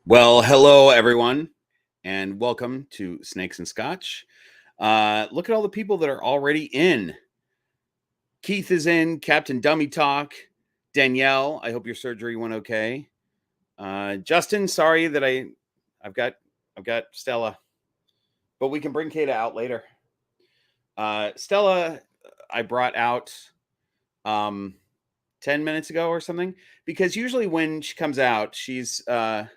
Well, hello everyone, and welcome to Snakes and Scotch. Look at all the people that are already in. Keith is in, Captain Dummy Talk, Danielle. I hope your surgery went okay. Justin, sorry that I've got Stella, but we can bring Kayada out later. Stella, I brought out 10 minutes ago or something, because usually when she comes out, she's a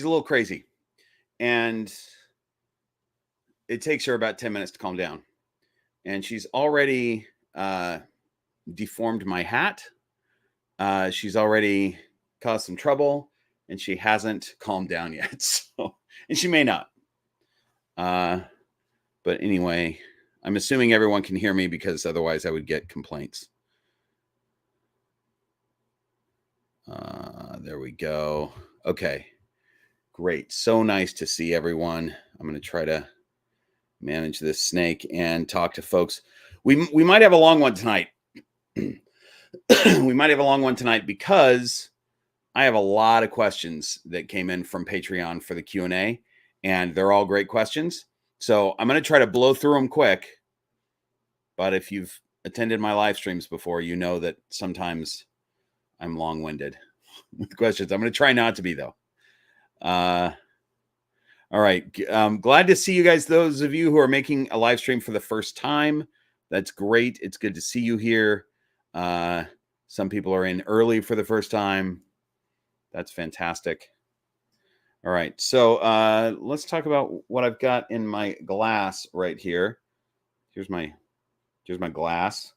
little crazy, and it takes her about 10 minutes to calm down. And she's already deformed my hat. She's already caused some trouble, and she hasn't calmed down yet. So, and she may not. But anyway, I'm assuming everyone can hear me, because otherwise I would get complaints. There we go. Okay, great. So nice to see everyone. I'm going to try to manage this snake and talk to folks. We might have a long one tonight. We might have a long one tonight because I have a lot of questions that came in from Patreon for the Q&A, and they're all great questions. So I'm going to try to blow through them quick. But if you've attended my live streams before, you know that sometimes I'm long-winded with questions. I'm going to try not to be, though. All right. Glad to see you guys. Those of you who are making a live stream for the first time, that's great. It's good to see you here. Some people are in early for the first time. That's fantastic. All right. So let's talk about what I've got in my glass right here. Here's my glass,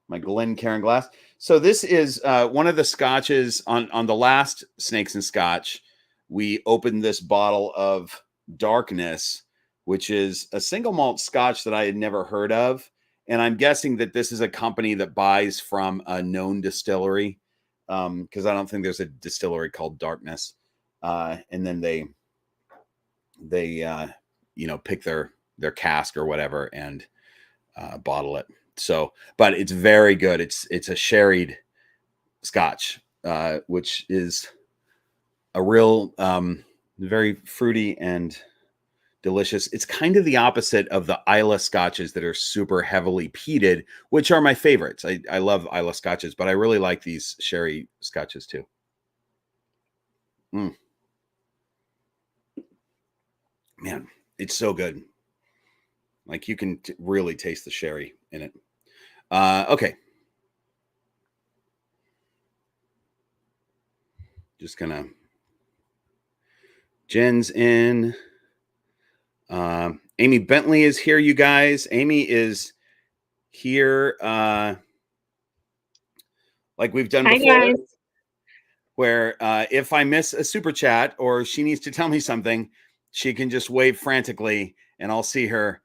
my Glencairn glass. So this is one of the scotches on the last Snakes and Scotch. We opened this bottle of Darkness, which is a single malt scotch that I had never heard of. And I'm guessing that this is a company that buys from a known distillery, because I don't think there's a distillery called Darkness. And then they pick their cask or whatever and bottle it. So, but it's very good. It's a sherried scotch, which is a real very fruity and delicious. It's kind of the opposite of the Isla scotches that are super heavily peated, which are my favorites. I love Isla scotches, but I really like these sherry scotches too. Man, it's so good. Like, you can really taste the sherry in it. Okay. Just gonna... Jen's in. Amy Bentley is here, you guys. Amy is here like we've done before. Guys. Where if I miss a super chat or she needs to tell me something, she can just wave frantically and I'll see her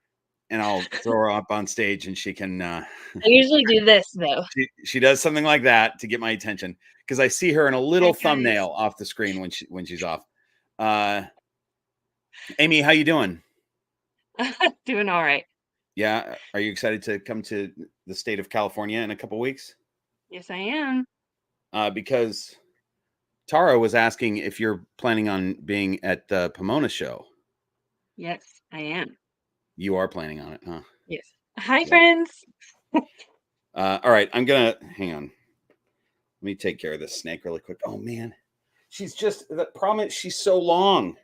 and I'll throw her up on stage and she can... I usually do this, though. She does something like that to get my attention, because I see her in a little thumbnail off the screen when she's off. Amy, how you doing? Doing all right. Yeah. Are you excited to come to the state of California in a couple weeks? Yes, I am. Because Tara was asking if you're planning on being at the Pomona show. Yes, I am. You are planning on it, huh? Yes. Hi, friends. All right. I'm going to... Hang on. Let me take care of this snake really quick. Oh, man. She's just... The problem is she's so long.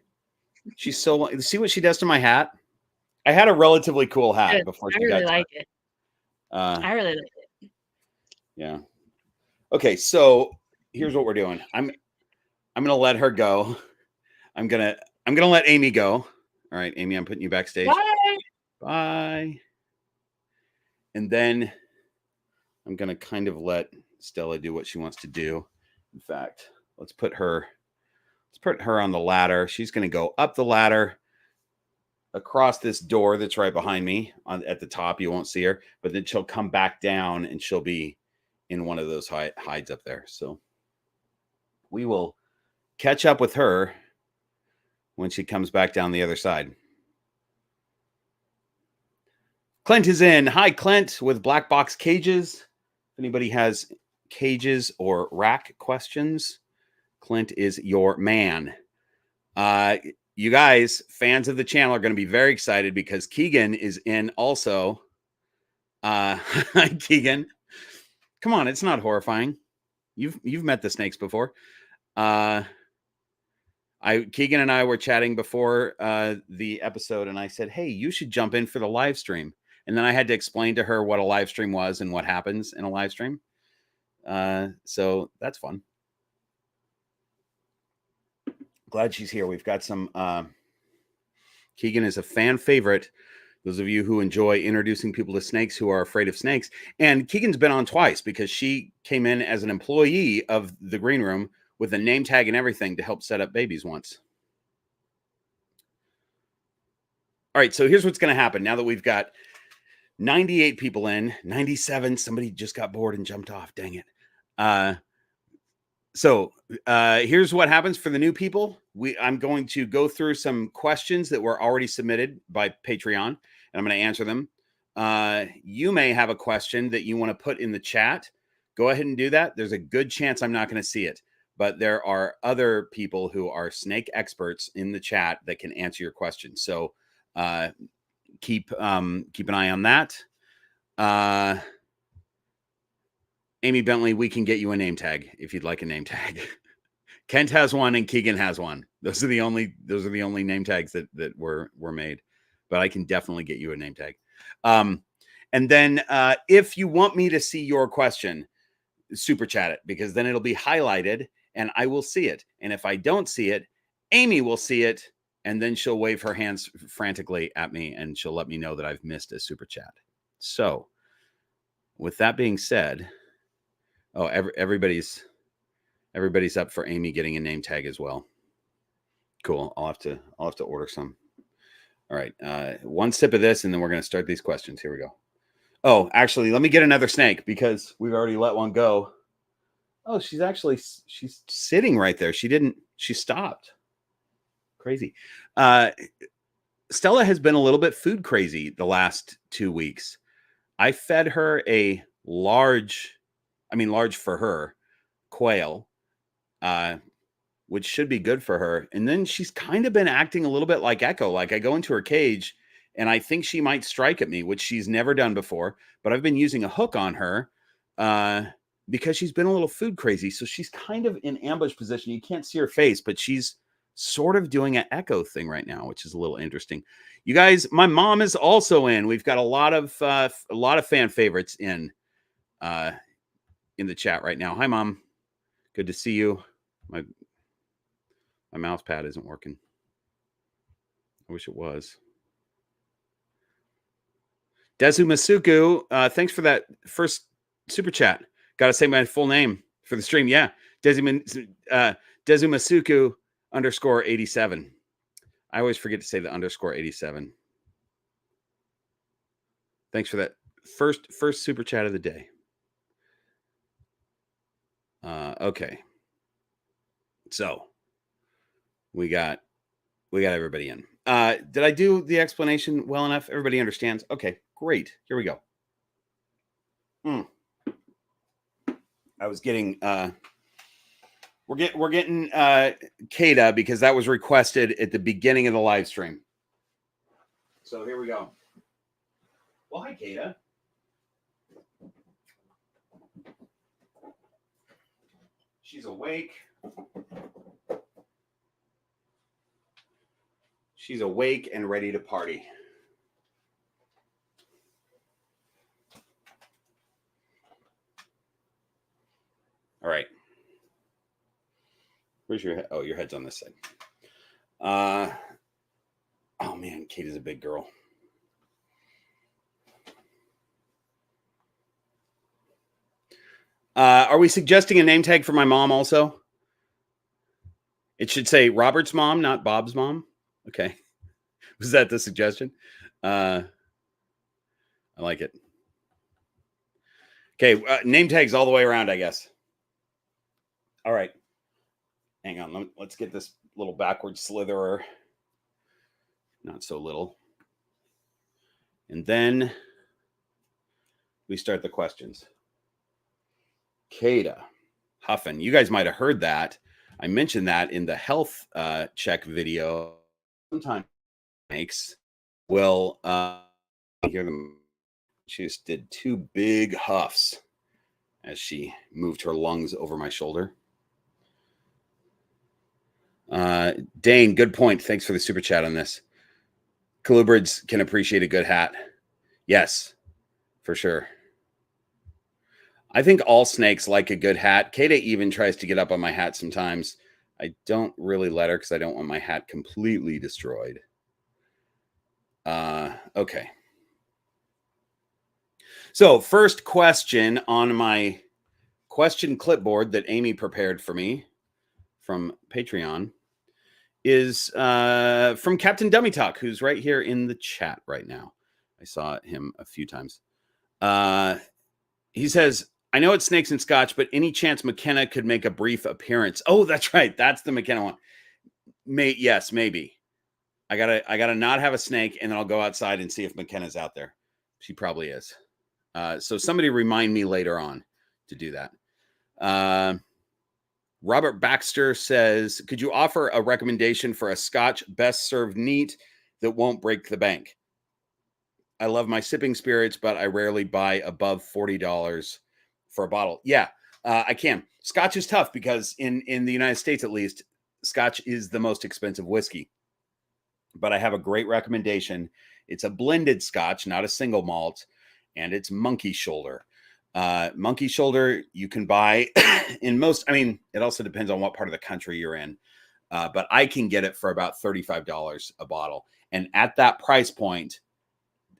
She's so long. See what she does to my hat? I had a relatively cool hat before she got... I really like it. I really like it. Yeah. Okay, so here's what we're doing. I'm gonna let her go. I'm gonna let Amy go. All right, Amy, I'm putting you backstage. Bye. Bye. And then I'm gonna kind of let Stella do what she wants to do. In fact, let's put her on the ladder. She's gonna go up the ladder across this door that's right behind me at the top. You won't see her, but then she'll come back down and she'll be in one of those hides up there. So we will catch up with her when she comes back down the other side. Clint is in. Hi, Clint, with Black Box Cages. If anybody has cages or rack questions, Clint is your man. You guys, fans of the channel, are going to be very excited because Keegan is in also. Keegan, come on, it's not horrifying. You've met the snakes before. Keegan and I were chatting before the episode, and I said, hey, you should jump in for the live stream. And then I had to explain to her what a live stream was and what happens in a live stream. So that's fun. Glad she's here. We've got some. Keegan is a fan favorite. Those of you who enjoy introducing people to snakes who are afraid of snakes. And Keegan's been on twice because she came in as an employee of the green room with a name tag and everything to help set up babies once. All right, so here's what's going to happen now that we've got 98 people in, 97. Somebody just got bored and jumped off. Dang it. So here's what happens for the new people. I'm going to go through some questions that were already submitted by Patreon, and I'm going to answer them. You may have a question that you want to put in the chat. Go ahead and do that. There's a good chance I'm not going to see it, but there are other people who are snake experts in the chat that can answer your question. So keep an eye on that. Amy Bentley, we can get you a name tag if you'd like a name tag. Kent has one and Keegan has one. Those are the only name tags that were made. But I can definitely get you a name tag. And then if you want me to see your question, super chat it, because then it'll be highlighted and I will see it. And if I don't see it, Amy will see it, and then she'll wave her hands frantically at me and she'll let me know that I've missed a super chat. So with that being said, oh, everybody's up for Amy getting a name tag as well. Cool. I'll have to order some. All right. One sip of this, and then we're going to start these questions. Here we go. Oh, actually, let me get another snake because we've already let one go. Oh, she's sitting right there. She stopped. Crazy. Stella has been a little bit food crazy the last 2 weeks. I fed her a large for her, quail, which should be good for her. And then she's kind of been acting a little bit like Echo. Like I go into her cage and I think she might strike at me, which she's never done before. But I've been using a hook on her because she's been a little food crazy. So she's kind of in ambush position. You can't see her face, but she's sort of doing an Echo thing right now, which is a little interesting. You guys, my mom is also in. We've got a lot of fan favorites in the chat right now. Hi, Mom. Good to see you. My mouse pad isn't working. I wish it was. Dezu Masuku, thanks for that first super chat. Got to say my full name for the stream. Yeah, Dezu Masuku _87. I always forget to say the _87. Thanks for that first super chat of the day. Okay. So we got everybody in. Did I do the explanation well enough? Everybody understands? Okay, great. Here we go. I was getting we're getting Kayada because that was requested at the beginning of the live stream. So here we go. Well, hi, Kayada. She's awake. She's awake and ready to party. All right. Where's your head? Oh, your head's on this side. Oh man, Kate is a big girl. Are we suggesting a name tag for my mom also? It should say Robert's mom, not Bob's mom. Okay. Was that the suggestion? I like it. Okay. Name tags all the way around, I guess. All right. Hang on. Let's get this little backward slitherer. Not so little. And then we start the questions. Kayada Huffin. You guys might have heard that. I mentioned that in the health check video. Sometimes snakes will hear them. She just did 2 big huffs as she moved her lungs over my shoulder. Dane, good point. Thanks for the super chat on this. Colubrids can appreciate a good hat. Yes, for sure. I think all snakes like a good hat. Kayada even tries to get up on my hat sometimes. I don't really let her because I don't want my hat completely destroyed. Okay. So first question on my question clipboard that Amy prepared for me from Patreon is from Captain Dummy Talk, who's right here in the chat right now. I saw him a few times. He says, I know it's snakes and Scotch, but any chance McKenna could make a brief appearance? Oh, that's right. That's the McKenna one. Yes, maybe. I gotta not have a snake, and then I'll go outside and see if McKenna's out there. She probably is. So somebody remind me later on to do that. Robert Baxter says, could you offer a recommendation for a Scotch best served neat that won't break the bank? I love my sipping spirits, but I rarely buy above $40 for a bottle. Yeah, I can. Scotch is tough because in the United States, at least, Scotch is the most expensive whiskey. But I have a great recommendation. It's a blended Scotch, not a single malt, and it's Monkey Shoulder. Monkey Shoulder you can buy in most, I mean, it also depends on what part of the country you're in. But I can get it for about $35 a bottle. And at that price point,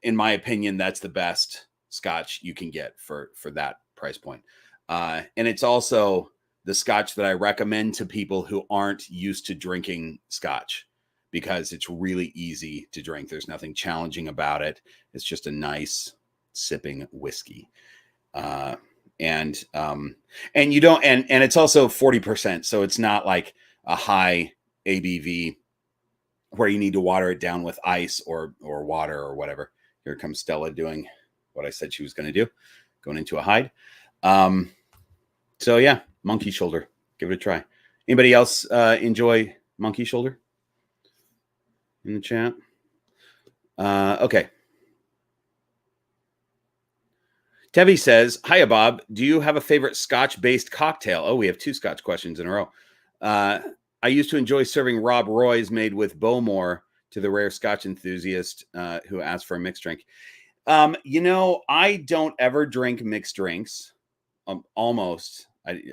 in my opinion, that's the best Scotch you can get for that price point. And it's also the Scotch that I recommend to people who aren't used to drinking Scotch because it's really easy to drink. There's nothing challenging about it. It's just a nice sipping whiskey. And you don't, and it's also 40%. So it's not like a high ABV where you need to water it down with ice or water or whatever. Here comes Stella doing what I said she was going to do, going into a hide. So yeah, Monkey Shoulder. Give it a try. Anybody else enjoy Monkey Shoulder in the chat? Okay. Tevi says, hiya, Bob. Do you have a favorite Scotch-based cocktail? Oh, we have 2 Scotch questions in a row. I used to enjoy serving Rob Roy's made with Bowmore to the rare Scotch enthusiast who asked for a mixed drink. I don't ever drink mixed drinks. Almost.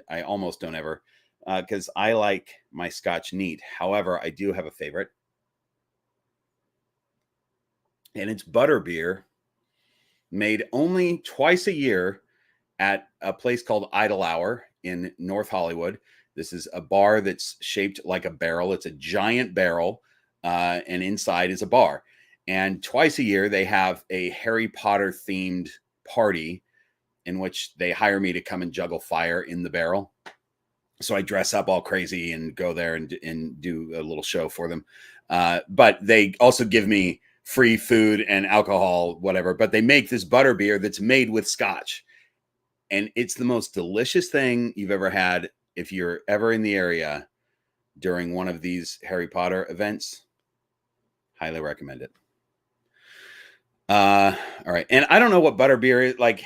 I almost don't ever because I like my Scotch neat. However, I do have a favorite. And it's butterbeer made only twice a year at a place called Idle Hour in North Hollywood. This is a bar that's shaped like a barrel. It's a giant barrel, and inside is a bar. And twice a year, they have a Harry Potter themed party in which they hire me to come and juggle fire in the barrel. So I dress up all crazy and go there and do a little show for them. But they also give me free food and alcohol, whatever. But they make this butterbeer that's made with Scotch. And it's the most delicious thing you've ever had. If you're ever in the area during one of these Harry Potter events, highly recommend it. All right. And I don't know what butterbeer is like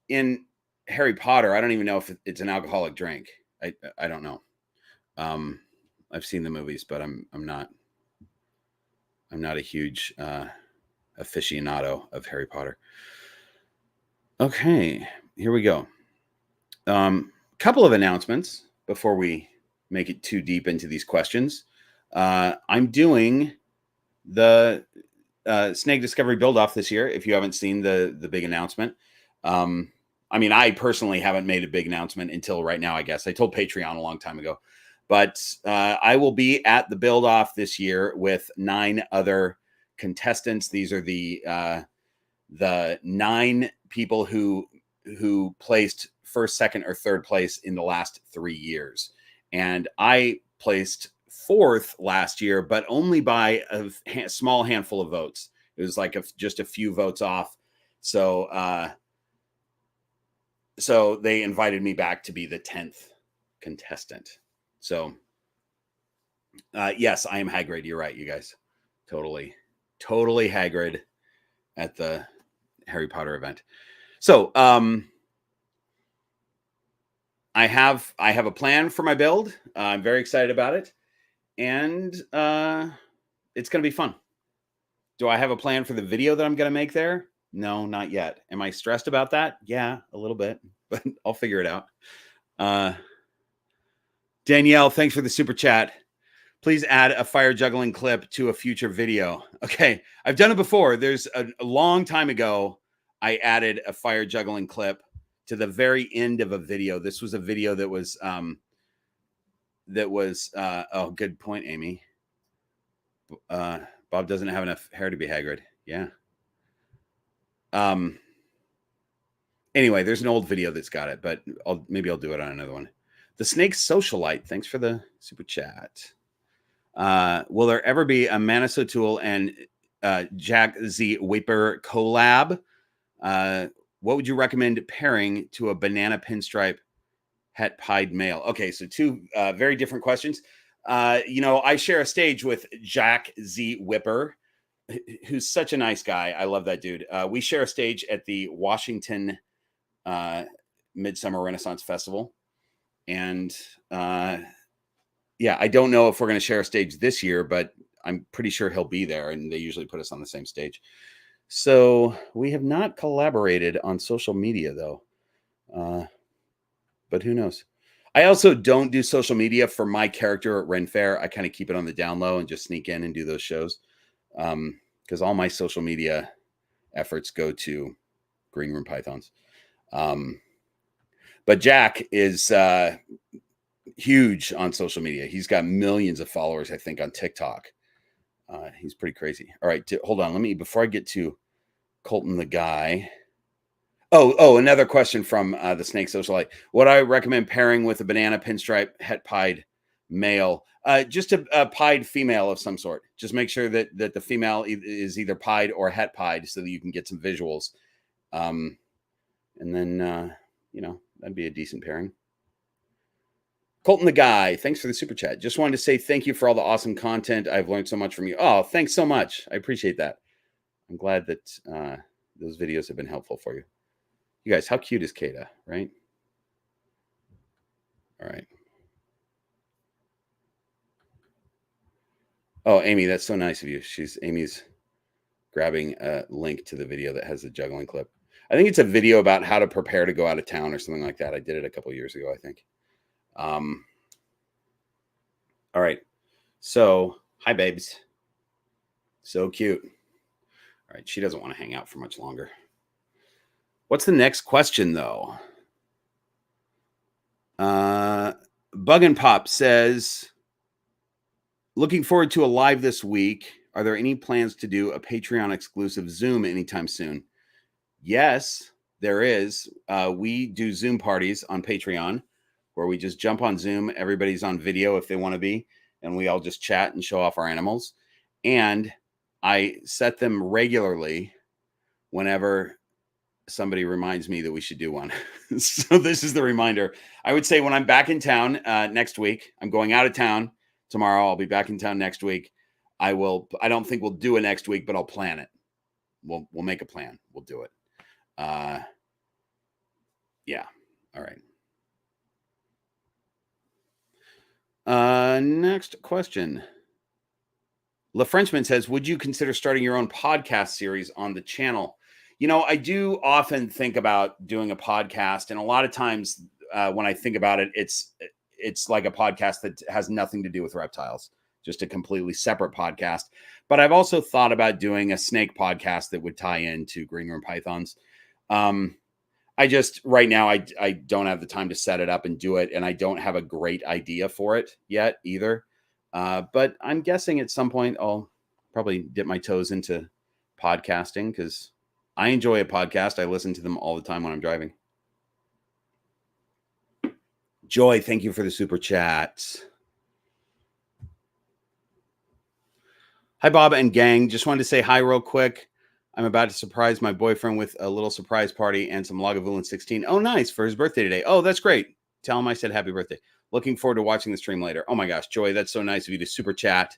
in Harry Potter. I don't even know if it's an alcoholic drink. I don't know. I've seen the movies, but I'm not a huge aficionado of Harry Potter. Okay, here we go. Couple of announcements before we make it too deep into these questions. I'm doing the Snake Discovery Buildoff this year. If you haven't seen the big announcement, I mean, I personally haven't made a big announcement until right now, I guess. I told Patreon a long time ago. But I will be at the Buildoff this year with 9 other contestants. These are the 9 people who placed first, second, or third place in the last 3 years. And I placed 4th last year, but only by a small handful of votes. It was like just a few votes off. So they invited me back to be the 10th contestant. So Yes, I am Hagrid. You're right, you guys. Totally Hagrid at the Harry Potter event. So, I have a plan for my build. I'm very excited about it, and it's going to be fun. Do I have a plan for the video that I'm going to make there? No, not yet. Am I stressed about that? Yeah, a little bit, but I'll figure it out. Danielle, thanks for the super chat. Please add a fire juggling clip to a future video. Okay, I've done it before. There's a long time ago, I added a fire juggling clip to the very end of a video. This was a video that was oh, good point, Amy. Bob doesn't have enough hair to be Hagrid. Yeah. Anyway, there's an old video that's got it, but maybe I'll do it on another one. The Snake Socialite, thanks for the super chat. Will there ever be a Maniso Tool and Jack Z Whipper collab? What would you recommend pairing to a banana pinstripe het pied male? Okay, so two very different questions. I share a stage with Jack Z Whipper, who's such a nice guy. I love that dude. We share a stage at the Washington Midsummer Renaissance Festival. And yeah, I don't know if we're going to share a stage this year, but I'm pretty sure he'll be there. And they usually put us on the same stage. So we have not collaborated on social media, though. But who knows? I also don't do social media for my character at Renfair. I kind of keep it on the down low and just sneak in and do those shows. Because all my social media efforts go to Green Room Pythons. But Jack is huge on social media. He's got millions of followers, I think, on TikTok. He's pretty crazy. All right, hold on. Before I get to Colton the guy. Oh, another question from the Snake Socialite. Would I recommend pairing with a banana pinstripe het pied male? Just a pied female of some sort. Just make sure that the female is either pied or het pied so that you can get some visuals. And then, that'd be a decent pairing. Colton the guy, thanks for the super chat. Just wanted to say thank you for all the awesome content. I've learned so much from you. Oh, thanks so much. I appreciate that. I'm glad that those videos have been helpful for you. You guys, how cute is Kayada, right? All right. Oh, Amy, that's so nice of you. Amy's grabbing a link to the video that has the juggling clip. I think it's a video about how to prepare to go out of town or something like that. I did it a couple of years ago, I think. All right. So, hi, babes. So cute. All right. She doesn't want to hang out for much longer. What's the next question, though? Bug and Pop says, looking forward to a live this week. Are there any plans to do a Patreon exclusive Zoom anytime soon? Yes, there is. We do Zoom parties on Patreon where we just jump on Zoom. Everybody's on video if they want to be, and we all just chat and show off our animals. And I set them regularly whenever somebody reminds me that we should do one. So this is the reminder. I would say when I'm back in town next week, I'm going out of town tomorrow. I'll be back in town next week. I don't think we'll do it next week, but I'll plan it. We'll make a plan. We'll do it. Yeah. All right. Next question. Le Frenchman says, would you consider starting your own podcast series on the channel? I do often think about doing a podcast, and a lot of times when I think about it, it's like a podcast that has nothing to do with reptiles, just a completely separate podcast. But I've also thought about doing a snake podcast that would tie into Green Room Pythons. Right now, I don't have the time to set it up and do it, and I don't have a great idea for it yet either. But I'm guessing at some point I'll probably dip my toes into podcasting because I enjoy a podcast. I listen to them all the time when I'm driving. Joy, thank you for the super chat. Hi, Bob and gang. Just wanted to say hi real quick. I'm about to surprise my boyfriend with a little surprise party and some Lagavulin 16. Oh, nice. For his birthday today. Oh, that's great. Tell him I said happy birthday. Looking forward to watching the stream later. Oh my gosh, Joy, that's so nice of you to super chat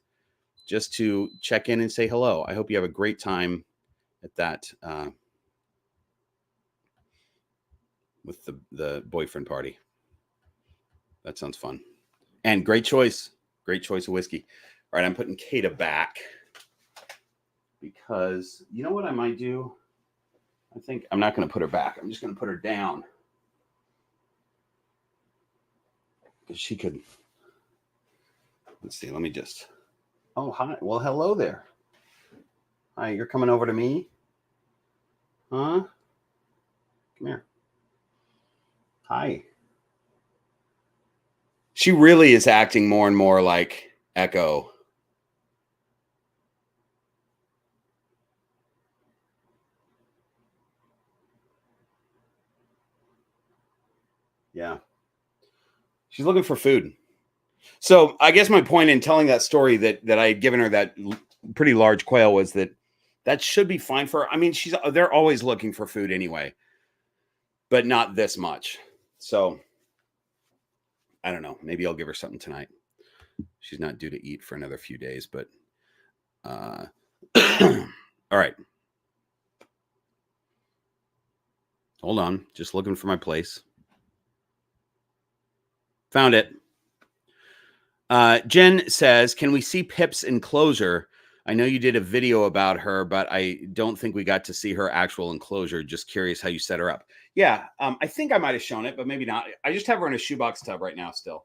just to check in and say hello. I hope you have a great time at that with the boyfriend party. That sounds fun. And great choice. Great choice of whiskey. All right, I'm putting Kayada back because you know what I might do? I think I'm not going to put her back. I'm just going to put her down. Because she could. Let's see. Let me just. Oh, hi. Well, hello there. Hi, you're coming over to me? Huh? Come here. Hi. She really is acting more and more like Echo. Yeah. She's looking for food. So I guess my point in telling that story that I had given her that pretty large quail was that should be fine for her. I mean, they're always looking for food anyway, but not this much. So I don't know. Maybe I'll give her something tonight. She's not due to eat for another few days, but all right. Hold on. Just looking for my place. Found it. Jen says, can we see Pip's enclosure? I know you did a video about her, but I don't think we got to see her actual enclosure. Just curious how you set her up. Yeah, I think I might have shown it, but maybe not. I just have her in a shoebox tub right now still.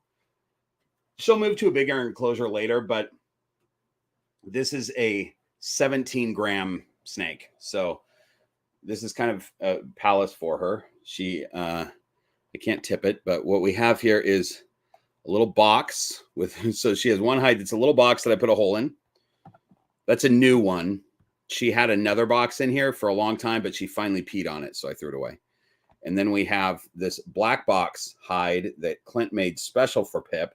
She'll move to a bigger enclosure later, but this is a 17-gram snake. So this is kind of a palace for her. I can't tip it, but what we have here is a little box with, so she has one hide. It's a little box that I put a hole in. That's a new one. She had another box in here for a long time, but she finally peed on it, so I threw it away. And then we have this black box hide that Clint made special for Pip.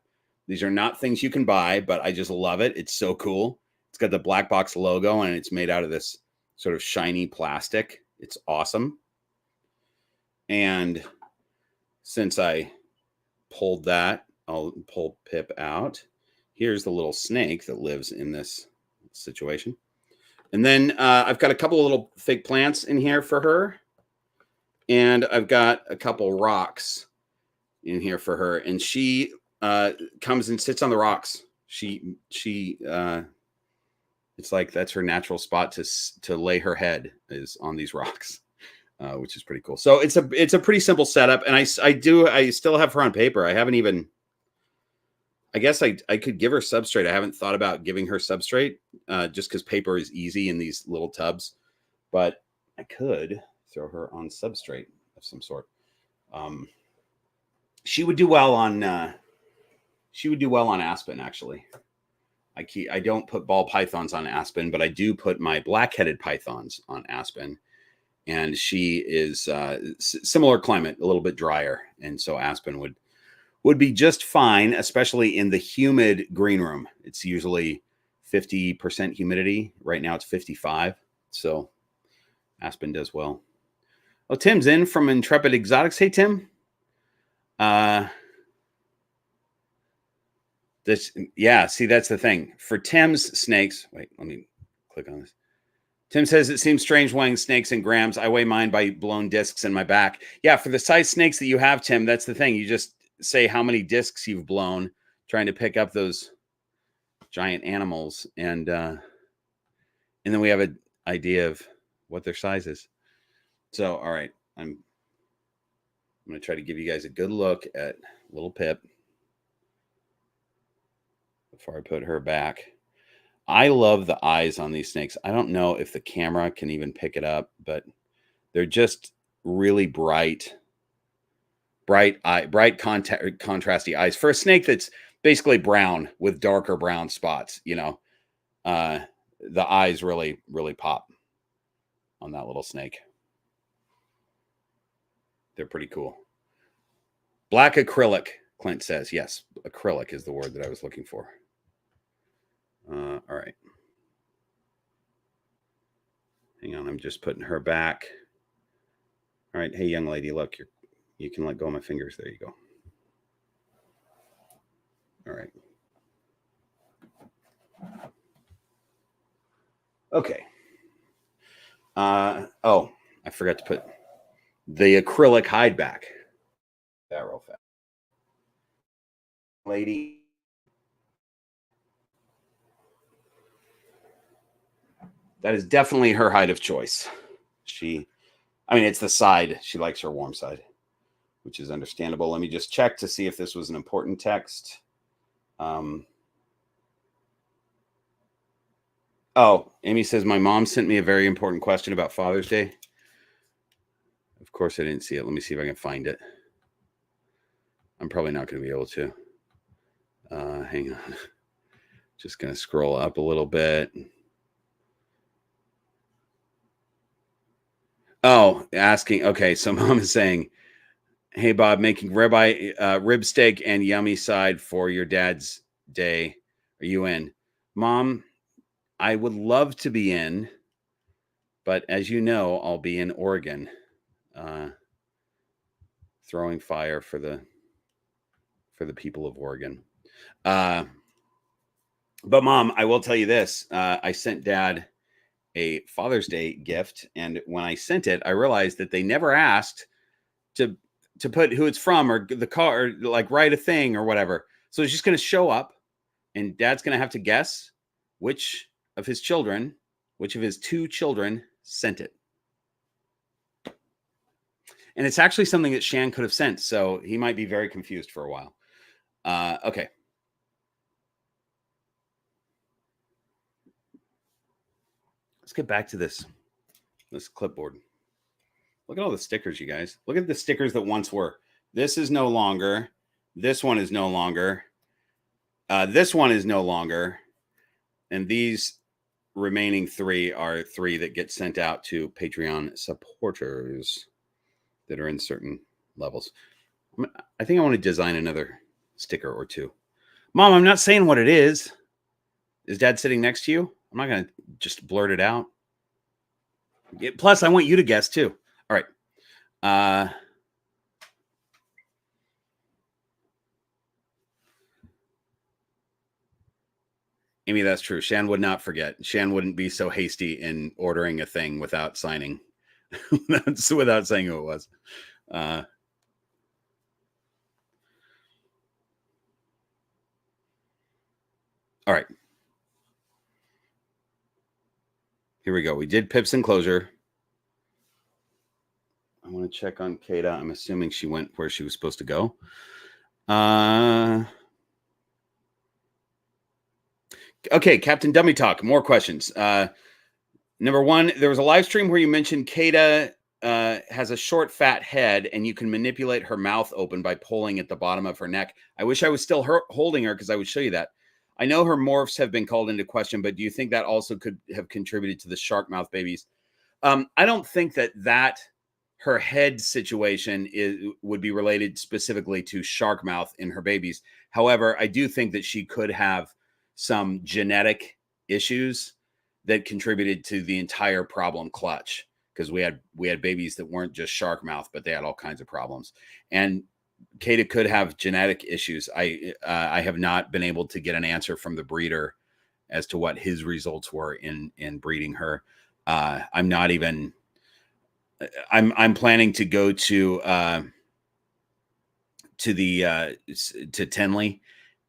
These are not things you can buy, but I just love it. It's so cool. It's got the black box logo, and it's made out of this sort of shiny plastic. It's awesome. And since I pulled that, I'll pull Pip out. Here's the little snake that lives in this situation. And then I've got a couple of little fake plants in here for her. And I've got a couple rocks in here for her. And she comes and sits on the rocks. It's like that's her natural spot to lay her head is on these rocks, which is pretty cool. So it's a pretty simple setup. And I still have her on paper. I haven't even, I guess I could give her substrate. I haven't thought about giving her substrate just because paper is easy in these little tubs, but I could throw her on substrate of some sort. She would do well on aspen, actually. I don't put ball pythons on aspen, but I do put my blackheaded pythons on aspen. And she is similar climate, a little bit drier, and so aspen would be just fine, especially in the humid green room. It's usually 50% humidity. Right now it's 55. So aspen does well. Oh, Tim's in from Intrepid Exotics. Hey, Tim. See, that's the thing. For Tim's snakes, wait, let me click on this. Tim says it seems strange weighing snakes in grams. I weigh mine by blown discs in my back. Yeah, for the size snakes that you have, Tim, that's the thing. You just say how many discs you've blown trying to pick up those giant animals, and then we have an idea of what their size is. So, all right, I'm going to try to give you guys a good look at little Pip before I put her back. I love the eyes on these snakes. I don't know if the camera can even pick it up, but they're just really bright contrasty eyes for a snake that's basically brown with darker brown spots. The eyes really, really pop on that little snake. They're pretty cool. Black acrylic, Clint says. Yes, acrylic is the word that I was looking for. All right. Hang on, I'm just putting her back. All right. Hey, young lady, look, you can let go of my fingers. There you go. All right. Okay. Oh, I forgot to put the acrylic hide back. That real fast. Lady. That is definitely her hide of choice. It's the side. She likes her warm side, which is understandable. Let me just check to see if this was an important text. Oh, Amy says, my mom sent me a very important question about Father's Day. Of course, I didn't see it. Let me see if I can find it. I'm probably not going to be able to. Hang on. Just going to scroll up a little bit. Oh, asking. Okay, so mom is saying, hey, Bob, making rib steak and yummy side for your dad's day. Are you in? Mom, I would love to be in, but as you know, I'll be in Oregon, throwing fire for the people of Oregon. But Mom, I will tell you this. I sent Dad a Father's Day gift, and when I sent it, I realized that they never asked to put who it's from or the car, or like write a thing or whatever. So it's just going to show up, and Dad's going to have to guess which of his 2 children sent it. And it's actually something that Shan could have sent, so he might be very confused for a while. Okay. Let's get back to this clipboard. Look at all the stickers, you guys. Look at the stickers that once were. This is no longer. This one is no longer. This one is no longer. And these remaining 3 are 3 that get sent out to Patreon supporters that are in certain levels. I think I want to design another sticker or 2. Mom, I'm not saying what it is. Is Dad sitting next to you? I'm not going to just blurt it out. Plus, I want you to guess too. All right. Amy, that's true. Shan would not forget. Shan wouldn't be so hasty in ordering a thing without signing. Without saying who it was. All right. Here we go. We did Pip's Enclosure. I want to check on Kayada. I'm assuming she went where she was supposed to go. Okay, Captain Dummy Talk. More questions. Number 1, there was a live stream where you mentioned Kayada has a short, fat head, and you can manipulate her mouth open by pulling at the bottom of her neck. I wish I was still holding her because I would show you that. I know her morphs have been called into question, but do you think that also could have contributed to the shark mouth babies? I don't think that her head situation would be related specifically to shark mouth in her babies. However, I do think that she could have some genetic issues that contributed to the entire problem clutch, because we had babies that weren't just shark mouth, but they had all kinds of problems. And Kayada could have genetic issues. I have not been able to get an answer from the breeder as to what his results were in breeding her. I'm planning to go to Tenley,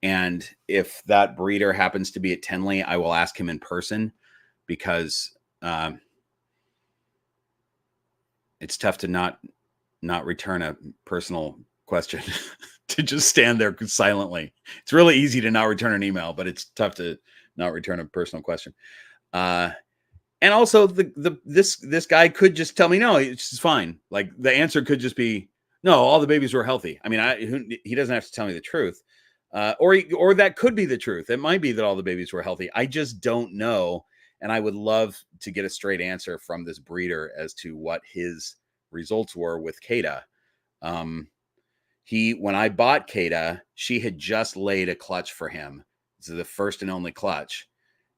and if that breeder happens to be at Tenley, I will ask him in person, because it's tough to not return a personal question to just stand there silently. It's really easy to not return an email, but it's tough to not return a personal question. And also this guy could just tell me, no, it's fine. Like, the answer could just be, no, all the babies were healthy. I mean, he doesn't have to tell me the truth. Or that could be the truth. It might be that all the babies were healthy. I just don't know. And I would love to get a straight answer from this breeder as to what his results were with Kayada. When I bought Kayada, she had just laid a clutch for him. This is the first and only clutch,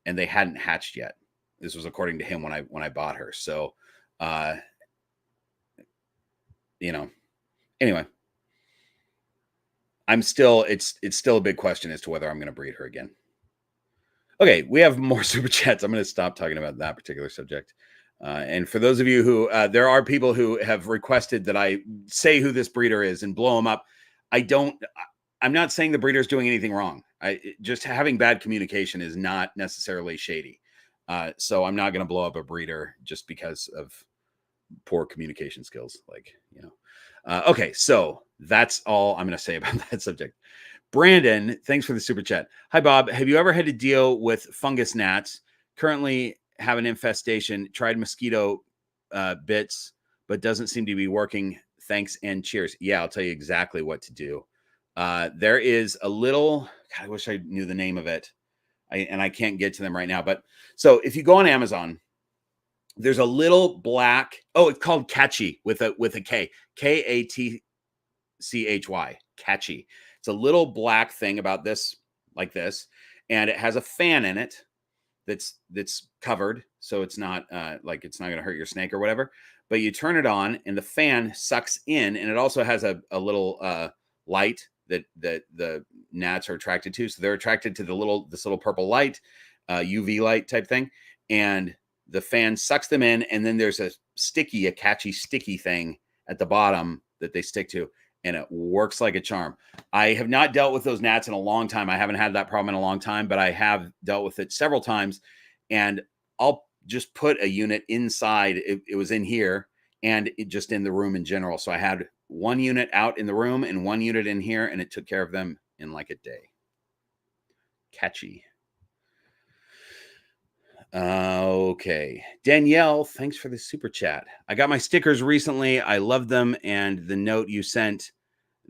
and they hadn't hatched yet. This was according to him when I bought her. So, anyway, it's still a big question as to whether I'm going to breed her again. Okay, we have more super chats. I'm going to stop talking about that particular subject. And for those of you who, there are people who have requested that I say who this breeder is and blow them up. I'm not saying the breeder is doing anything wrong. Just having bad communication is not necessarily shady. So I'm not going to blow up a breeder just because of poor communication skills. Okay, so that's all I'm going to say about that subject. Brandon, thanks for the super chat. Hi, Bob. Have you ever had to deal with fungus gnats? Currently have an infestation. Tried mosquito bits, but doesn't seem to be working. Thanks and cheers. Yeah, I'll tell you exactly what to do. There is a little, God, I wish I knew the name of it. I can't get to them right now. But so if you go on Amazon, there's a little black, it's called Catchy with a K. Katchy. Catchy. It's a little black thing about this, like this, and it has a fan in it that's covered, so it's not it's not going to hurt your snake or whatever. But you turn it on, and the fan sucks in, and it also has a little light that the gnats are attracted to. So they're attracted to this little purple light, UV light type thing, and the fan sucks them in, and then there's a catchy sticky thing at the bottom that they stick to. And it works like a charm. I have not dealt with those gnats in a long time. I haven't had that problem in a long time, but I have dealt with it several times. And I'll just put a unit inside. It was in here and just in the room in general. So I had one unit out in the room and one unit in here, and it took care of them in like a day. Catchy. Okay. Danielle, thanks for the super chat. I got my stickers recently. I love them. And the note you sent,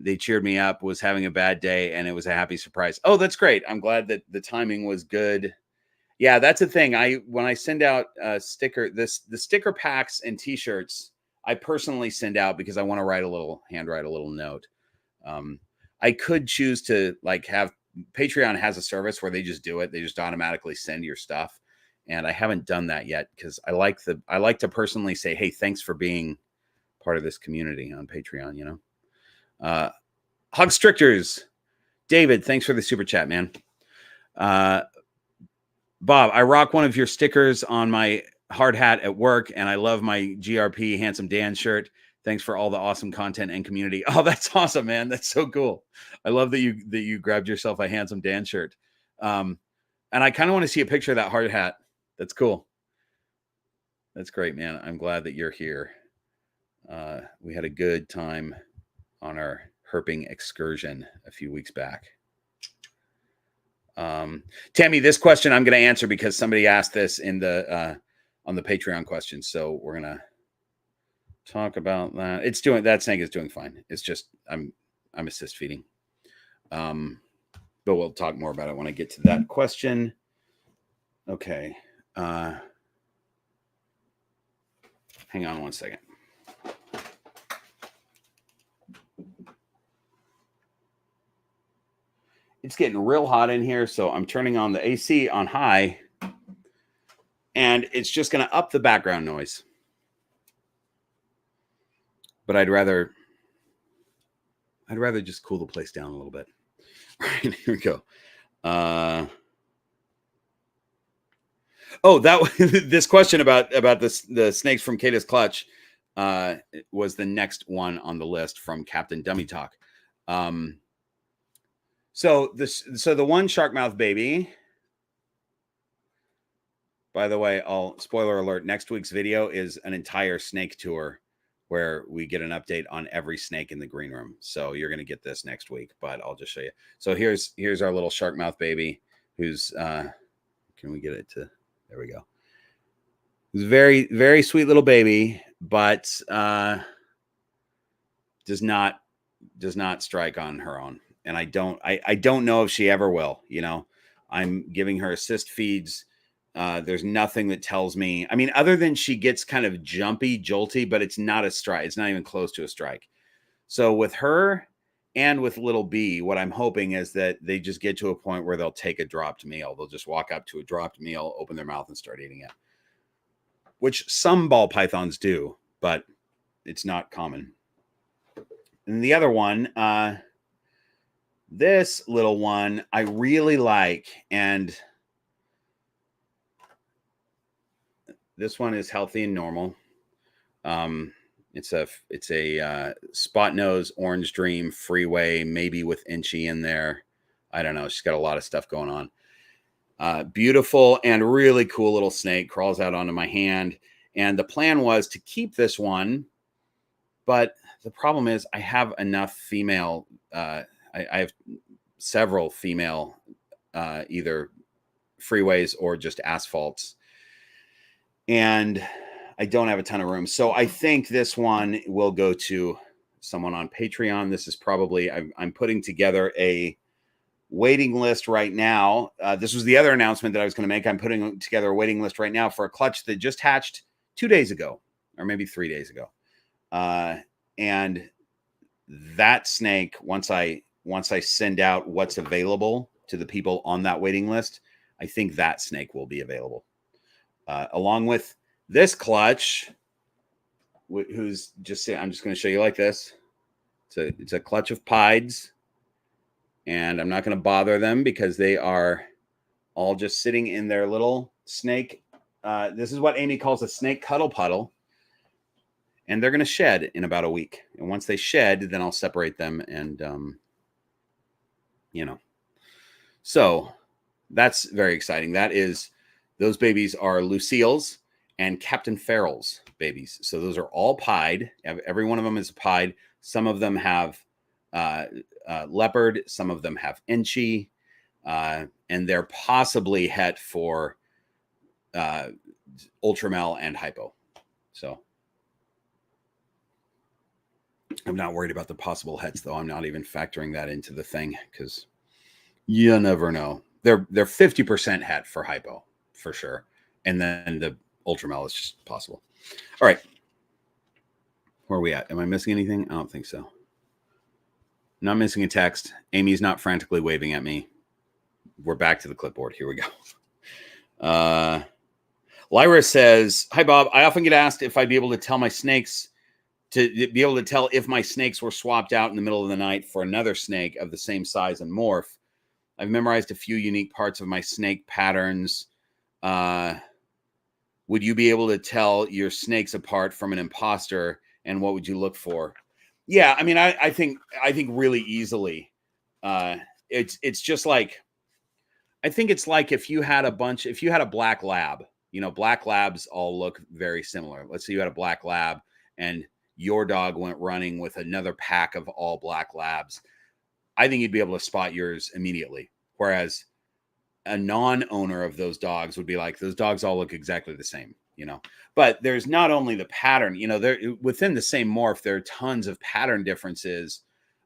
they cheered me up, was having a bad day, and it was a happy surprise. Oh, that's great. I'm glad that the timing was good. Yeah, that's the thing. When I send out the sticker packs and t-shirts, I personally send out because I want to handwrite a little note. I could choose to have Patreon has a service where they just do it. They just automatically send your stuff. And I haven't done that yet because I like to personally say, hey, thanks for being part of this community on Patreon, Hug Stricters. David, thanks for the super chat, man. Bob, I rock one of your stickers on my hard hat at work, and I love my GRP Handsome Dan shirt. Thanks for all the awesome content and community. Oh, that's awesome, man. That's so cool. I love that you grabbed yourself a Handsome Dan shirt. And I kind of want to see a picture of that hard hat. That's cool. That's great, man. I'm glad that you're here. We had a good time on our herping excursion a few weeks back. Tammy, this question I'm going to answer because somebody asked this in on the Patreon question. So we're going to talk about that. That snake is doing fine. It's just, I'm assist feeding. But we'll talk more about it when I get to that question. Okay. Hang on one second. It's getting real hot in here, so I'm turning on the AC on high, and it's just going to up the background noise. But I'd rather just cool the place down a little bit. All right, here we go. This question about the snakes from Kayada's clutch was the next one on the list from Captain Dummy Talk. So the one sharkmouth baby. By the way, spoiler alert, next week's video is an entire snake tour where we get an update on every snake in the green room. So you're going to get this next week, but I'll just show you. So here's our little sharkmouth baby who's can we get it to, there we go. Who's very, very sweet little baby, but does not strike on her own. And I don't know if she ever will. I'm giving her assist feeds. There's nothing that tells me, other than she gets kind of jumpy, jolty, but it's not a strike. It's not even close to a strike. So with her and with little B, what I'm hoping is that they just get to a point where they'll take a dropped meal. They'll just walk up to a dropped meal, open their mouth and start eating it, which some ball pythons do, but it's not common. And the other one, This little one I really like, and this one is healthy and normal. It's a spot nose orange dream freeway, maybe with inchy in there. I don't know. She's got a lot of stuff going on. Beautiful and really cool little snake, crawls out onto my hand. And the plan was to keep this one, but the problem is I have enough female. I have several female, either freeways or just asphalts, and I don't have a ton of room. So I think this one will go to someone on Patreon. This is probably, I'm putting together a waiting list right now. This was the other announcement that I was going to make. I'm putting together a waiting list right now for a clutch that just hatched 2 days ago, or maybe 3 days ago. And that snake, once I send out what's available to the people on that waiting list, I think that snake will be available. Along with this clutch, who's just, I'm just going to show you like this. It's a clutch of pieds, and I'm not going to bother them because they are all just sitting in their little snake. This is what Amy calls a snake cuddle puddle, and they're going to shed in about a week. And once they shed, then I'll separate them, and so that's very exciting. Those babies are Lucille's and Captain Farrell's babies. So those are all pied. Every one of them is a pied. Some of them have leopard. Some of them have inchy. And they're possibly het for ultramel and hypo. So I'm not worried about the possible hets, though. I'm not even factoring that into the thing because you never know. They're 50% het for hypo for sure. And then the ultramel is just possible. All right. Where are we at? Am I missing anything? I don't think so. Not missing a text. Amy's not frantically waving at me. We're back to the clipboard. Here we go. Lyra says, "Hi, Bob. I often get asked if I'd be able to tell my snakes if my snakes were swapped out in the middle of the night for another snake of the same size and morph. I've memorized a few unique parts of my snake patterns. Would you be able to tell your snakes apart from an imposter, and what would you look for?" Yeah, I mean, I think really easily. It's just like, I think it's like if you had a black lab, black labs all look very similar. Let's say you had a black lab and your dog went running with another pack of all black labs. I think you'd be able to spot yours immediately. Whereas a non-owner of those dogs would be like, those dogs all look exactly the same, but there's not only the pattern, they're within the same morph, there are tons of pattern differences,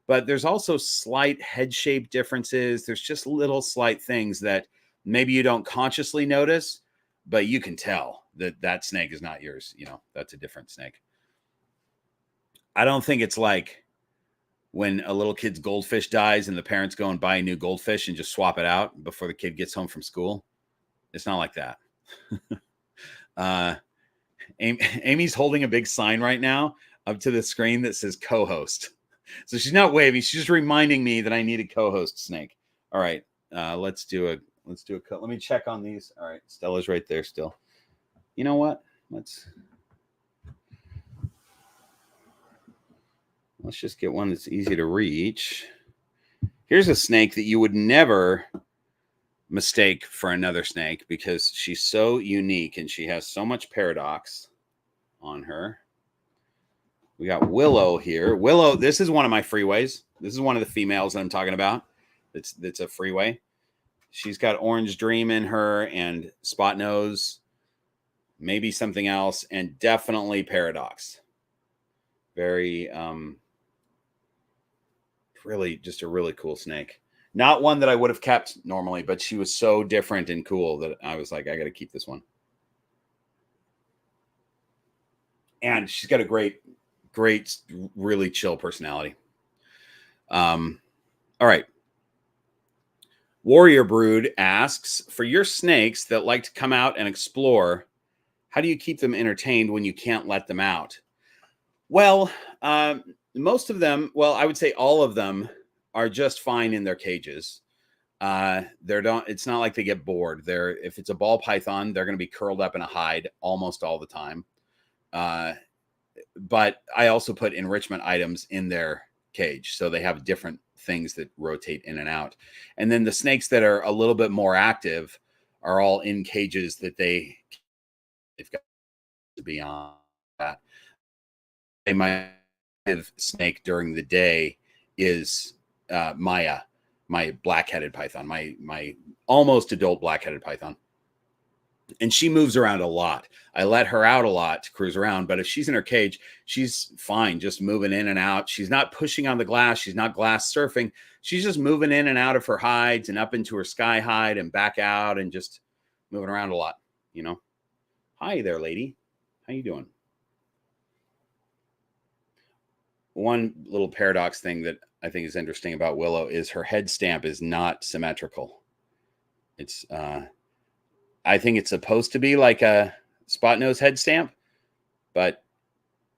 but there's also slight head shape differences. There's just little slight things that maybe you don't consciously notice, but you can tell that snake is not yours. That's a different snake. I don't think it's like when a little kid's goldfish dies and the parents go and buy a new goldfish and just swap it out before the kid gets home from school. It's not like that. Amy's holding a big sign right now up to the screen that says co-host. So she's not waving. She's just reminding me that I need a co-host snake. All right. Let's do a cut. Let me check on these. All right. Stella's right there still. You know what? Let's just get one that's easy to reach. Here's a snake that you would never mistake for another snake because she's so unique and she has so much paradox on her. We got Willow here. Willow, this is one of my freeways. This is one of the females that I'm talking about. That's a freeway. She's got Orange Dream in her and Spot Nose, maybe something else, and definitely Paradox. Very, really just a really cool snake. Not one that I would have kept normally, but she was so different and cool that I was like, I got to keep this one. And she's got a great, really chill personality. All right. Warrior Brood asks, for your snakes that like to come out and explore, how do you keep them entertained when you can't let them out? Well, most of them, I would say all of them are just fine in their cages. It's not like they get bored. If it's a ball python, they're going to be curled up in a hide almost all the time. But I also put enrichment items in their cage, so they have different things that rotate in and out. And then the snakes that are a little bit more active are all in cages that they've got to be on. That my snake during the day is Maya, my blackheaded python, my almost adult blackheaded python. And she moves around a lot. I let her out a lot to cruise around, but if she's in her cage, she's fine, just moving in and out. She's not pushing on the glass. She's not glass surfing. She's just moving in and out of her hides and up into her sky hide and back out and just moving around a lot, you know. Hi there, lady. How you doing? One little paradox thing that I think is interesting about Willow is her head stamp is not symmetrical. It's I think it's supposed to be like a spot nose head stamp, but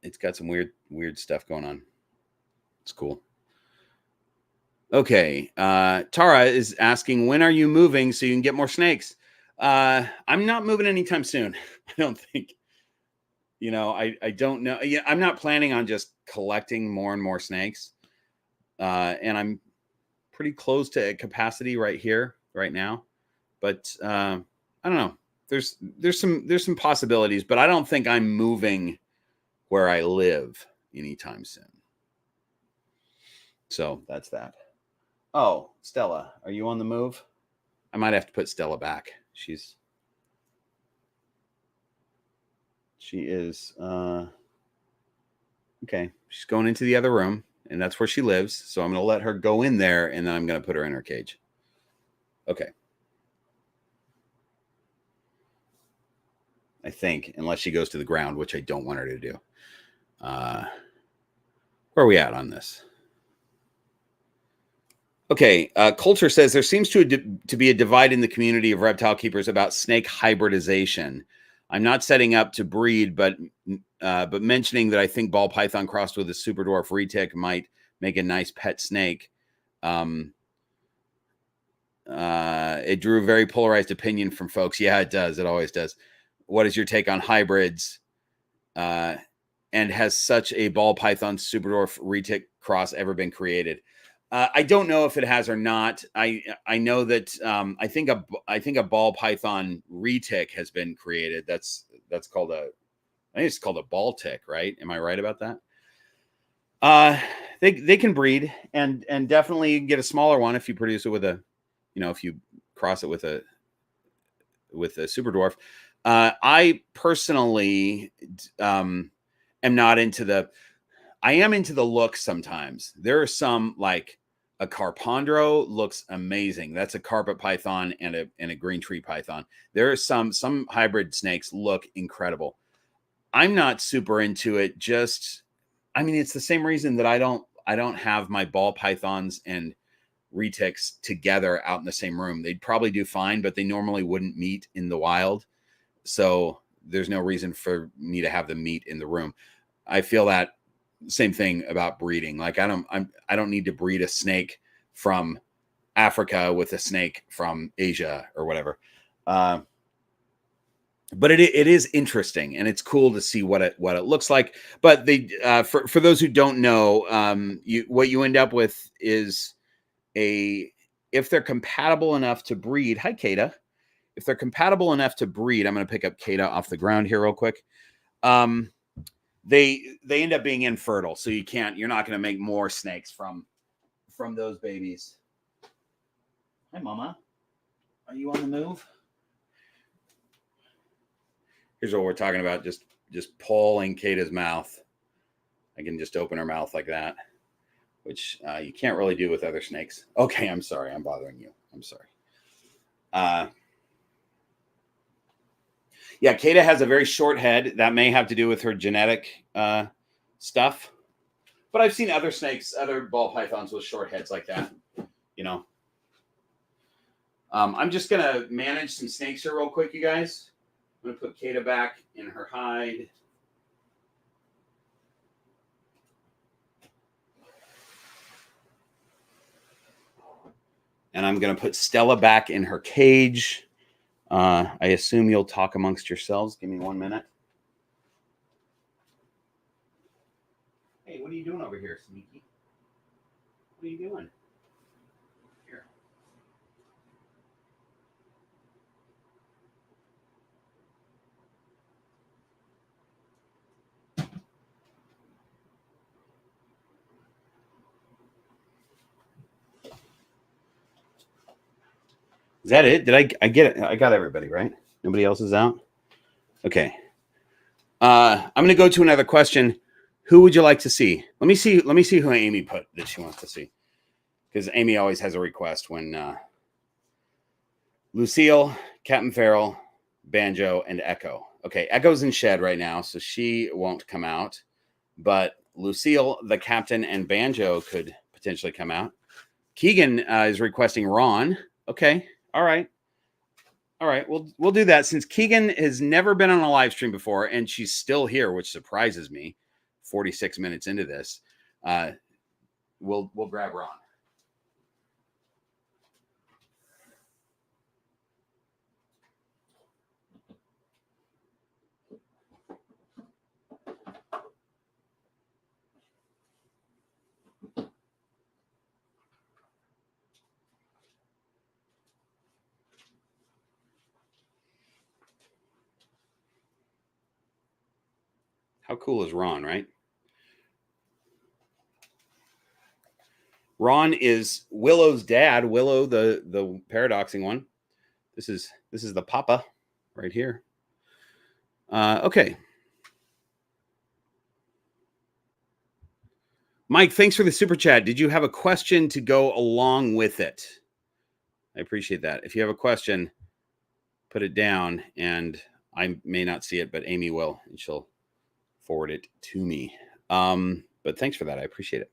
it's got some weird stuff going on. It's cool. Okay. Tara is asking, when are you moving so you can get more snakes? I'm not moving anytime soon. I don't think, you know, I don't know. Yeah, I'm not planning on just collecting more and more snakes. And I'm pretty close to capacity right now. But I don't know. There's some possibilities, but I don't think I'm moving where I live anytime soon. So that's that. Oh, Stella, are you on the move? I might have to put Stella back. She is okay. She's going into the other room, and that's where she lives. So I'm going to let her go in there, and then I'm going to put her in her cage. Okay. I think, unless she goes to the ground, which I don't want her to do. Where are we at on this? Okay, Coulter says there seems to be a divide in the community of reptile keepers about snake hybridization. I'm not setting up to breed, but mentioning that I think ball python crossed with a super dwarf retic might make a nice pet snake. It drew a very polarized opinion from folks. Yeah, it does. It always does. What is your take on hybrids? And has such a ball python super dwarf retic cross ever been created? I don't know if it has or not. I know that I think a ball python retic has been created. That's called I think it's called a ball tick, right? Am I right about that? They can breed and definitely get a smaller one if you produce it with a, you know, if you cross it with a super dwarf. I personally am not into the. I am into the look sometimes. There are some, like a Carpondro looks amazing. That's a carpet python and a green tree python. There are some hybrid snakes look incredible. I'm not super into it. I mean, it's the same reason that I don't have my ball pythons and retics together out in the same room. They'd probably do fine, but they normally wouldn't meet in the wild. So there's no reason for me to have them meet in the room. I feel that same thing about breeding. Like I don't need to breed a snake from Africa with a snake from Asia or whatever. But it is interesting and it's cool to see what it looks like. But for those who don't know, what you end up with is if they're compatible enough to breed. Hi, Kayada. If they're compatible enough to breed, I'm going to pick up Kayada off the ground here real quick. They end up being infertile, so you're not going to make more snakes from those babies. Hi, Mama. Are you on the move? Here's what we're talking about. Just pulling Kayada's mouth. I can just open her mouth like that, which you can't really do with other snakes. Okay, I'm sorry. I'm bothering you. I'm sorry. Yeah, Kayada has a very short head. That may have to do with her genetic stuff. But I've seen other snakes, other ball pythons with short heads like that, you know. I'm just going to manage some snakes here real quick, you guys. I'm going to put Kayada back in her hide. And I'm going to put Stella back in her cage. I assume you'll talk amongst yourselves. Give me 1 minute. Hey, what are you doing over here, Sneaky? What are you doing? Here. Is that it? Did I get it? I got everybody, right? Nobody else is out? Okay. I'm going to go to another question. Who would you like to see? Let me see who Amy put that she wants to see. Because Amy always has a request when Lucille, Captain Farrell, Banjo, and Echo. Okay, Echo's in shed right now, so she won't come out. But Lucille, the captain, and Banjo could potentially come out. Keegan is requesting Ron. Okay, all right. We'll do that since Keegan has never been on a live stream before, and she's still here, which surprises me. 46 minutes into this, we'll grab Ron. How cool is Ron, right? Ron is Willow's dad. Willow, the paradoxing one. This is the papa right here. Okay. Mike, thanks for the super chat. Did you have a question to go along with it? I appreciate that. If you have a question, put it down, and I may not see it, but Amy will, and she'll forward it to me. But thanks for that. I appreciate it.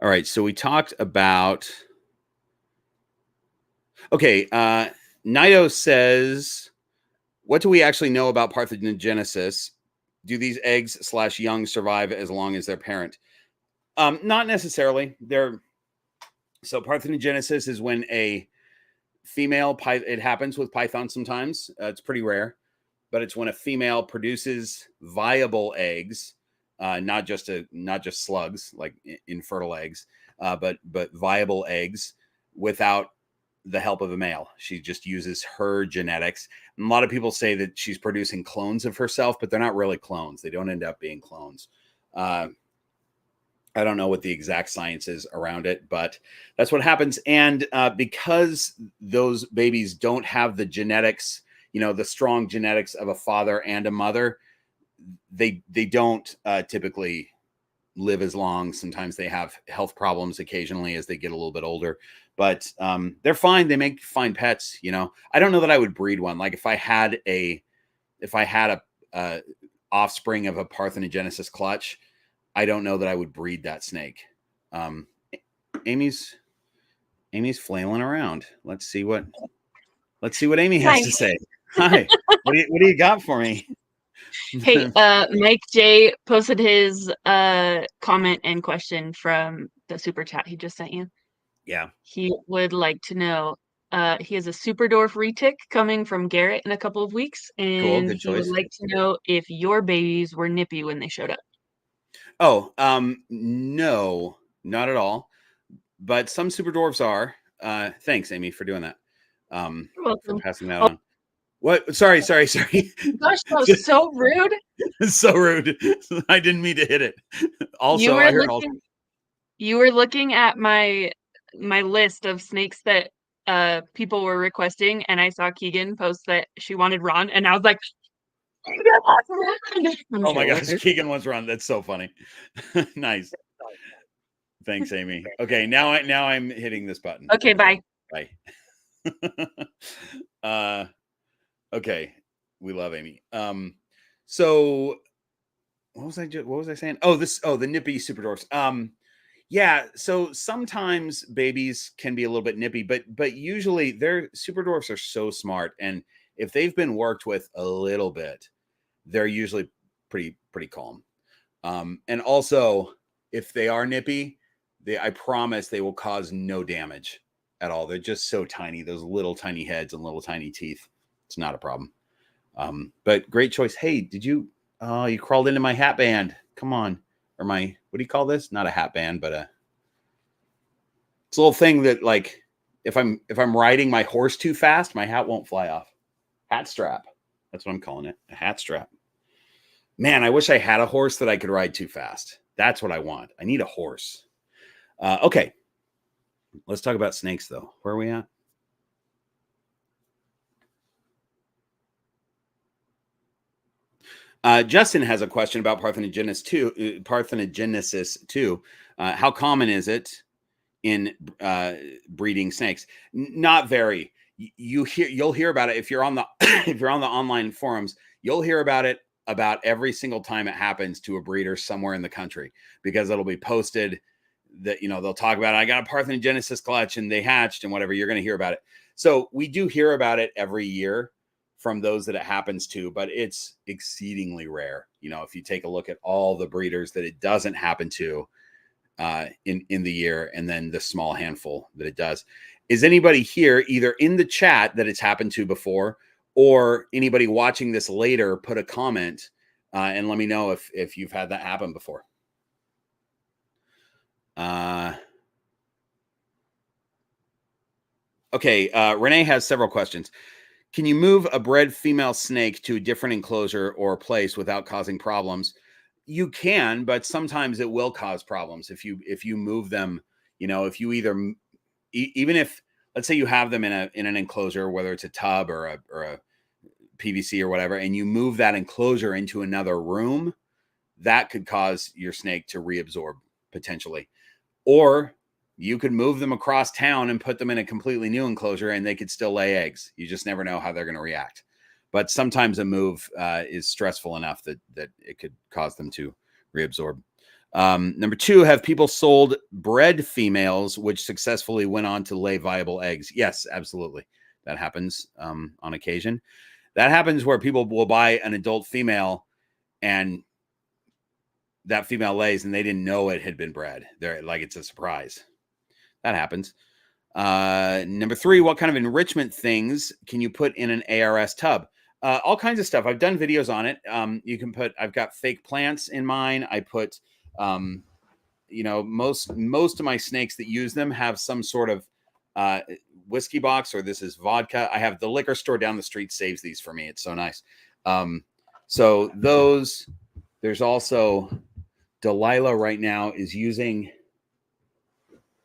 All right, so we talked about... Okay, Naito says, what do we actually know about parthenogenesis? Do these eggs/young survive as long as their parent? Not necessarily. So parthenogenesis is when a female, it happens with pythons sometimes. It's pretty rare, but it's when a female produces viable eggs, not just slugs like infertile eggs, but viable eggs without the help of a male. She just uses her genetics. And a lot of people say that she's producing clones of herself, but they're not really clones. They don't end up being clones. I don't know what the exact science is around it, but that's what happens. And because those babies don't have the genetics, the strong genetics of a father and a mother, they don't typically live as long. Sometimes they have health problems occasionally as they get a little bit older, but they're fine. They make fine pets. I don't know that I would breed one. Like if I had a offspring of a parthenogenesis clutch, I don't know that I would breed that snake. Amy's flailing around. Let's see what Amy has to say. Hi. What do you got for me? Hey, Mike J posted his comment and question from the super chat he just sent you. Yeah. He would like to know, he has a Superdorf retic coming from Garrett in a couple of weeks, and cool, good he choice. would like to know if your babies were nippy when they showed up. Oh, no, not at all. But some Superdorfs are. Thanks, Amy, for doing that. You're welcome. For passing that on. What? Sorry. Gosh, that was so rude. So rude. I didn't mean to hit it. Also, you were looking at my list of snakes that people were requesting, and I saw Keegan post that she wanted Ron, and I was like, oh my gosh, Keegan wants Ron. That's so funny. Nice. Thanks, Amy. Okay, now I'm hitting this button. Okay, bye. Bye. Okay, we love Amy. So what was I saying? The nippy Superdorfs. Yeah, so sometimes babies can be a little bit nippy, but usually their Superdorfs are so smart, and if they've been worked with a little bit, they're usually pretty calm. And also, if they are nippy, I promise they will cause no damage at all. They're just so tiny, those little tiny heads and little tiny teeth. It's not a problem. But great choice. Hey, did you, oh, you crawled into my hat band. Come on. Or my, what do you call this? Not a hat band, but it's a little thing that, like, if I'm riding my horse too fast, my hat won't fly off. Hat strap. That's what I'm calling it. A hat strap. Man, I wish I had a horse that I could ride too fast. That's what I want. I need a horse. Okay. Let's talk about snakes, though. Where are we at? Justin has a question about parthenogenesis too. How common is it in breeding snakes? Not very. You'll hear about it if you're on the if you're on the online forums. You'll hear about it about every single time it happens to a breeder somewhere in the country, because it'll be posted that, they'll talk about it. I got a parthenogenesis clutch and they hatched and whatever. You're going to hear about it. So we do hear about it every year from those that it happens to, but it's exceedingly rare. If you take a look at all the breeders that it doesn't happen to in the year, and then the small handful that it does. Is anybody here either in the chat that it's happened to before, or anybody watching this later, put a comment and let me know if you've had that happen before. Okay, Renee has several questions. Can you move a bred female snake to a different enclosure or place without causing problems? You can, but sometimes it will cause problems if you move them. If you either, even if, let's say you have them in an enclosure, whether it's a tub or a PVC or whatever, and you move that enclosure into another room, that could cause your snake to reabsorb potentially. Or you could move them across town and put them in a completely new enclosure and they could still lay eggs. You just never know how they're going to react. But sometimes a move is stressful enough that it could cause them to reabsorb. Number 2, have people sold bred females which successfully went on to lay viable eggs? Yes, absolutely. That happens on occasion. That happens where people will buy an adult female and that female lays and they didn't know it had been bred. They're like, it's a surprise. That happens. Number 3, what kind of enrichment things can you put in an ARS tub? All kinds of stuff. I've done videos on it. You can put, I've got fake plants in mine. I put, most of my snakes that use them have some sort of whiskey box, or this is vodka. I have the liquor store down the street saves these for me. It's so nice. So those, there's also Delilah right now is using,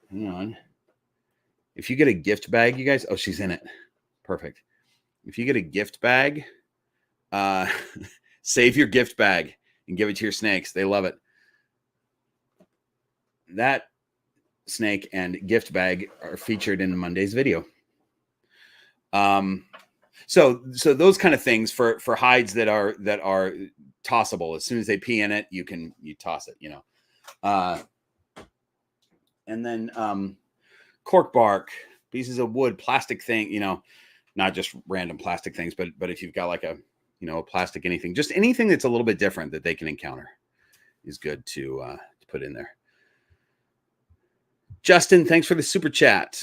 hang on. If you get a gift bag, you guys, oh, she's in it. Perfect. If you get a gift bag, save your gift bag and give it to your snakes. They love it. That snake and gift bag are featured in Monday's video. So those kind of things for hides that are tossable. As soon as they pee in it, you toss it, and then cork bark, pieces of wood, plastic thing, not just random plastic things, but if you've got like a plastic anything, just anything that's a little bit different that they can encounter is good to put in there. Justin, thanks for the super chat.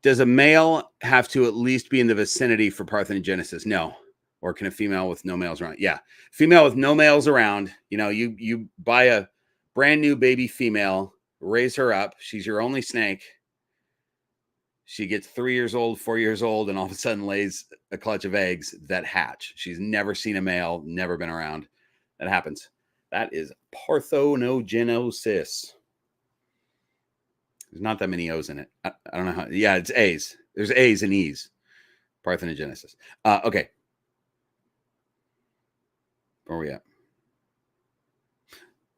Does a male have to at least be in the vicinity for parthenogenesis? No. Or can a female with no males around? Yeah. Female with no males around, you buy a brand new baby female, raise her up. She's your only snake. She gets 3 years old, 4 years old, and all of a sudden lays a clutch of eggs that hatch. She's never seen a male, never been around. That happens. That is parthenogenesis. There's not that many O's in it. I don't know how. Yeah, it's A's. There's A's and E's. Parthenogenesis. Okay. Where are we at?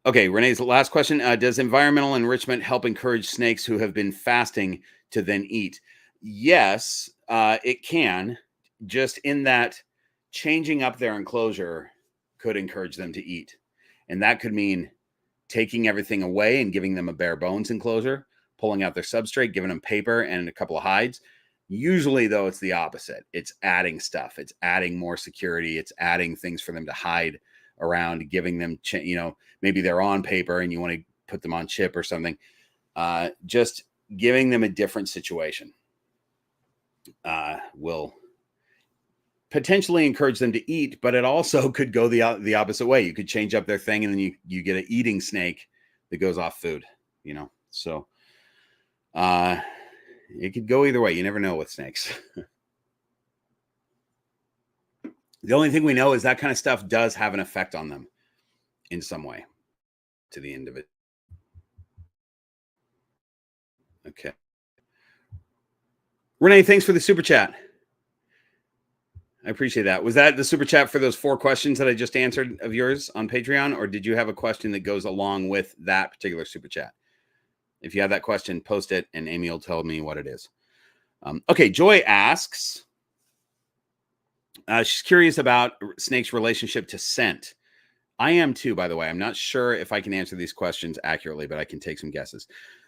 Okay, Renee's last question. Does environmental enrichment help encourage snakes who have been fasting to then eat? Yes, it can. Just in that changing up their enclosure could encourage them to eat. And that could mean taking everything away and giving them a bare bones enclosure, pulling out their substrate, giving them paper and a couple of hides. Usually, though, it's the opposite. It's adding stuff. It's adding more security. It's adding things for them to hide around, giving them, maybe they're on paper and you want to put them on chip or something. Just giving them a different situation will potentially encourage them to eat, but it also could go the opposite way. You could change up their thing, and then you get an eating snake that goes off food, you know. So it could go either way. You never know with snakes. The only thing we know is that kind of stuff does have an effect on them in some way to the end of it. Okay. Renee, thanks for the super chat. I appreciate that. Was that the super chat for those 4 questions that I just answered of yours on Patreon, or did you have a question that goes along with that particular super chat? If you have that question, post it, and Amy will tell me what it is. Okay, Joy asks, she's curious about snakes' relationship to scent. I am too, by the way. I'm not sure if I can answer these questions accurately, but I can take some guesses.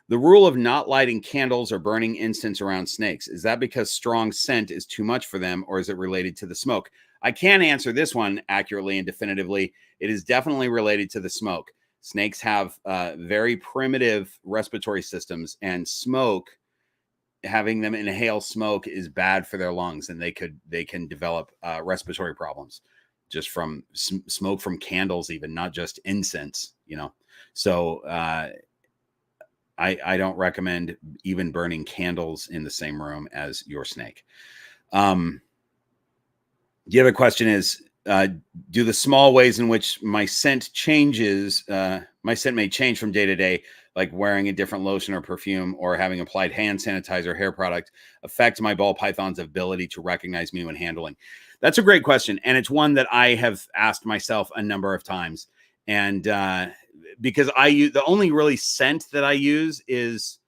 The rule of not lighting candles or burning incense around snakes, is that because strong scent is too much for them, or is it related to the smoke? I can answer this one accurately and definitively. It is definitely related to the smoke. Snakes have very primitive respiratory systems, and smoke, having them inhale smoke, is bad for their lungs, and they can develop respiratory problems just from smoke from candles, even not just incense, you know. So I don't recommend even burning candles in the same room as your snake. The other question is, do the small ways in which my scent changes, my scent may change from day to day, like wearing a different lotion or perfume or having applied hand sanitizer or hair product, affect my ball python's ability to recognize me when handling? That's a great question. And it's one that I have asked myself a number of times. And because I use, the only really scent that I use is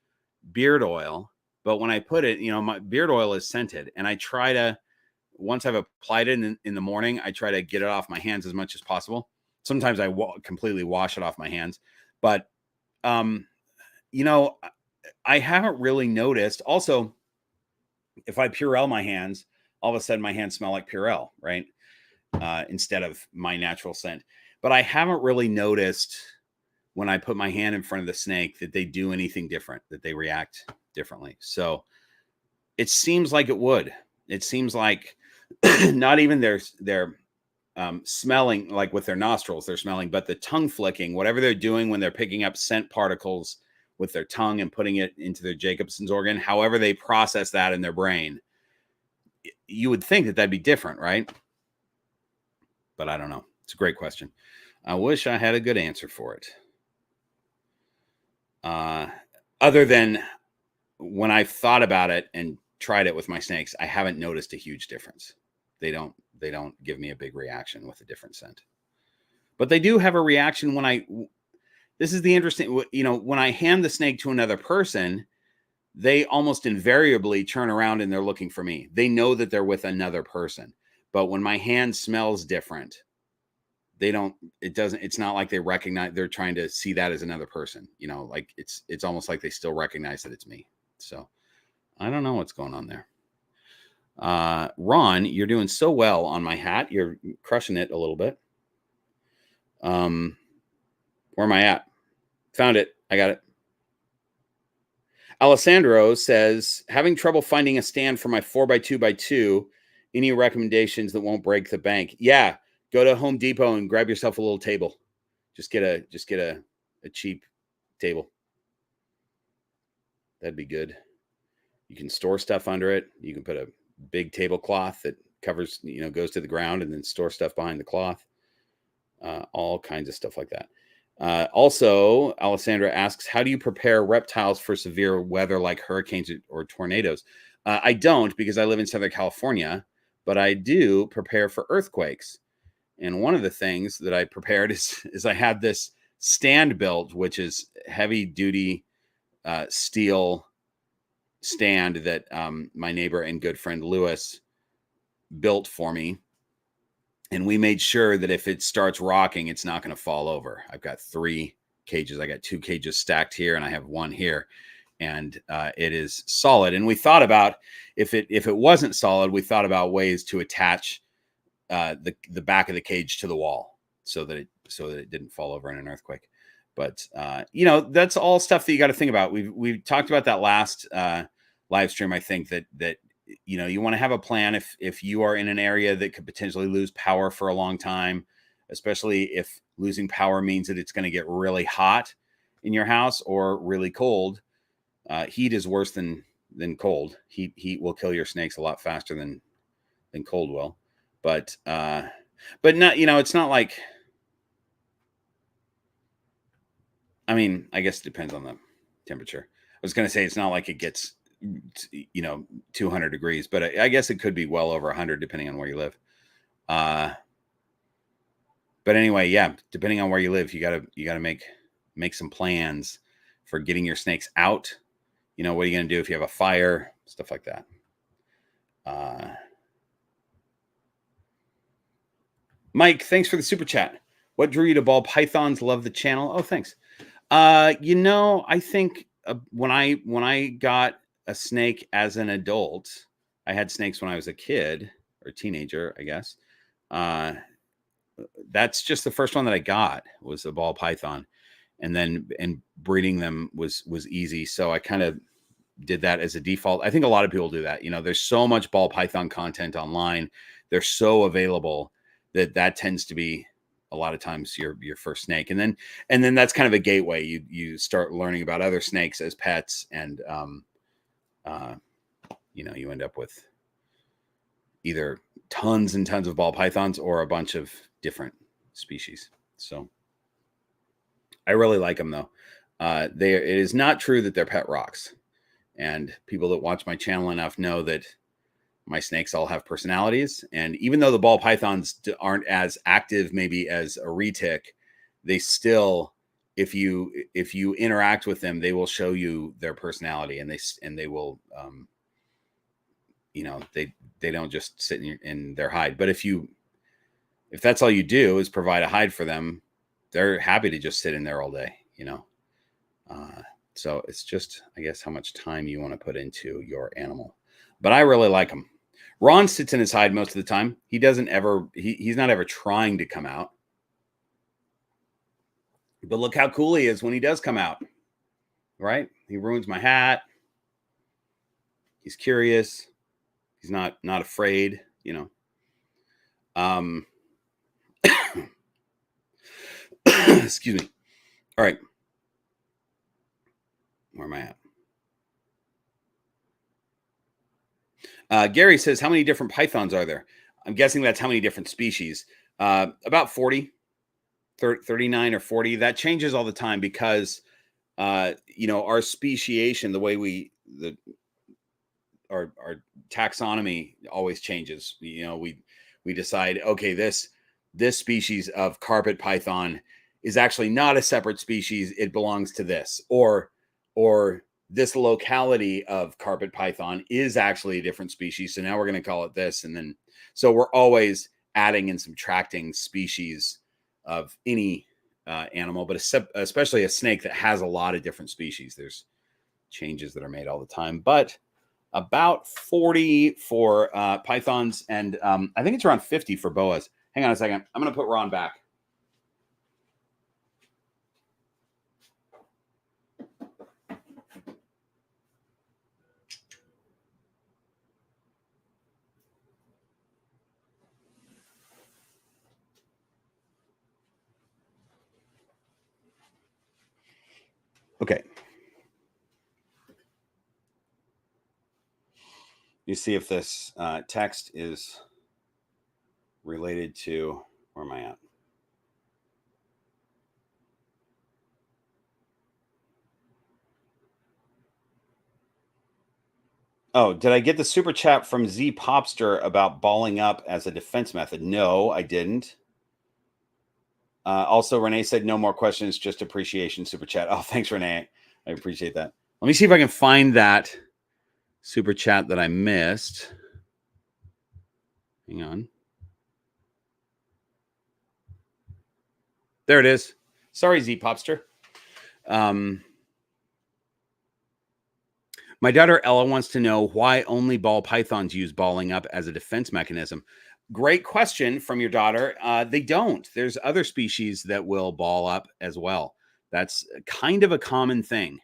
beard oil. But when I put it, you know, my beard oil is scented, and I try to, once I've applied it in the morning, I try to get it off my hands as much as possible. Sometimes I completely wash it off my hands, but you know, I haven't really noticed. Also, if I Purell my hands, all of a sudden my hands smell like Purell, right? Instead of my natural scent. But I haven't really noticed when I put my hand in front of the snake that they do anything different, that they react differently. So it seems like it would. It seems like not even their smelling, like with their nostrils, they're smelling, but the tongue flicking, whatever they're doing when they're picking up scent particles with their tongue and putting it into their Jacobson's organ, however they process that in their brain, you would think that that'd be different, right? But I don't know. It's a great question. I wish I had a good answer for it. Other than when I've thought about it and tried it with my snakes, I haven't noticed a huge difference. They don't give me a big reaction with a different scent. But they do have a reaction when this is the interesting, you know, when I hand the snake to another person, they almost invariably turn around and they're looking for me. They know that they're with another person. But when my hand smells different, it's not like they recognize, they're trying to see that as another person, you know, like it's almost like they still recognize that it's me. So I don't know what's going on there. Ron, you're doing so well on my hat. You're crushing it a little bit. Where am I at? Found it. I got it. Alessandro says, having trouble finding a stand for my 4x2x2. Any recommendations that won't break the bank? Yeah. Go to Home Depot and grab yourself a little table. Just get a cheap table. That'd be good. You can store stuff under it. You can put a big tablecloth that covers, you know, goes to the ground, and then store stuff behind the cloth. All kinds of stuff like that. Also, Alessandra asks, how do you prepare reptiles for severe weather like hurricanes or tornadoes? I don't, because I live in Southern California, but I do prepare for earthquakes. And one of the things that I prepared is I had this stand built, which is heavy duty steel stand that my neighbor and good friend Lewis built for me. And we made sure that if it starts rocking, it's not going to fall over. I've got 3 cages. I got 2 cages stacked here, and I have 1 here. And it is solid. And we thought about, if it wasn't solid, we thought about ways to attach the back of the cage to the wall so that it didn't fall over in an earthquake. But that's all stuff that you got to think about. We've talked about that last live stream. I think that you want to have a plan if you are in an area that could potentially lose power for a long time, especially if losing power means that it's going to get really hot in your house or really cold. Heat is worse than cold. Heat will kill your snakes a lot faster than cold will. But not, it's not like, I mean, I guess it depends on the temperature. I was going to say it's not like it gets 200 degrees, but I guess it could be well over 100 depending on where you live. But anyway, yeah, depending on where you live, you gotta make some plans for getting your snakes out. What are you gonna do if you have a fire, stuff like that. Mike, thanks for the super chat. What drew you to ball pythons? Love the channel. Oh, thanks. I think when I got a snake as an adult, I had snakes when I was a kid or teenager, I guess. That's just the first one that I got was a ball python, and breeding them was easy. So I kind of did that as a default. I think a lot of people do that. There's so much ball python content online. They're so available that tends to be a lot of times your first snake. And then that's kind of a gateway. You start learning about other snakes as pets, and you end up with either tons and tons of ball pythons or a bunch of different species. So I really like them though. It is not true that they're pet rocks, and people that watch my channel enough know that my snakes all have personalities. And even though the ball pythons aren't as active maybe as a retic, they still, if you interact with them, they will show you their personality, and they will, they don't just sit in their hide. But if that's all you do is provide a hide for them, they're happy to just sit in there all day, so it's just, I guess, how much time you want to put into your animal. But I really like them. Ron sits in his hide most of the time. He doesn't ever, he's not ever trying to come out. But look how cool he is when he does come out, right? He ruins my hat. He's curious. He's not afraid, Excuse me. All right. Where am I at? Gary says, how many different pythons are there? I'm guessing that's how many different species. About 40, 39 or 40. That changes all the time because, our speciation, the way our taxonomy always changes. We decide, okay, this species of carpet python is actually not a separate species. It belongs to this, or this locality of carpet python is actually a different species. So now we're going to call it this. And then, so we're always adding and subtracting species of any animal, but especially a snake that has a lot of different species. There's changes that are made all the time, but about 40 for pythons. And I think it's around 50 for boas. Hang on a second. I'm going to put Ron back. Okay. You see if this text is related to, where am I at? Oh, did I get the super chat from Z Popster about balling up as a defense method? No, I didn't. Also, Renee said no more questions, just appreciation super chat. Oh, thanks, Renee. I appreciate that. Let me see if I can find that super chat that I missed. Hang on. There it is. Sorry, Z Popster. My daughter Ella wants to know why only ball pythons use balling up as a defense mechanism. Great question from your daughter. They don't. There's other species that will ball up as well. That's kind of a common thing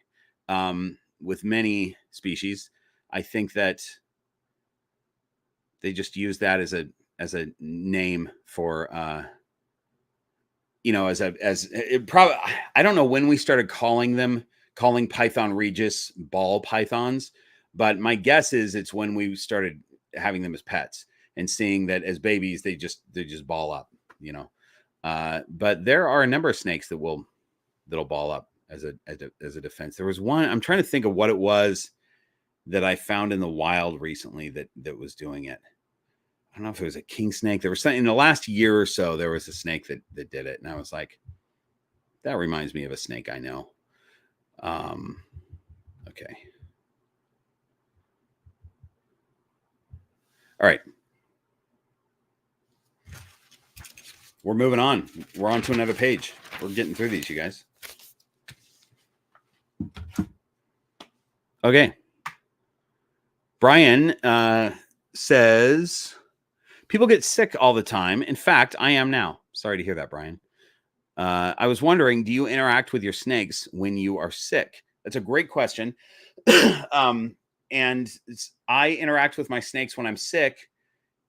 with many species. I think that they just use that as a name for as it probably, I don't know when we started calling Python Regis ball pythons, but my guess is it's when we started having them as pets and seeing that as babies they just ball up, but there are a number of snakes that'll ball up as a defense. There was one, I'm trying to think of what it was that I found in the wild recently that was doing it. I don't know if it was a king snake. There was something in the last year or so. There was a snake that did it, and I was like, that reminds me of a snake I know. Okay. All right. We're moving on. We're on to another page. We're getting through these, you guys. Okay. Brian says, people get sick all the time. In fact, I am now. Sorry to hear that, Brian. I was wondering, do you interact with your snakes when you are sick? That's a great question. And I interact with my snakes when I'm sick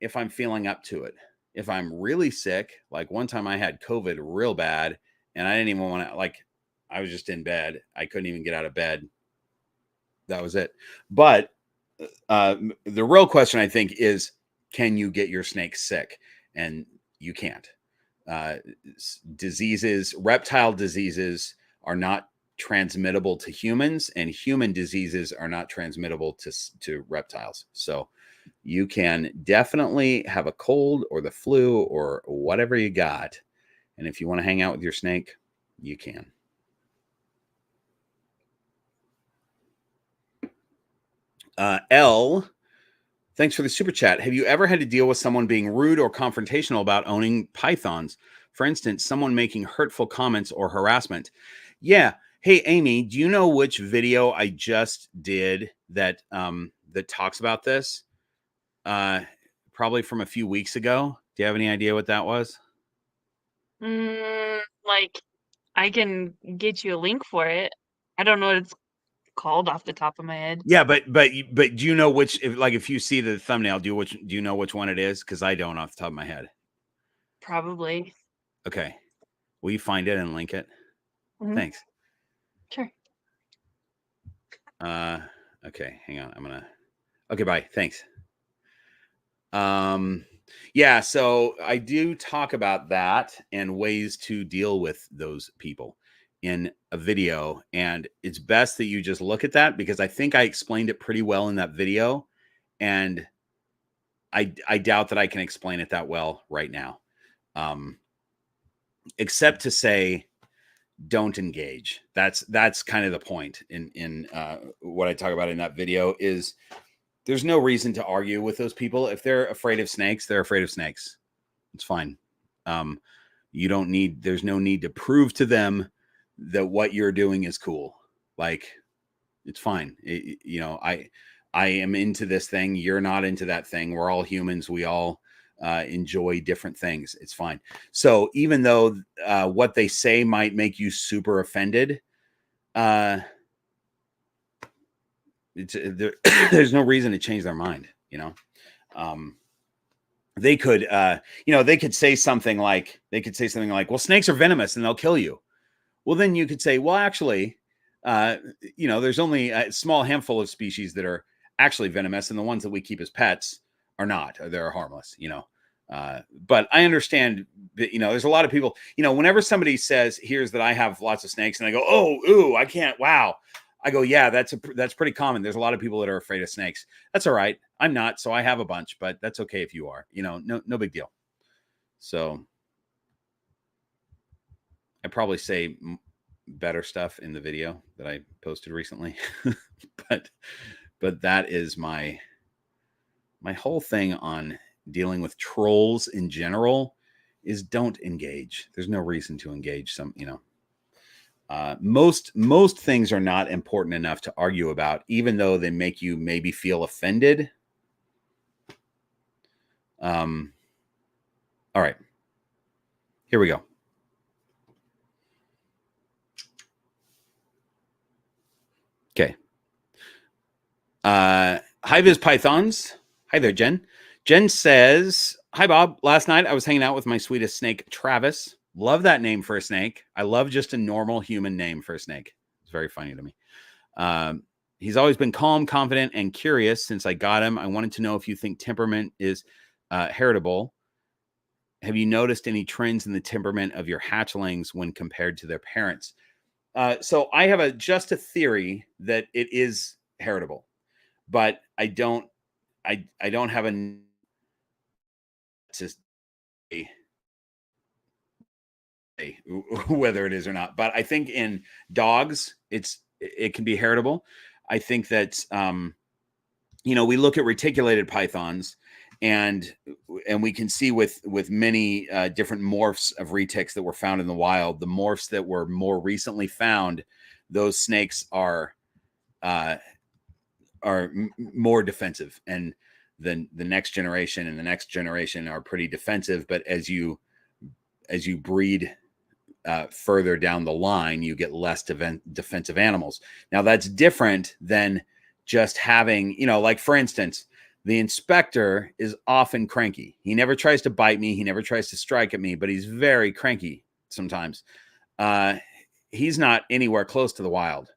if I'm feeling up to it. If I'm really sick, like one time I had COVID real bad and I didn't even want to, I was just in bed. I couldn't even get out of bed. That was it. But the real question, I think, is, can you get your snake sick? And you can't. Reptile diseases are not transmittable to humans, and human diseases are not transmittable to reptiles. So you can definitely have a cold or the flu or whatever you got. And if you want to hang out with your snake, you can. L, thanks for the super chat. Have you ever had to deal with someone being rude or confrontational about owning pythons? For instance, someone making hurtful comments or harassment. Yeah. Hey, Amy, do you know which video I just did that talks about this? Probably from a few weeks ago. Do you have any idea what that was? Like, I can get you a link for it. I don't know what it's called off the top of my head. Yeah, but do you know which? If you see the thumbnail, do you know which one it is? Because I don't off the top of my head. Probably. Okay. Will you find it and link it? Mm-hmm. Thanks. Sure. Okay, hang on. Okay, bye. Thanks. Yeah, so I do talk about that and ways to deal with those people in a video, and it's best that you just look at that because I think I explained it pretty well in that video, and I doubt that I can explain it that well right now. Except to say, don't engage. That's kind of the point in what I talk about in that video is there's no reason to argue with those people. If they're afraid of snakes, they're afraid of snakes. It's fine. There's no need to prove to them that what you're doing is cool. Like, it's fine. I am into this thing. You're not into that thing. We're all humans. We all enjoy different things. It's fine. So even though what they say might make you super offended, there's no reason to change their mind. They could they could say something like, well, snakes are venomous and they'll kill you. Well, then you could say, well, actually, there's only a small handful of species that are actually venomous, and the ones that we keep as pets are not, or they're harmless, but I understand that, there's a lot of people, whenever somebody says, here's that I have lots of snakes, and I go, oh, ooh, I can't, wow. I go, yeah, that's pretty common. There's a lot of people that are afraid of snakes. That's all right. I'm not, so I have a bunch, but that's okay if you are, no big deal. So I probably say better stuff in the video that I posted recently, but that is my whole thing on dealing with trolls in general is don't engage. There's no reason to engage most things are not important enough to argue about, even though they make you maybe feel offended. All right, here we go. Hi, Viz Pythons. Hi there, Jen. Jen says, "Hi, Bob. Last night I was hanging out with my sweetest snake, Travis. Love that name for a snake. I love just a normal human name for a snake. It's very funny to me. He's always been calm, confident, and curious since I got him. I wanted to know if you think temperament is heritable. Have you noticed any trends in the temperament of your hatchlings when compared to their parents?" So I have just a theory that it is heritable, but I don't have a to say whether it is or not. But I think in dogs, it can be heritable. I think that we look at reticulated pythons, and we can see with many different morphs of retics that were found in the wild, the morphs that were more recently found, those snakes are more defensive, and then the next generation and the next generation are pretty defensive. But as you breed further down the line, you get less defensive animals. Now that's different than just having, like for instance, the inspector is often cranky. He never tries to bite me. He never tries to strike at me, but he's very cranky sometimes. He's not anywhere close to the wild.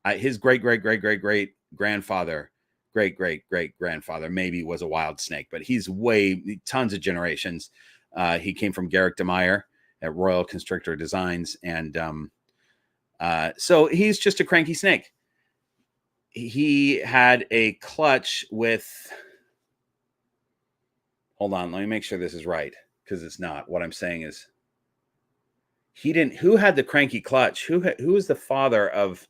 His great grandfather maybe was a wild snake, but he's tons of generations. He came from Garrick DeMeyer at Royal Constrictor Designs, and so he's just a cranky snake. He had a clutch with, hold on, let me make sure this is right, because it's not. What I'm saying is, who had the cranky clutch? Who was the father of,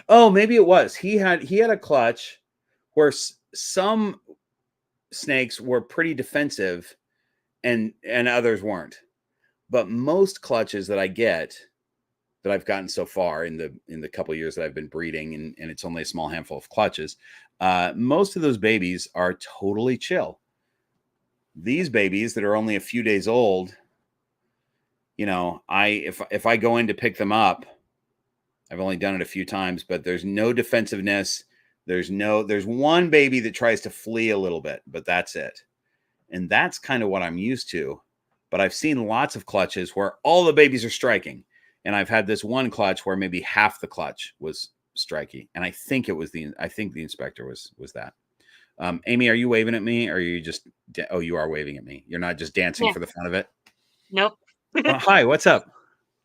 oh, maybe it was. He had a clutch where some snakes were pretty defensive and others weren't. But most clutches that I've gotten so far in the couple of years that I've been breeding, and it's only a small handful of clutches, most of those babies are totally chill. These babies that are only a few days old, if I go in to pick them up, I've only done it a few times, but there's no defensiveness. There's one baby that tries to flee a little bit, but that's it. And that's kind of what I'm used to. But I've seen lots of clutches where all the babies are striking. And I've had this one clutch where maybe half the clutch was striky. And I think the inspector was that. Amy, are you waving at me, or are you just, oh, you are waving at me. You're not just dancing for the fun of it. Nope. Hi, what's up?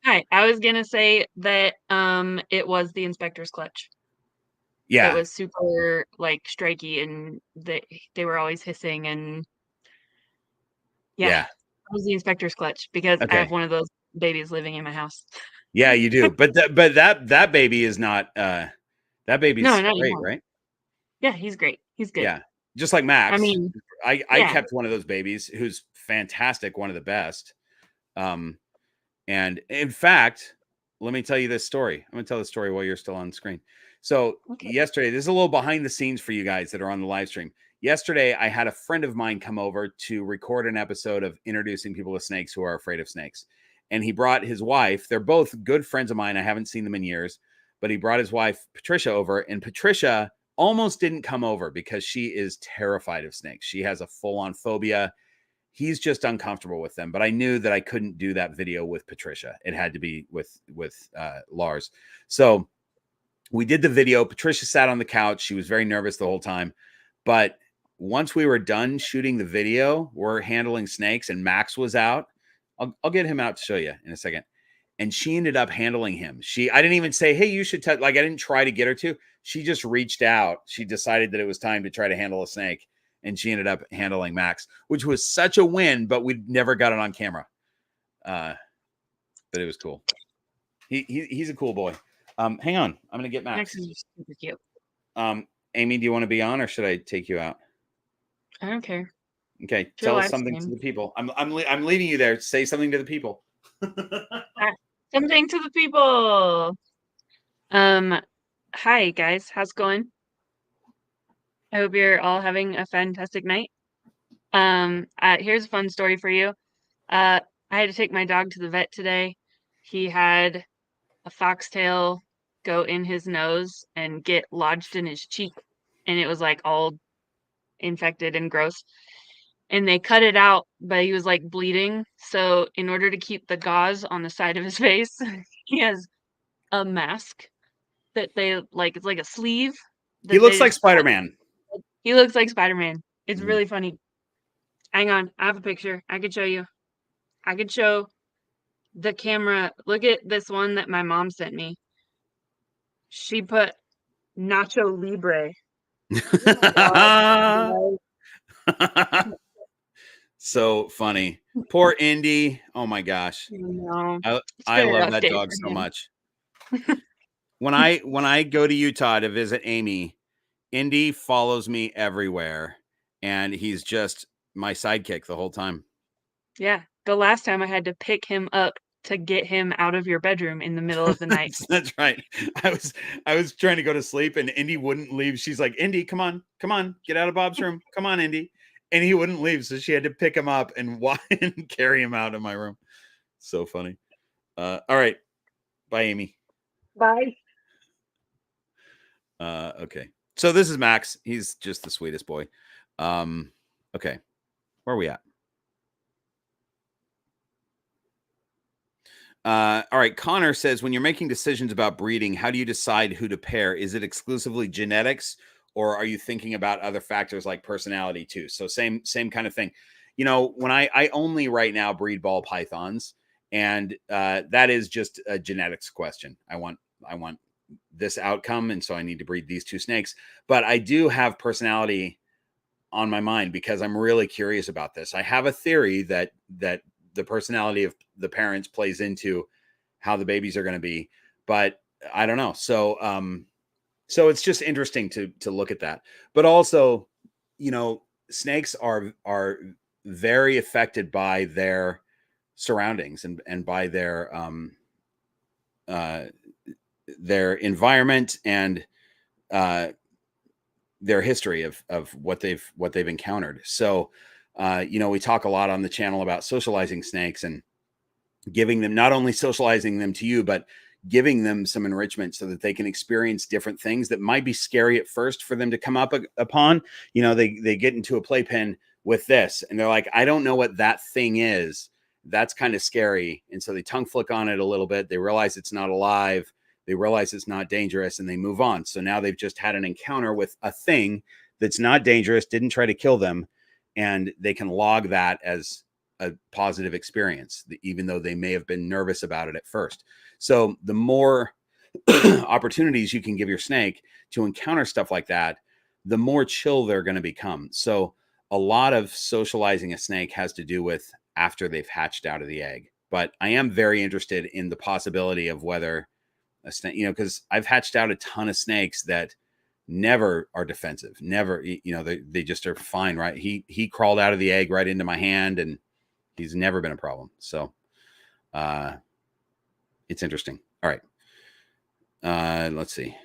Hi. I was going to say that it was the inspector's clutch. Yeah. It was super striky, and they were always hissing, and yeah. It was the inspector's clutch, because I have one of those babies living in my house. Yeah, you do. But that baby is not that baby's No, great, anymore. right? Yeah, he's great. He's good. Yeah. Just like Max. I mean, I kept one of those babies who's fantastic, one of the best. And in fact, let me tell you this story. I'm going to tell the story while you're still on screen. So yesterday, this is a little behind the scenes for you guys that are on the live stream. Yesterday, I had a friend of mine come over to record an episode of introducing people to snakes who are afraid of snakes. And he brought his wife. They're both good friends of mine. I haven't seen them in years, but he brought his wife, Patricia, over. And Patricia almost didn't come over because she is terrified of snakes. She has a full-on phobia. He's just uncomfortable with them. But I knew that I couldn't do that video with Patricia. It had to be with Lars. So we did the video. Patricia sat on the couch. She was very nervous the whole time. But once we were done shooting the video, we're handling snakes, and Max was out. I'll get him out to show you in a second. And she ended up handling him. I didn't even say, hey, you should touch. I didn't try to get her to. She just reached out. She decided that it was time to try to handle a snake. And she ended up handling Max, which was such a win, but we never got it on camera. But it was cool. He's a cool boy. Hang on. I'm going to get Max. Max is super cute. Amy, do you want to be on, or should I take you out? I don't care. Okay. Tell us something to the people. I'm leaving you there. Say something to the people. Something to the people. Hi guys, how's it going? I hope you're all having a fantastic night. Here's a fun story for you. I had to take my dog to the vet today. He had a foxtail go in his nose and get lodged in his cheek. and it was like all infected and gross. And they cut it out, but he was like bleeding. So in order to keep the gauze on the side of his face, he has a mask that they like. It's like a sleeve He that they looks like just slap. Spider-Man. He looks like Spider-Man. It's Mhm. really funny. Hang on, I have a picture. I could show you. I could show the camera. Look at this one that my mom sent me. She put Nacho Libre. Oh my god. So funny. Poor Indy. Oh my gosh. No. It's I been a love rough that day dog for so him. much. When I go to Utah to visit Amy, Indy follows me everywhere, and he's just my sidekick the whole time. Yeah. The last time I had to pick him up to get him out of your bedroom in the middle of the night. That's right. I was trying to go to sleep, and Indy wouldn't leave. She's like, Indy, come on, get out of Bob's room. Come on, Indy. And he wouldn't leave. So she had to pick him up and and carry him out of my room. So funny. All right. Bye, Amy. Bye. Okay. So this is Max. He's just the sweetest boy. Okay. Where are we at? All right. Connor says, when you're making decisions about breeding, how do you decide who to pair? Is it exclusively genetics, or are you thinking about other factors like personality too? So same kind of thing. You know, when I only right now breed ball pythons, and that is just a genetics question. I want this outcome, and so I need to breed these two snakes. But I do have personality on my mind because I'm really curious about this. I have a theory that the personality of the parents plays into how the babies are going to be, but I don't know. So so it's just interesting to look at that. But also, you know, snakes are very affected by their surroundings and by uh their environment and uh their history of what they've encountered. So you know, we talk a lot on the channel about socializing snakes and giving them, not only socializing them to you, but giving them some enrichment so that they can experience different things that might be scary at first for them to come up upon. You know, they get into a playpen with this and they're like, I don't know what that thing is. That's kind of scary. And so they tongue flick on it a little bit. They realize it's not alive. They realize it's not dangerous and they move on. So now they've just had an encounter with a thing that's not dangerous, didn't try to kill them. And they can log that as a positive experience, even though they may have been nervous about it at first. So the more opportunities you can give your snake to encounter stuff like that, the more chill they're going to become. So a lot of socializing a snake has to do with after they've hatched out of the egg. But I am very interested in the possibility of whether a snake, you know, because I've hatched out a ton of snakes that never are defensive, never, you know, they just are fine, right? He crawled out of the egg right into my hand and he's never been a problem. So it's interesting. All right. Let's see.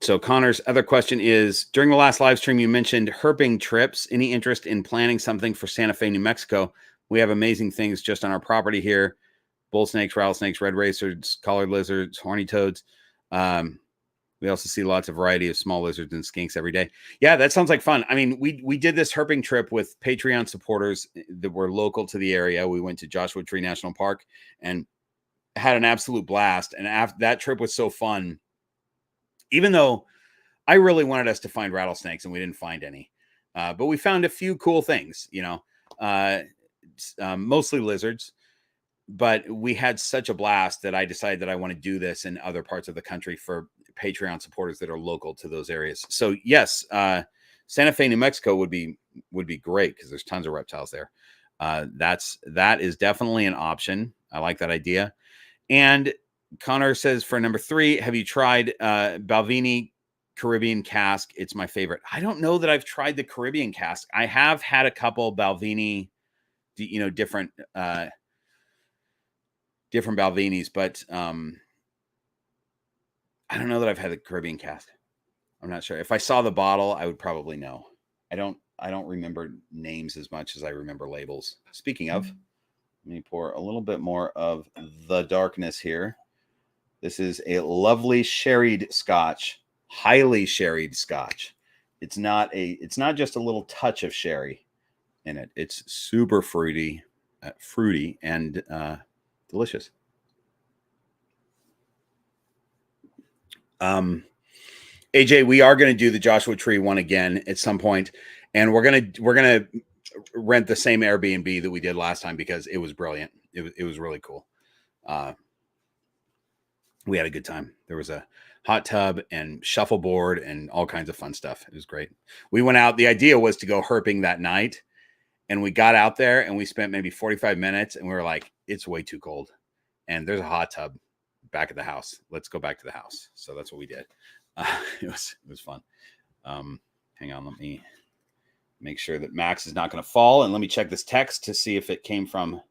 So Connor's other question is, during the last live stream, you mentioned herping trips. Any interest in planning something for Santa Fe, New Mexico? We have amazing things just on our property here. Bull snakes, rattlesnakes, red racers, collared lizards, horny toads. We also see lots of variety of small lizards and skinks every day. Yeah, that sounds like fun. I mean, we did this herping trip with Patreon supporters that were local to the area. We went to Joshua Tree National Park and had an absolute blast. And after that trip was so fun, even though I really wanted us to find rattlesnakes and we didn't find any, but we found a few cool things, you know, mostly lizards. But we had such a blast that I decided that I want to do this in other parts of the country for Patreon supporters that are local to those areas. So yes, Santa Fe, New Mexico would be great because there's tons of reptiles there. That is definitely an option. I like that idea. And Connor says for number 3, have you tried Balvenie Caribbean cask? It's my favorite. I don't know that I've tried the Caribbean cask. I have had a couple Balvenie, you know, different Balvenies, but I don't know that I've had the Caribbean cask. I'm not sure. If I saw the bottle, I would probably know. I don't remember names as much as I remember labels. Speaking of, let me pour a little bit more of the darkness here. This is a lovely sherried Scotch, highly sherried Scotch. it's not just a little touch of sherry in it. It's super fruity and delicious. AJ, we are going to do the Joshua Tree one again at some point, and we're gonna rent the same Airbnb that we did last time because it was brilliant. It was really cool. We had a good time. There was a hot tub and shuffleboard and all kinds of fun stuff. It was great. We went out. The idea was to go herping that night, and we got out there and we spent maybe 45 minutes, and we were like, it's way too cold, and there's a hot tub back at the house. Let's go back to the house. So that's what we did. It was fun. Hang on, let me make sure that Max is not going to fall, and let me check this text to see if it came from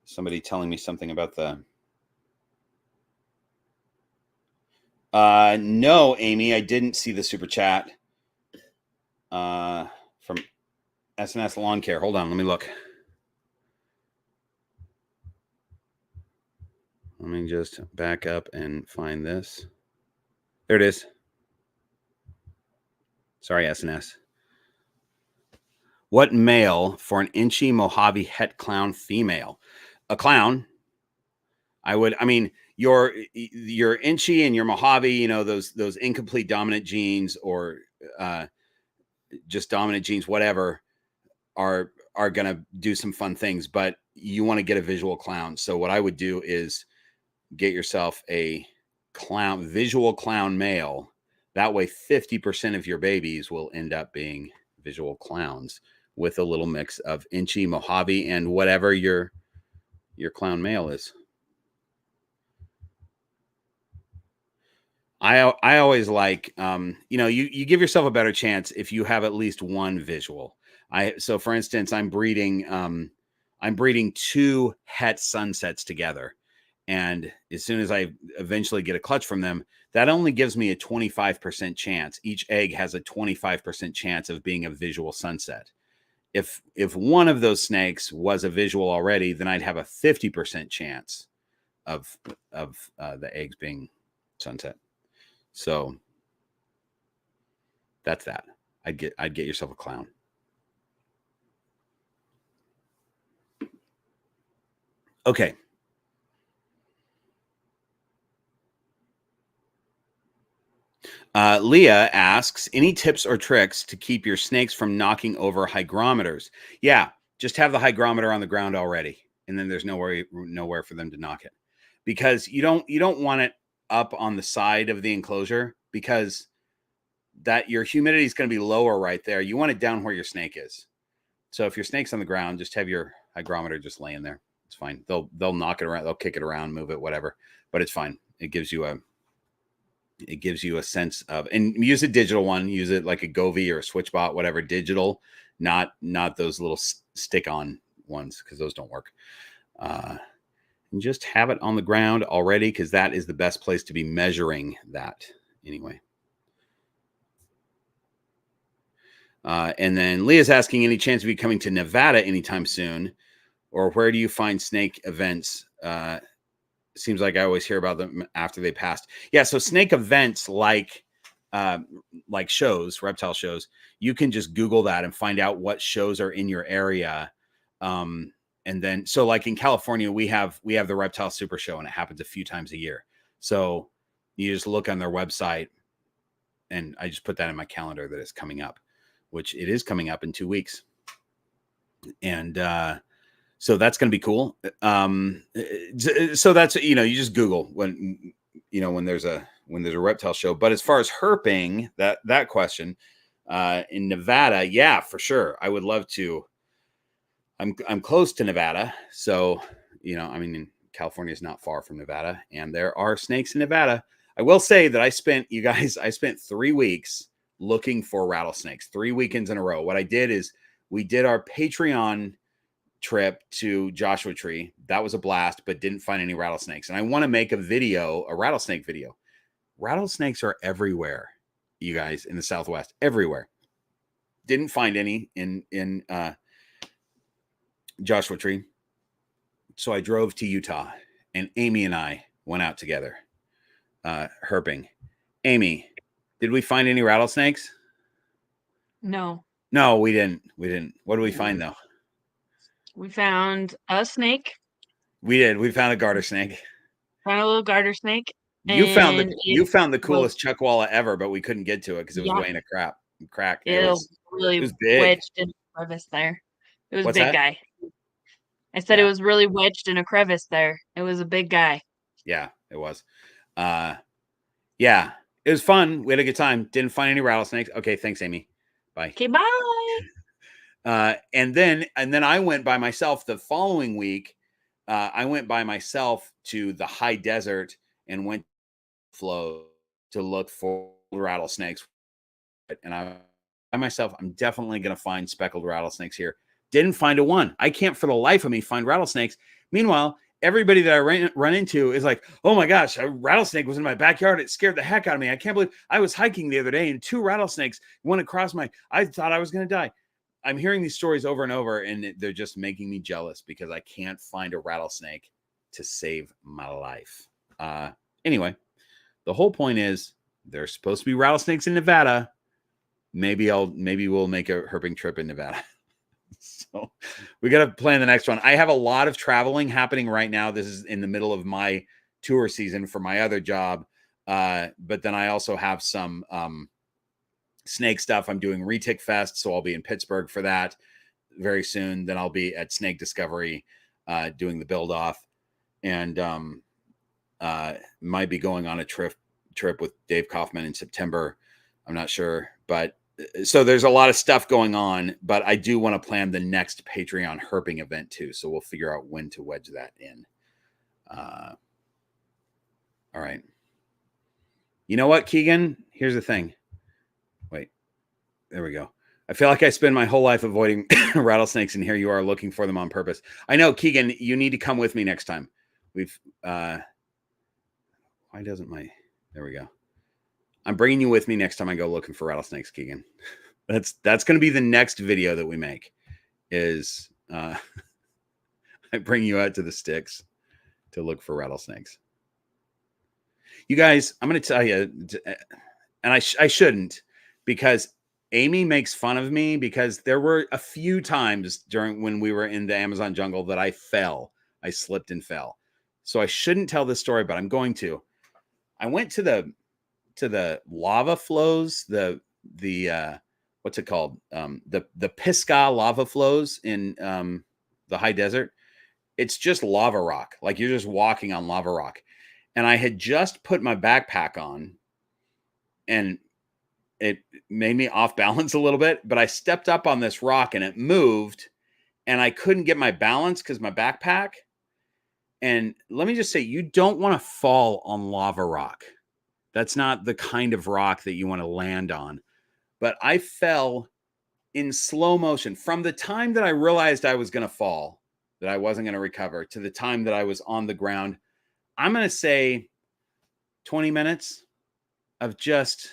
somebody telling me something about the. No, Amy, I didn't see the super chat from SNS Lawn Care. Hold on, let me look. Let me just back up and find this. There it is. Sorry, SNS. What male for an inchy Mojave het clown female? A clown. I mean, your inchy and your Mojave, you know, those incomplete dominant genes or just dominant genes, whatever, are gonna do some fun things, but you want to get a visual clown. So what I would do is get yourself a visual clown male. That way 50% of your babies will end up being visual clowns with a little mix of inchy, Mojave, and whatever your clown male is. I always like, you know, you give yourself a better chance if you have at least one visual. So for instance, I'm breeding 2 het sunsets together. And as soon as I eventually get a clutch from them, that only gives me a 25% chance. Each egg has a 25% chance of being a visual sunset. If one of those snakes was a visual already, then I'd have a 50% chance of the eggs being sunset. So that's that. I'd get yourself a clown. Okay. Leah asks, any tips or tricks to keep your snakes from knocking over hygrometers? Yeah, just have the hygrometer on the ground already, and then there's nowhere for them to knock it, because you don't want it up on the side of the enclosure, because that your humidity is going to be lower right there. You want it down where your snake is. So if your snake's on the ground, just have your hygrometer just laying there. It's fine. They'll knock it around, they'll kick it around, move it, whatever, but it's fine. It gives you a sense of, and use a digital one, use it like a Govee or a SwitchBot, whatever, digital, not those little stick-on ones, because those don't work. And just have it on the ground already, because that is the best place to be measuring that anyway. And then Leah's asking, any chance of you coming to Nevada anytime soon, or where do you find snake events? Seems like I always hear about them after they passed. Yeah, so snake events like shows, reptile shows, you can just Google that and find out what shows are in your area. And then, so like in California, we have the Reptile Super Show, and it happens a few times a year. So you just look on their website, and I just put that in my calendar that it's coming up, which it is coming up in 2 weeks. And so that's going to be cool. So that's, you just Google when there's a reptile show. But as far as herping, that question, in Nevada, yeah, for sure, I would love to. I'm close to Nevada, so California is not far from Nevada, and there are snakes in Nevada. I will say that I spent 3 weeks looking for rattlesnakes, 3 weekends in a row. What I did is we did our Patreon trip to Joshua Tree. That was a blast, but didn't find any rattlesnakes. And I want to make a rattlesnake video. Rattlesnakes are everywhere, you guys, in the Southwest, everywhere. Didn't find any in Joshua Tree. So I drove to Utah, and Amy and I went out together, herping. Amy, did we find any rattlesnakes? No. No, we didn't. We didn't. What did we find though? We found a snake. We did. We found a garter snake. Found a little garter snake. You found And the coolest chuckwalla ever, but we couldn't get to it because it was way in a crack. It was really big. wedged in a crevice there. It was What's a big that? guy. I said it was really wedged in a crevice there. It was a big guy. Yeah, it was. Yeah, it was fun. We had a good time. Didn't find any rattlesnakes. Okay, thanks, Amy. Bye. Okay, bye. And then I went by myself the following week. I went by myself to the high desert and went flow to look for rattlesnakes. And I by myself, I'm definitely going to find speckled rattlesnakes here. Didn't find a one. I can't for the life of me find rattlesnakes. Meanwhile, everybody that I run into is like, oh my gosh, a rattlesnake was in my backyard. It scared the heck out of me. I can't believe I was hiking the other day and 2 rattlesnakes went across I thought I was going to die. I'm hearing these stories over and over, and they're just making me jealous because I can't find a rattlesnake to save my life. Anyway, the whole point is there's supposed to be rattlesnakes in Nevada. Maybe we'll make a herping trip in Nevada. So we got to plan the next one. I have a lot of traveling happening right now. This is in the middle of my tour season for my other job. But then I also have some snake stuff. I'm doing Retic Fest, so I'll be in Pittsburgh for that very soon. Then I'll be at Snake Discovery doing the Buildoff, and might be going on a trip with Dave Kaufman in September. I'm not sure, but so there's a lot of stuff going on, but I do want to plan the next Patreon herping event too. So we'll figure out when to wedge that in. All right. You know what, Keegan? Here's the thing. Wait, there we go. I feel like I spend my whole life avoiding rattlesnakes, and here you are looking for them on purpose. I know, Keegan, you need to come with me next time. Why doesn't there we go. I'm bringing you with me next time I go looking for rattlesnakes, Keegan. That's going to be the next video that we make is I bring you out to the sticks to look for rattlesnakes. You guys, I'm going to tell you, and I shouldn't, because Amy makes fun of me because there were a few times when we were in the Amazon jungle that I slipped and fell. So I shouldn't tell this story, but I'm going to. I went to the lava flows, the what's it called? The Pisgah lava flows in the high desert. It's just lava rock. Like you're just walking on lava rock. And I had just put my backpack on and it made me off balance a little bit, but I stepped up on this rock and it moved and I couldn't get my balance because my backpack. And let me just say, you don't want to fall on lava rock. That's not the kind of rock that you want to land on. But I fell in slow motion from the time that I realized I was going to fall, that I wasn't going to recover, to the time that I was on the ground. I'm going to say 20 minutes of just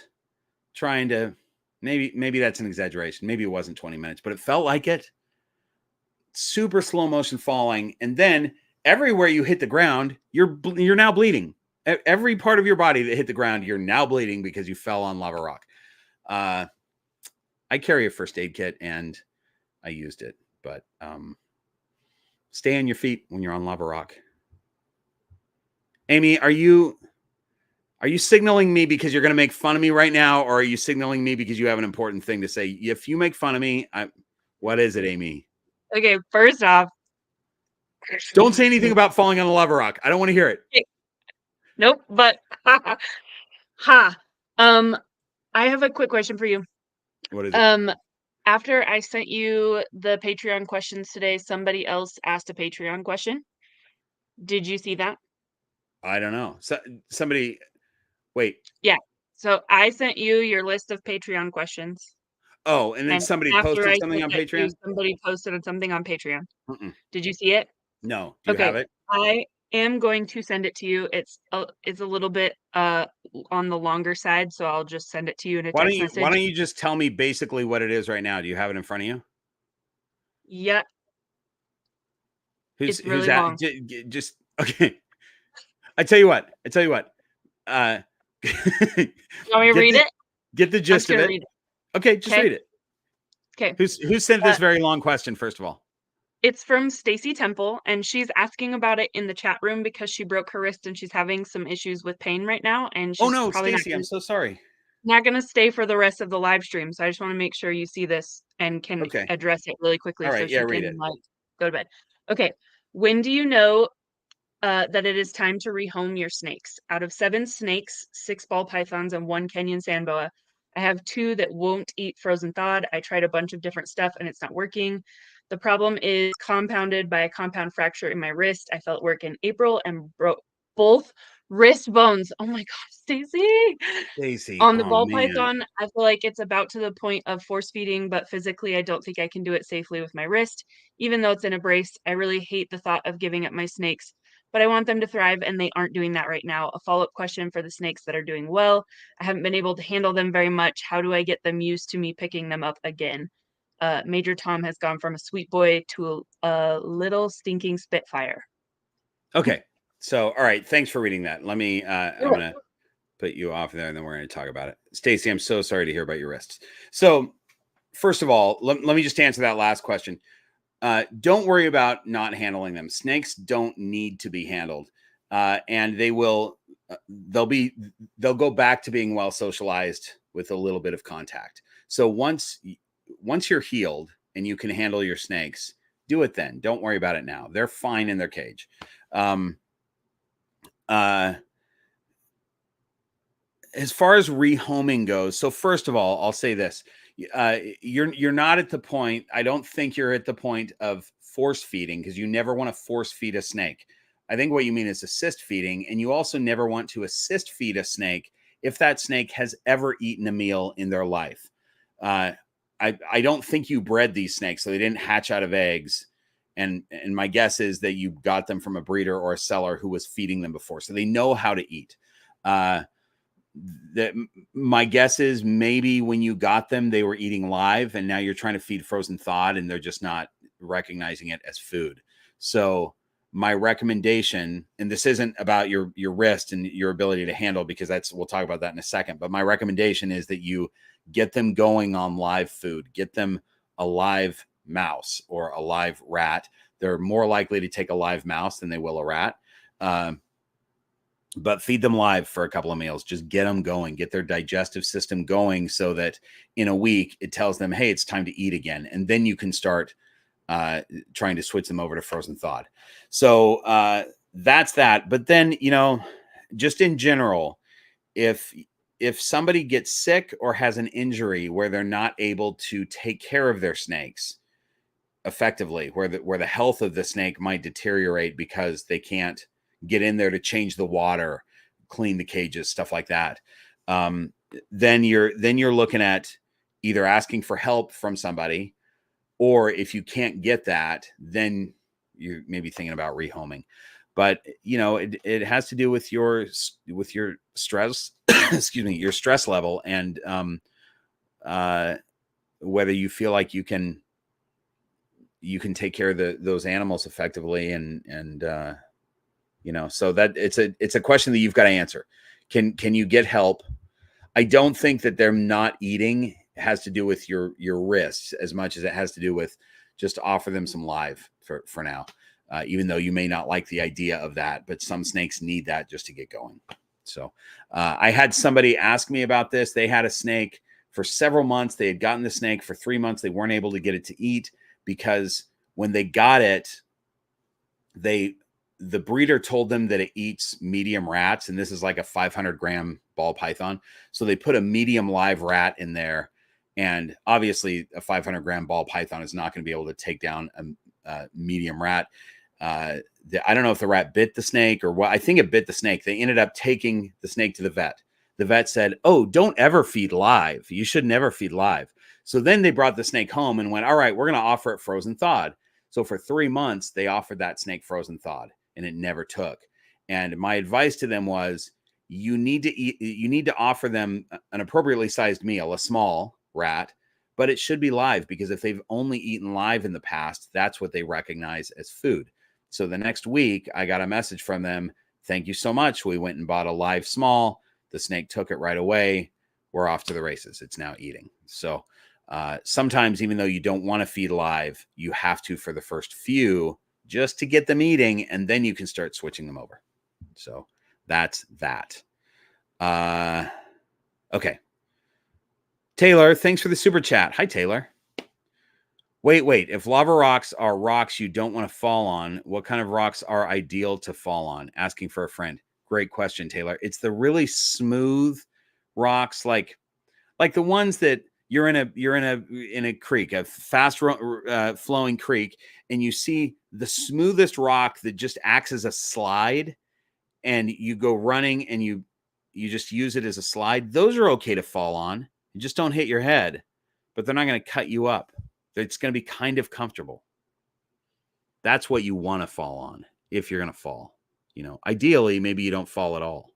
trying to, maybe that's an exaggeration. Maybe it wasn't 20 minutes, but it felt like it. Super slow motion falling. And then everywhere you hit the ground, you're now bleeding. Every part of your body that hit the ground, you're now bleeding because you fell on lava rock. I carry a first aid kit and I used it, but stay on your feet when you're on lava rock. Amy, are you signaling me because you're going to make fun of me right now, or are you signaling me because you have an important thing to say? If you make fun of me, what is it, Amy? Okay, first off, don't say anything about falling on the lava rock. I don't want to hear it. Nope, but I have a quick question for you. What is it? After I sent you the Patreon questions today, somebody else asked a Patreon question. Did you see that? I don't know. Somebody, wait. Yeah. So I sent you your list of Patreon questions. Oh, and then somebody posted something on Patreon? Somebody posted something on Patreon. Did you see it? No. Do you have it? I am going to send it to you. It's a little bit on the longer side, so I'll just send it to you in a text message. Why don't you just tell me basically what it is right now? Do you have it in front of you? Yeah. Who's really long. Just okay. I tell you what. You want me to read it? Get the gist of it. Okay, just read it. Okay. Who sent this very long question, first of all? It's from Stacy Temple, and she's asking about it in the chat room because she broke her wrist and she's having some issues with pain right now, and Oh she's no, probably Stacy, I'm so sorry. not gonna stay for the rest of the live stream. So I just want to make sure you see this and can Okay. address it really quickly All so right. Yeah, she read can it. like go to bed. Okay. When do you know that it is time to rehome your snakes? Out of 7 snakes, 6 ball pythons, and 1 Kenyan sand boa, I have 2 that won't eat frozen thawed. I tried a bunch of different stuff and it's not working. The problem is compounded by a compound fracture in my wrist. I felt work in April and broke both wrist bones. Oh my gosh, Stacy! Stacy, On the oh ball man. python, I feel like it's about to the point of force feeding, but physically, I don't think I can do it safely with my wrist. Even though it's in a brace, I really hate the thought of giving up my snakes, but I want them to thrive, and they aren't doing that right now. A follow-up question for the snakes that are doing well. I haven't been able to handle them very much. How do I get them used to me picking them up again? Major Tom has gone from a sweet boy to a little stinking spitfire. Okay. So, all right. Thanks for reading that. Let me, I'm You're going to put you off there and then we're going to talk about it. Stacy, I'm so sorry to hear about your wrists. So, first of all, let me just answer that last question. Don't worry about not handling them. Snakes don't need to be handled. And they will, they'll go back to being well socialized with a little bit of contact. So once you're healed and you can handle your snakes, do it then. Don't worry about it now. They're fine in their cage. As far as rehoming goes, so first of all, I'll say this: you're not at the point. I don't think you're at the point of force feeding because you never want to force feed a snake. I think what you mean is assist feeding, and you also never want to assist feed a snake if that snake has ever eaten a meal in their life. I don't think you bred these snakes, so they didn't hatch out of eggs. And my guess is that you got them from a breeder or a seller who was feeding them before, so they know how to eat. That my guess is maybe when you got them, they were eating live, and now you're trying to feed frozen thawed, and they're just not recognizing it as food. So my recommendation, and this isn't about your wrist and your ability to handle, because we'll talk about that in a second. But my recommendation is that you get them going on live food. Get them a live mouse or a live rat. They're more likely to take a live mouse than they will a rat. But feed them live for a couple of meals. Just get them going, get their digestive system going so that in a week it tells them, hey, it's time to eat again. And then you can start trying to switch them over to frozen thawed. So that's that. But then, just in general, if somebody gets sick or has an injury where they're not able to take care of their snakes effectively, where the health of the snake might deteriorate because they can't get in there to change the water, clean the cages, stuff like that. Then you're looking at either asking for help from somebody, or if you can't get that, then you're maybe thinking about rehoming. But it has to do with your stress, excuse me, your stress level, and whether you feel like you can take care of those animals effectively, and so that it's a question that you've got to answer. Can you get help? I don't think that they're not eating has to do with your wrists as much as it has to do with just offer them some live for now. Even though you may not like the idea of that, but some snakes need that just to get going. So I had somebody ask me about this. They had a snake for several months. They had gotten the snake for 3 months. They weren't able to get it to eat because when they got it, the breeder told them that it eats medium rats, and this is like a 500-gram ball python. So they put a medium live rat in there, and obviously a 500-gram ball python is not going to be able to take down a medium rat. I don't know if the rat bit the snake or what. I think it bit the snake. They ended up taking the snake to the vet. The vet said, "Oh, don't ever feed live. You should never feed live." So then they brought the snake home and went, "All right, we're going to offer it frozen thawed." So for 3 months, they offered that snake frozen thawed, and it never took. And my advice to them was, you need to offer them an appropriately sized meal, a small rat, but it should be live, because if they've only eaten live in the past, that's what they recognize as food. So the next week, I got a message from them. "Thank you so much. We went and bought a live small. The snake took it right away. We're off to the races. It's now eating." So Sometimes, even though you don't want to feed live, you have to for the first few just to get them eating, and then you can start switching them over. So that's that. Okay. Taylor, thanks for the super chat. Hi, Taylor. Wait. If lava rocks are rocks you don't want to fall on, what kind of rocks are ideal to fall on? Asking for a friend. Great question, Taylor. It's the really smooth rocks, like the ones that you're in a creek, a fast flowing creek, and you see the smoothest rock that just acts as a slide, and you go running and you just use it as a slide. Those are okay to fall on. You just don't hit your head, but they're not going to cut you up. It's going to be kind of comfortable. That's what you want to fall on if you're going to fall. Ideally, maybe you don't fall at all.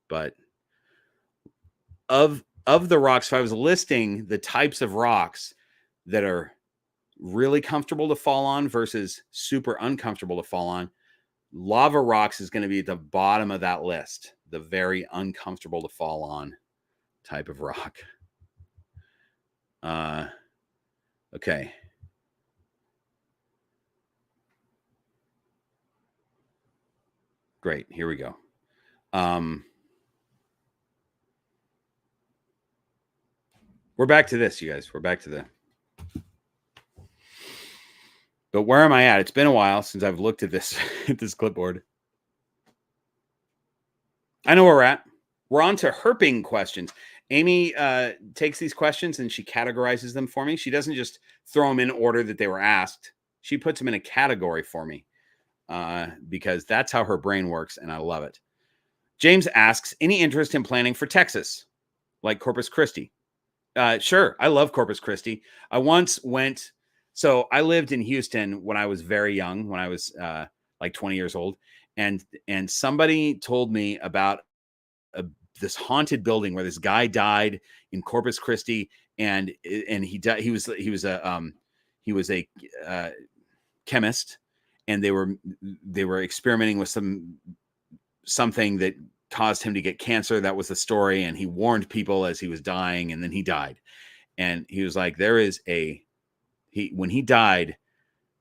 But of the rocks, if I was listing the types of rocks that are really comfortable to fall on versus super uncomfortable to fall on, lava rocks is going to be at the bottom of that list. The very uncomfortable to fall on type of rock. Okay. Great. Here we go. We're back to this, you guys. We're back to the... But where am I at? It's been a while since I've looked at this this clipboard. I know where we're at. We're on to herping questions. Amy takes these questions and she categorizes them for me. She doesn't just throw them in order that they were asked. She puts them in a category for me because that's how her brain works, and I love it. James asks, any interest in planning for Texas, like Corpus Christi? Sure. I love Corpus Christi. I once went... So I lived in Houston when I was very young, when I was like 20 years old. And somebody told me about this haunted building where this guy died in Corpus Christi, and he died. He was a chemist, and they were experimenting with something that caused him to get cancer. That was the story, and he warned people as he was dying, and then he died. And he was like, when he died,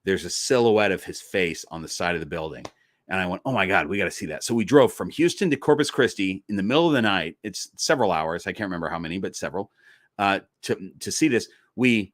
there's a silhouette of his face on the side of the building. And I went, oh my God, we got to see that. So we drove from Houston to Corpus Christi in the middle of the night. It's several hours. I can't remember how many, but several, to see this. The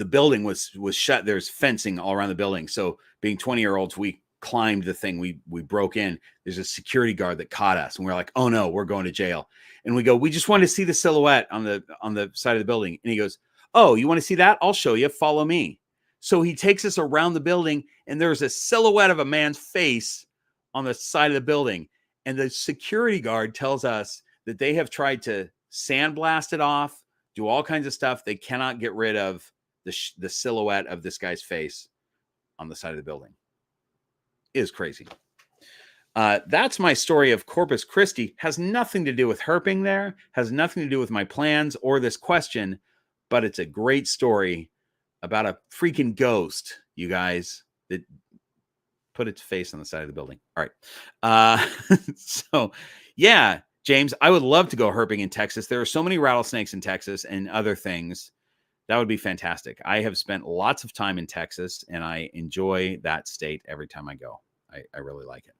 building was shut. There's fencing all around the building. So being 20-year-olds, we climbed the thing. We broke in. There's a security guard that caught us, and we're like, oh no, we're going to jail. And we go, we just wanted to see the silhouette on the side of the building. And he goes, oh, you want to see that? I'll show you. Follow me. So he takes us around the building, and there's a silhouette of a man's face on the side of the building. And the security guard tells us that they have tried to sandblast it off, do all kinds of stuff. They cannot get rid of the silhouette of this guy's face on the side of the building. It is crazy. That's my story of Corpus Christi. Has nothing to do with herping there, has nothing to do with my plans or this question, but it's a great story about a freaking ghost, you guys, that put its face on the side of the building. All right. So, yeah, James, I would love to go herping in Texas. There are so many rattlesnakes in Texas and other things. That would be fantastic. I have spent lots of time in Texas, and I enjoy that state every time I go. I really like it.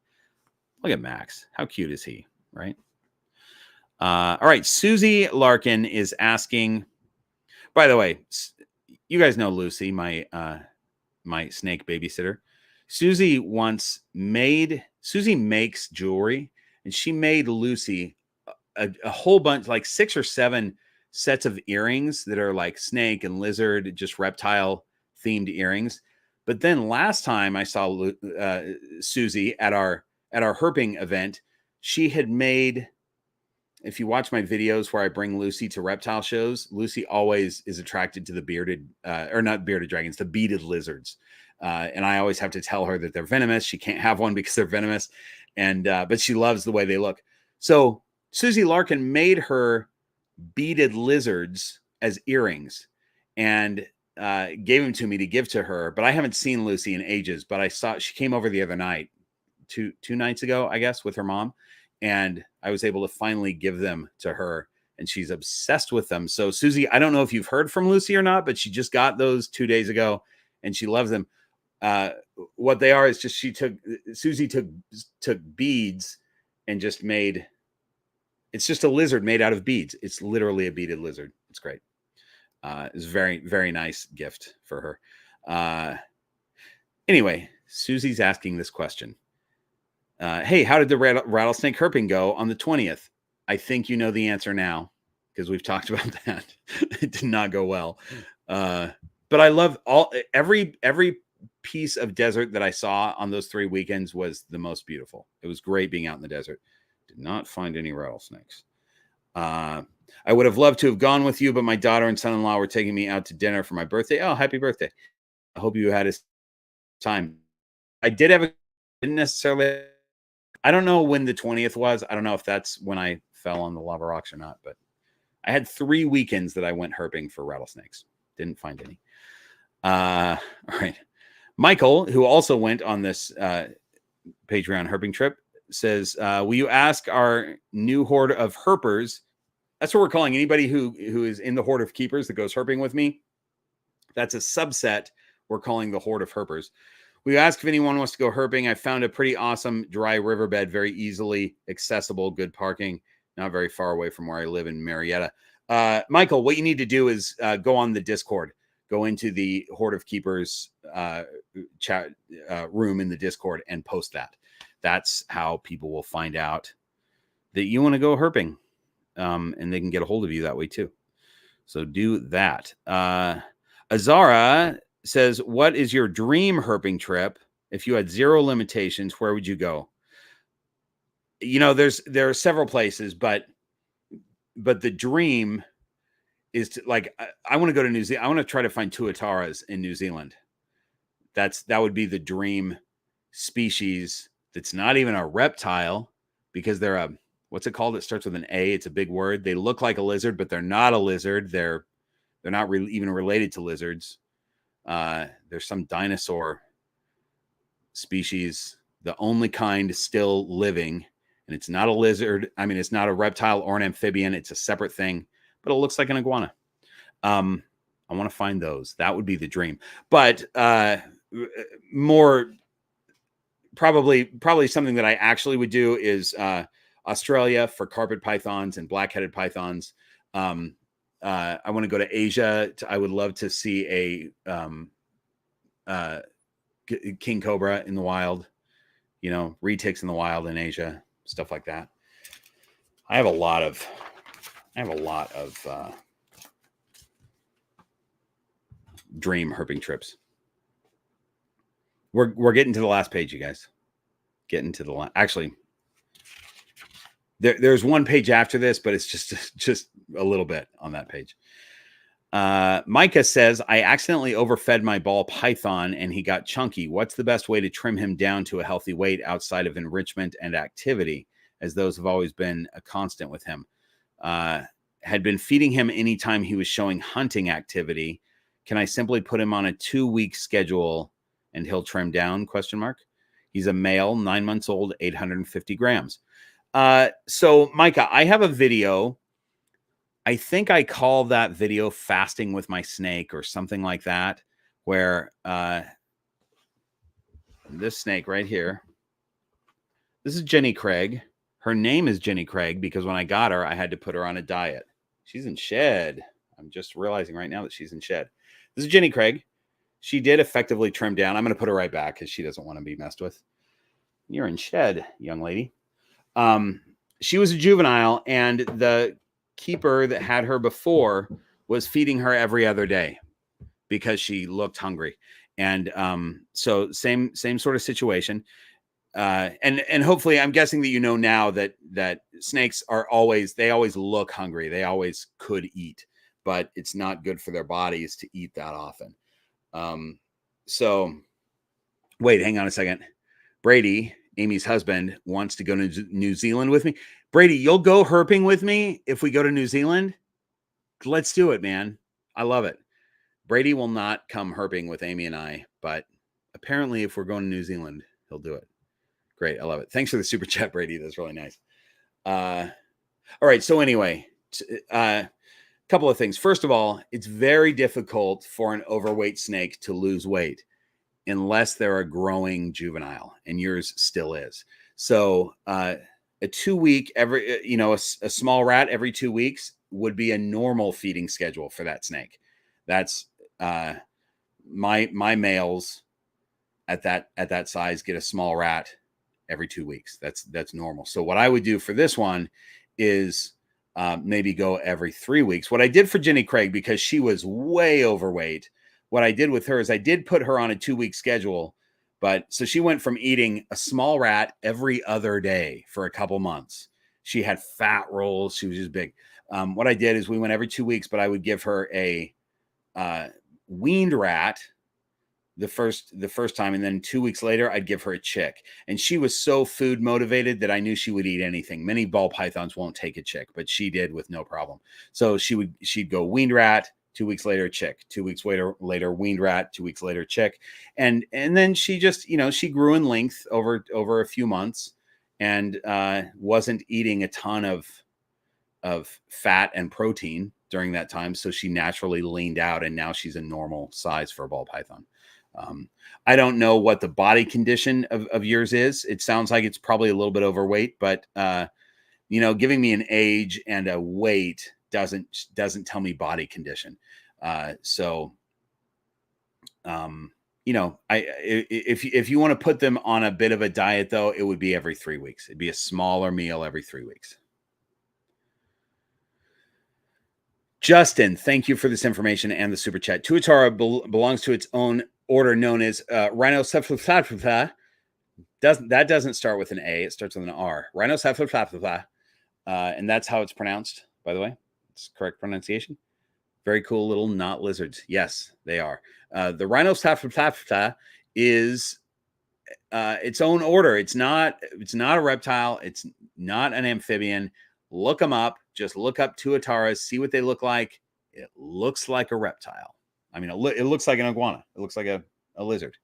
Look at Max. How cute is he, right? All right. Susie Larkin is asking, by the way, you guys know Lucy, my snake babysitter. Susie makes jewelry, and she made Lucy a whole bunch, like 6 or 7 sets of earrings that are like snake and lizard, just reptile themed earrings. But then last time I saw Susie at our herping event, she had made, if you watch my videos where I bring Lucy to reptile shows, Lucy always is attracted to the bearded, or not bearded dragons, the beaded lizards. And I always have to tell her that they're venomous. She can't have one because they're venomous. And, but she loves the way they look. So Susie Larkin made her beaded lizards as earrings and gave them to me to give to her. But I haven't seen Lucy in ages, but I saw, she came over the other night, two nights ago, I guess, with her mom. And I was able to finally give them to her. and she's obsessed with them. So Susie, I don't know if you've heard from Lucy or not, but she just got those 2 days ago and she loves them. What they are is just Susie took beads and just made, it's just a lizard made out of beads. It's literally a beaded lizard. It's great. It's a very, very nice gift for her. Anyway, Susie's asking this question. Hey, how did the rattlesnake herping go on the 20th? I think you know the answer now because we've talked about that. It did not go well. But I love every piece of desert that I saw on those 3 weekends was the most beautiful. It was great being out in the desert. Did not find any rattlesnakes. I would have loved to have gone with you, but my daughter and son-in-law were taking me out to dinner for my birthday. Oh, happy birthday. I hope you had a time. I did have didn't necessarily, I don't know when the 20th was. I don't know if that's when I fell on the lava rocks or not, but I had 3 weekends that I went herping for rattlesnakes. Didn't find any. All right. Michael, who also went on this Patreon herping trip, says, will you ask our new horde of herpers? That's what we're calling anybody who is in the horde of keepers that goes herping with me. That's a subset we're calling the horde of herpers. We ask if anyone wants to go herping. I found a pretty awesome dry riverbed, very easily accessible, good parking, not very far away from where I live in Marietta. Michael, what you need to do is go on the Discord. Go into the Horde of Keepers chat room in the Discord and post that. That's how people will find out that you want to go herping, and they can get a hold of you that way too. So do that. Azara says, what is your dream herping trip? If you had 0 limitations, where would you go? You know, there are several places, but the dream is to, like, I want to go to New Zealand. I want to try to find tuataras in New Zealand. That would be the dream species. That's not even a reptile because they're a, what's it called? It starts with an A. It's a big word. They look like a lizard, but they're not a lizard. They're not even related to lizards. There's some dinosaur species, the only kind still living, and it's not a lizard. I mean, it's not a reptile or an amphibian. It's a separate thing, but it looks like an iguana. I want to find those. That would be the dream. But more probably something that I actually would do is Australia for carpet pythons and blackheaded pythons. I want to go to Asia. I would love to see a king cobra in the wild, you know, retics in the wild in Asia, stuff like that. I have a lot of dream herping trips. We're getting to the last page, you guys. Getting to the actually. There's one page after this, but it's just a little bit on that page. Micah says, I accidentally overfed my ball python and he got chunky. What's the best way to trim him down to a healthy weight outside of enrichment and activity, as those have always been a constant with him? Had been feeding him anytime he was showing hunting activity. Can I simply put him on a 2-week schedule and he'll trim down? ? He's a male, 9 months old, 850 grams. So Micah, I have a video. I think I call that video fasting with my snake or something like that, where this snake right here, this is Jenny Craig. Her name is Jenny Craig because when I got her, I had to put her on a diet. She's in shed. I'm just realizing right now that she's in shed. This is Jenny Craig. She did effectively trim down. I'm going to put her right back because she doesn't want to be messed with. You're in shed, young lady. She was a juvenile, and the keeper that had her before was feeding her every other day because she looked hungry. And so same sort of situation. And hopefully, I'm guessing that you know now that snakes are always look hungry. They always could eat, but it's not good for their bodies to eat that often. So wait, hang on a second. Brady, Amy's husband, wants to go to New Zealand with me. Brady, you'll go herping with me if we go to New Zealand? Let's do it, man. I love it. Brady will not come herping with Amy and I, but apparently if we're going to New Zealand, he'll do it. Great. I love it. Thanks for the super chat, Brady. That's really nice. All right. So anyway, couple of things. First of all, it's very difficult for an overweight snake to lose weight unless they're a growing juvenile, and yours still is. So a 2 week a small rat every 2 weeks would be a normal feeding schedule for that snake. That's my males at that size get a small rat every 2 weeks. That's normal. So what I would do for this one is maybe go every 3 weeks. What I did for Jenny Craig, because she was way overweight, what I did with her is I did put her on a 2 week schedule. But so she went from eating a small rat every other day for a couple months. She had fat rolls. She was just big. What I did is we went every 2 weeks, but I would give her a weaned rat the first time, and then 2 weeks later I'd give her a chick. And she was so food motivated that I knew she would eat anything. Many ball pythons won't take a chick, but she did with no problem. So she'd go weaned rat, 2 weeks later chick, 2 weeks later weaned rat, 2 weeks later chick. And then she just, she grew in length over a few months, and wasn't eating a ton of fat and protein during that time. So she naturally leaned out, and now she's a normal size for a ball python. I don't know what the body condition of yours is. It sounds like it's probably a little bit overweight, but giving me an age and a weight doesn't tell me body condition. If you want to put them on a bit of a diet, though, it would be every 3 weeks. It'd be a smaller meal every 3 weeks. Justin, thank you for this information and the super chat. Tuatara belongs to its own order known as Rhinocephalus. That doesn't start with an A. It starts with an R. Rhinocephalus. And that's how it's pronounced, by the way. It's correct pronunciation. Very cool little knot lizards. Yes, they are. The Rhinocephalus is its own order. It's not a reptile. It's not an amphibian. Look them up. Just look up tuataras. See what they look like. It looks like a reptile. I mean, it looks like an iguana. It looks like a lizard,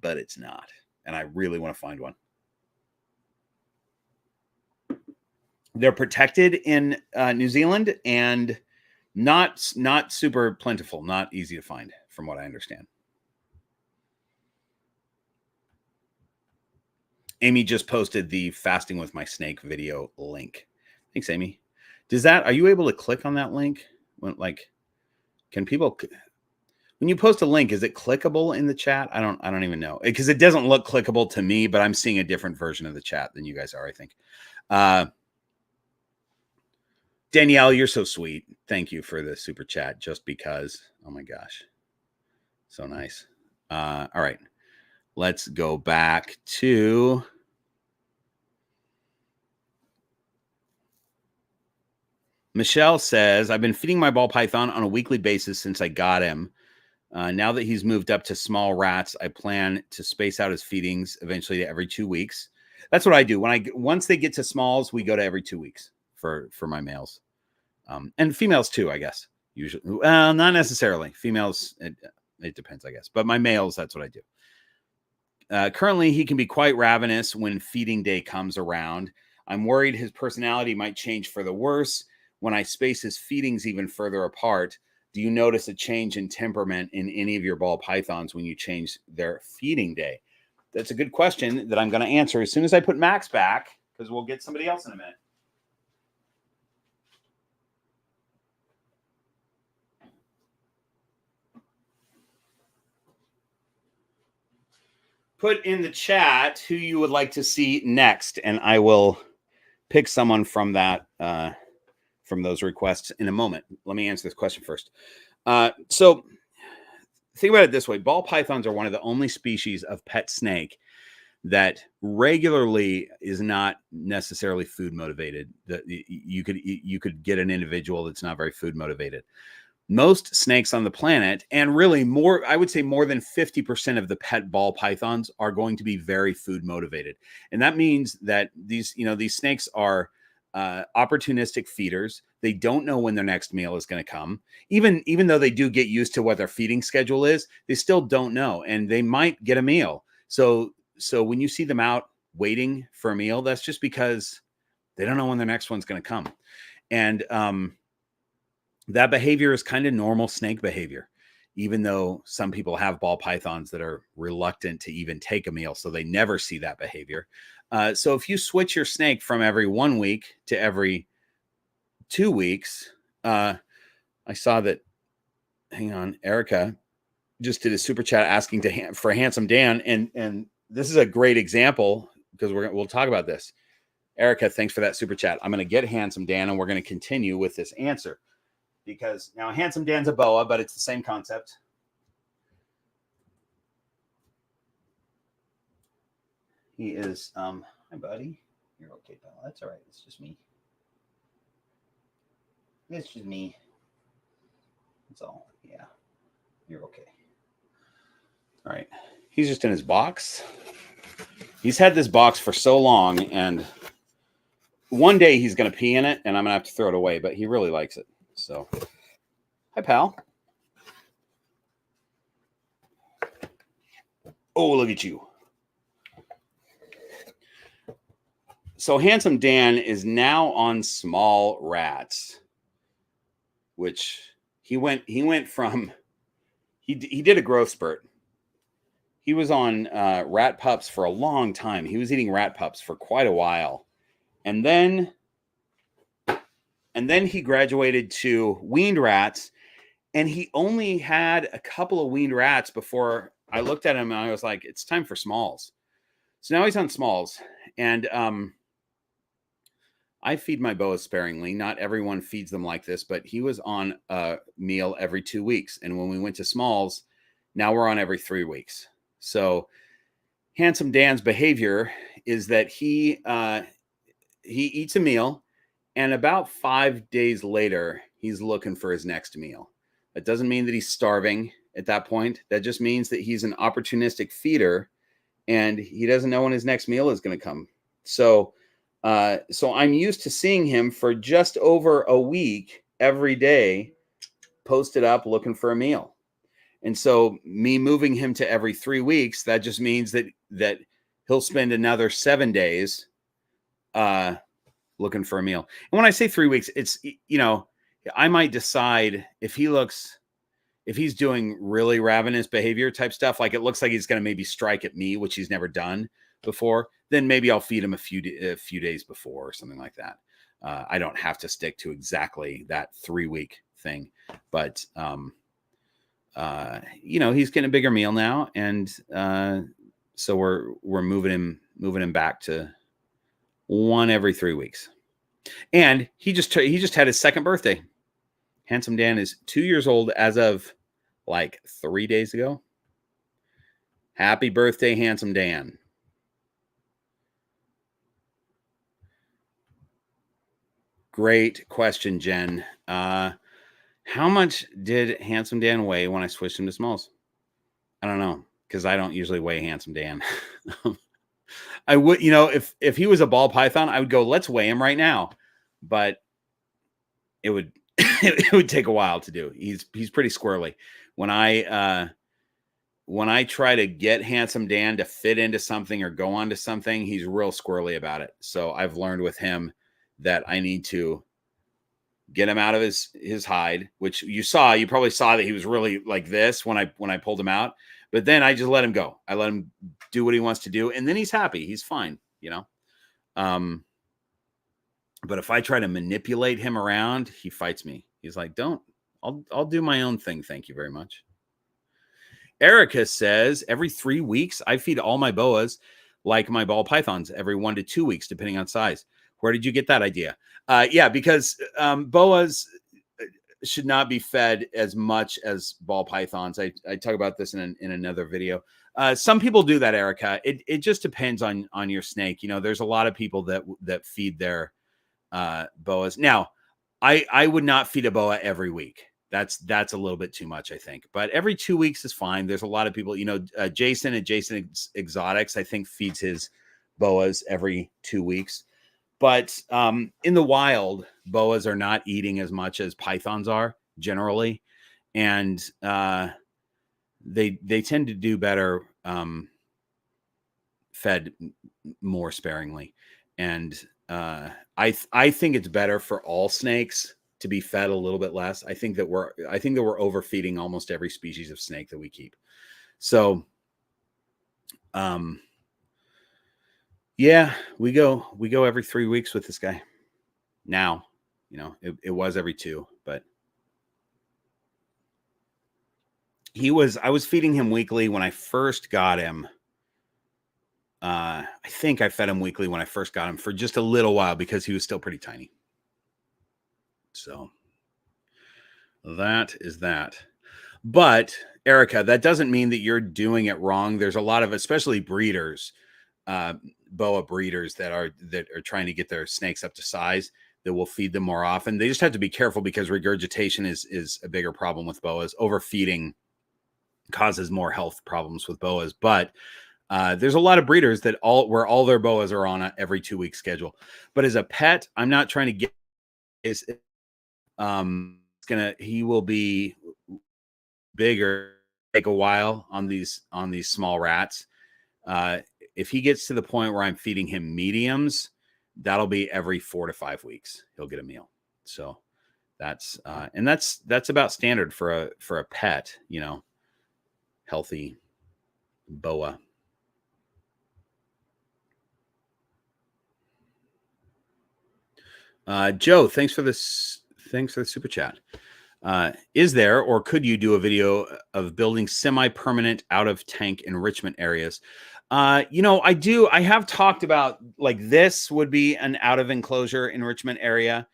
but it's not. And I really want to find one. They're protected in New Zealand and not super plentiful, not easy to find, from what I understand. Amy just posted the fasting with my snake video link. Thanks, Amy. Are you able to click on that link? Can people, when you post a link, is it clickable in the chat? I don't even know, because it doesn't look clickable to me, but I'm seeing a different version of the chat than you guys are, I think. Danielle, you're so sweet. Thank you for the super chat, just because. Oh my gosh. So nice. All right. Let's go back to Michelle says, I've been feeding my ball python on a weekly basis since I got him. Now that he's moved up to small rats, I plan to space out his feedings eventually to every 2 weeks. That's what I do. Once they get to smalls, we go to every 2 weeks for my males. And females too, I guess. Usually, well, not necessarily. Females, it depends, I guess. But my males, that's what I do. Currently, he can be quite ravenous when feeding day comes around. I'm worried his personality might change for the worse when I space his feedings even further apart. Do you notice a change in temperament in any of your ball pythons when you change their feeding day? That's a good question that I'm going to answer as soon as I put Max back, because we'll get somebody else in a minute. Put in the chat who you would like to see next, and I will pick someone from that from those requests in a moment. Let me answer this question first. So think about it this way. Ball pythons are one of the only species of pet snake that regularly is not necessarily food motivated. You could get an individual that's not very food motivated. Most snakes on the planet, and really I would say more than 50% of the pet ball pythons are going to be very food motivated. And that means that these snakes are opportunistic feeders. They don't know when their next meal is going to come. Even though they do get used to what their feeding schedule is, they still don't know, and they might get a meal. So when you see them out waiting for a meal, that's just because they don't know when the next one's going to come. And that behavior is kind of normal snake behavior, even though some people have ball pythons that are reluctant to even take a meal, so they never see that behavior. So if you switch your snake from every 1 week to every 2 weeks, I saw that, hang on, Erica just did a super chat asking for Handsome Dan, and this is a great example because we'll talk about this. Erica, thanks for that super chat. I'm going to get Handsome Dan, and we're going to continue with this answer, because now Handsome Dan's a boa, but it's the same concept. He is, hi buddy. You're okay, pal. That's all right. It's just me. It's just me. That's all. Yeah. You're okay. All right. He's just in his box. He's had this box for so long, and one day he's going to pee in it, and I'm going to have to throw it away, but he really likes it. So, hi, pal. Oh, look at you. So Handsome Dan is now on small rats, which he went from, he did a growth spurt. He was on rat pups for a long time. He was eating rat pups for quite a while. And then he graduated to weaned rats, and he only had a couple of weaned rats before I looked at him and I was like, it's time for smalls. So now he's on smalls, and I feed my boas sparingly. Not everyone feeds them like this, but he was on a meal every 2 weeks. And when we went to smalls, now we're on every 3 weeks. So Handsome Dan's behavior is that he eats a meal, and about 5 days later, he's looking for his next meal. That doesn't mean that he's starving at that point. That just means that he's an opportunistic feeder, and he doesn't know when his next meal is going to come. So I'm used to seeing him for just over a week every day, posted up looking for a meal. And so me moving him to every 3 weeks, that just means that he'll spend another 7 days looking for a meal. And when I say 3 weeks, it's, I might decide if he's doing really ravenous behavior type stuff, like it looks like he's going to maybe strike at me, which he's never done before, then maybe I'll feed him a few days before or something like that. I don't have to stick to exactly that 3 week thing, but he's getting a bigger meal now, and so we're moving him back to one every 3 weeks. And he just had his second birthday. Handsome Dan is 2 years old as of like 3 days ago. Happy birthday, Handsome Dan. Great question, Jen. How much did Handsome Dan weigh when I switched him to smalls? I don't know, because I don't usually weigh Handsome Dan. I would, if he was a ball python, I would go, let's weigh him right now. But it would it would take a while to do. He's pretty squirrely. When I try to get Handsome Dan to fit into something or go onto something, he's real squirrely about it. So I've learned with him that I need to get him out of his hide, which you probably saw that he was really like this when I pulled him out. But then I just let him go. I let him do what he wants to do, and then he's happy. He's fine, But if I try to manipulate him around, he fights me. He's like, "Don't. I'll do my own thing. Thank you very much." Erica says, every 3 weeks, I feed all my boas like my ball pythons every 1 to 2 weeks, depending on size. Where did you get that idea? Yeah, because boas should not be fed as much as ball pythons. I talk about this in another video. Some people do that, Erica. It just depends on your snake. There's a lot of people that feed their boas. Now, I would not feed a boa every week. That's a little bit too much, I think. But every 2 weeks is fine. There's a lot of people, Jason at Jason Exotics, I think, feeds his boas every 2 weeks. But in the wild, boas are not eating as much as pythons are generally, and they tend to do better fed more sparingly. And I think it's better for all snakes to be fed a little bit less. I think that we're overfeeding almost every species of snake that we keep. So, yeah, we go every 3 weeks with this guy. Now, it was every 2, but I was feeding him weekly when I first got him. I think I fed him weekly when I first got him for just a little while because he was still pretty tiny. So that is that. But Erica, that doesn't mean that you're doing it wrong. There's a lot of, especially breeders, boa breeders that are trying to get their snakes up to size, that will feed them more often. They just have to be careful because regurgitation is a bigger problem with boas. Overfeeding causes more health problems with boas, but there's a lot of breeders that where all their boas are on a every 2 week schedule. But as a pet, I'm not trying to get he will be bigger, take a while on these small rats. If he gets to the point where I'm feeding him mediums, that'll be every 4 to 5 weeks. He'll get a meal. So that's about standard for a pet, healthy boa. Joe, thanks for the super chat. Is there, or could you do a video of building semi-permanent out of tank enrichment areas? I have talked about, like, this would be an out of enclosure enrichment area.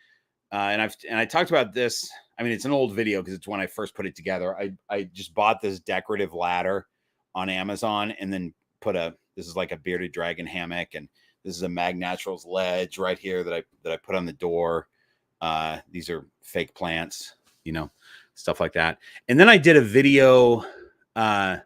And I talked about this. I mean, it's an old video because it's when I first put it together. I just bought this decorative ladder on Amazon and then this is like a bearded dragon hammock, and this is a Mag Naturals ledge right here that I put on the door. These are fake plants, stuff like that. And then I did a video. I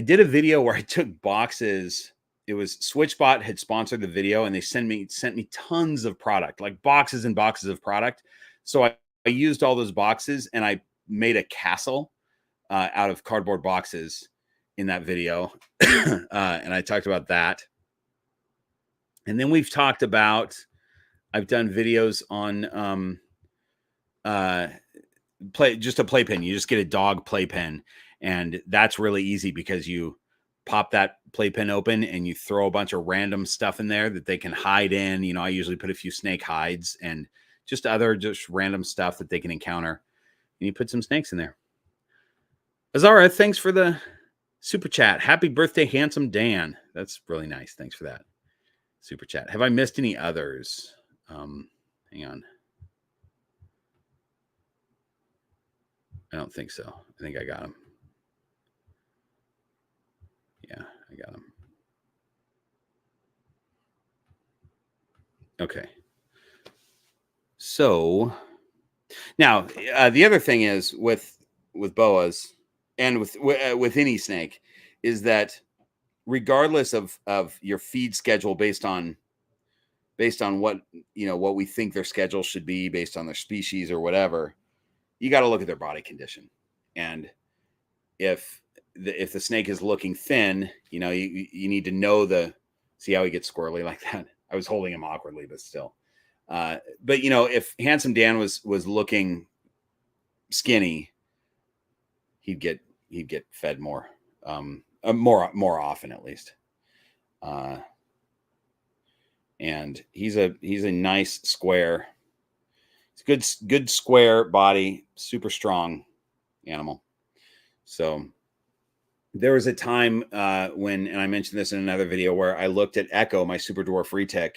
did a video where I took boxes. It was SwitchBot had sponsored the video, and they sent me tons of product, like boxes and boxes of product. So I used all those boxes and I made a castle out of cardboard boxes in that video. And I talked about that. And then I've done videos on just a playpen. You just get a dog playpen, and that's really easy because you pop that playpen open and you throw a bunch of random stuff in there that they can hide in. I usually put a few snake hides and just random stuff that they can encounter, and you put some snakes in there. Azara, thanks for the super chat. Happy birthday, handsome Dan. That's really nice. Thanks for that super chat. Have I missed any others? Hang on. I don't think so. I think I got them. Yeah, I got them. Okay. So now the other thing is with boas and with any snake is that regardless of your feed schedule based on what what we think their schedule should be based on their species or whatever, you got to look at their body condition. And if the snake is looking thin, you need to know see how he gets squirrely like that. I was holding him awkwardly, but still. But if Handsome Dan was looking skinny, he'd get fed more, more often at least. And he's a nice square. It's good square body, super strong animal. So there was a time when, and I mentioned this in another video, where I looked at Echo, my super dwarf retic,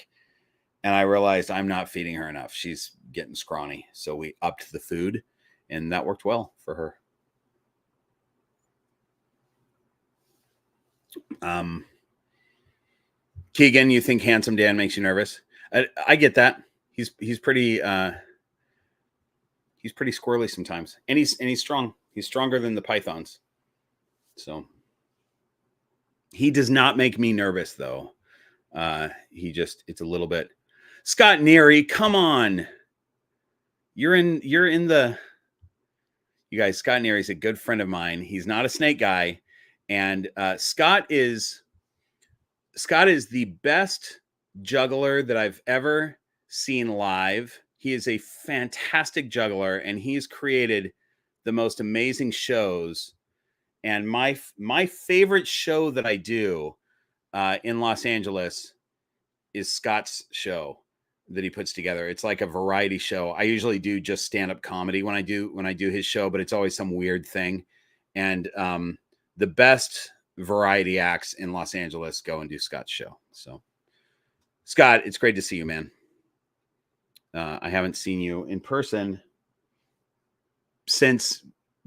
and I realized I'm not feeding her enough. She's getting scrawny. So we upped the food, and that worked well for her. Keegan, you think Handsome Dan makes you nervous? I get that. He's pretty squirrely sometimes, and he's strong. He's stronger than the pythons. So he does not make me nervous, though. It's a little bit. Scott Neary, come on. You're in the. You guys, Scott Neary is a good friend of mine. He's not a snake guy, and Scott is the best juggler that I've ever seen live. He is a fantastic juggler, and he's created the most amazing shows. And my favorite show that I do in Los Angeles is Scott's show that he puts together. It's like a variety show. I usually do just stand-up comedy when I do his show, but it's always some weird thing. And the best variety acts in Los Angeles go and do Scott's show. So Scott, it's great to see you, man. I haven't seen you in person since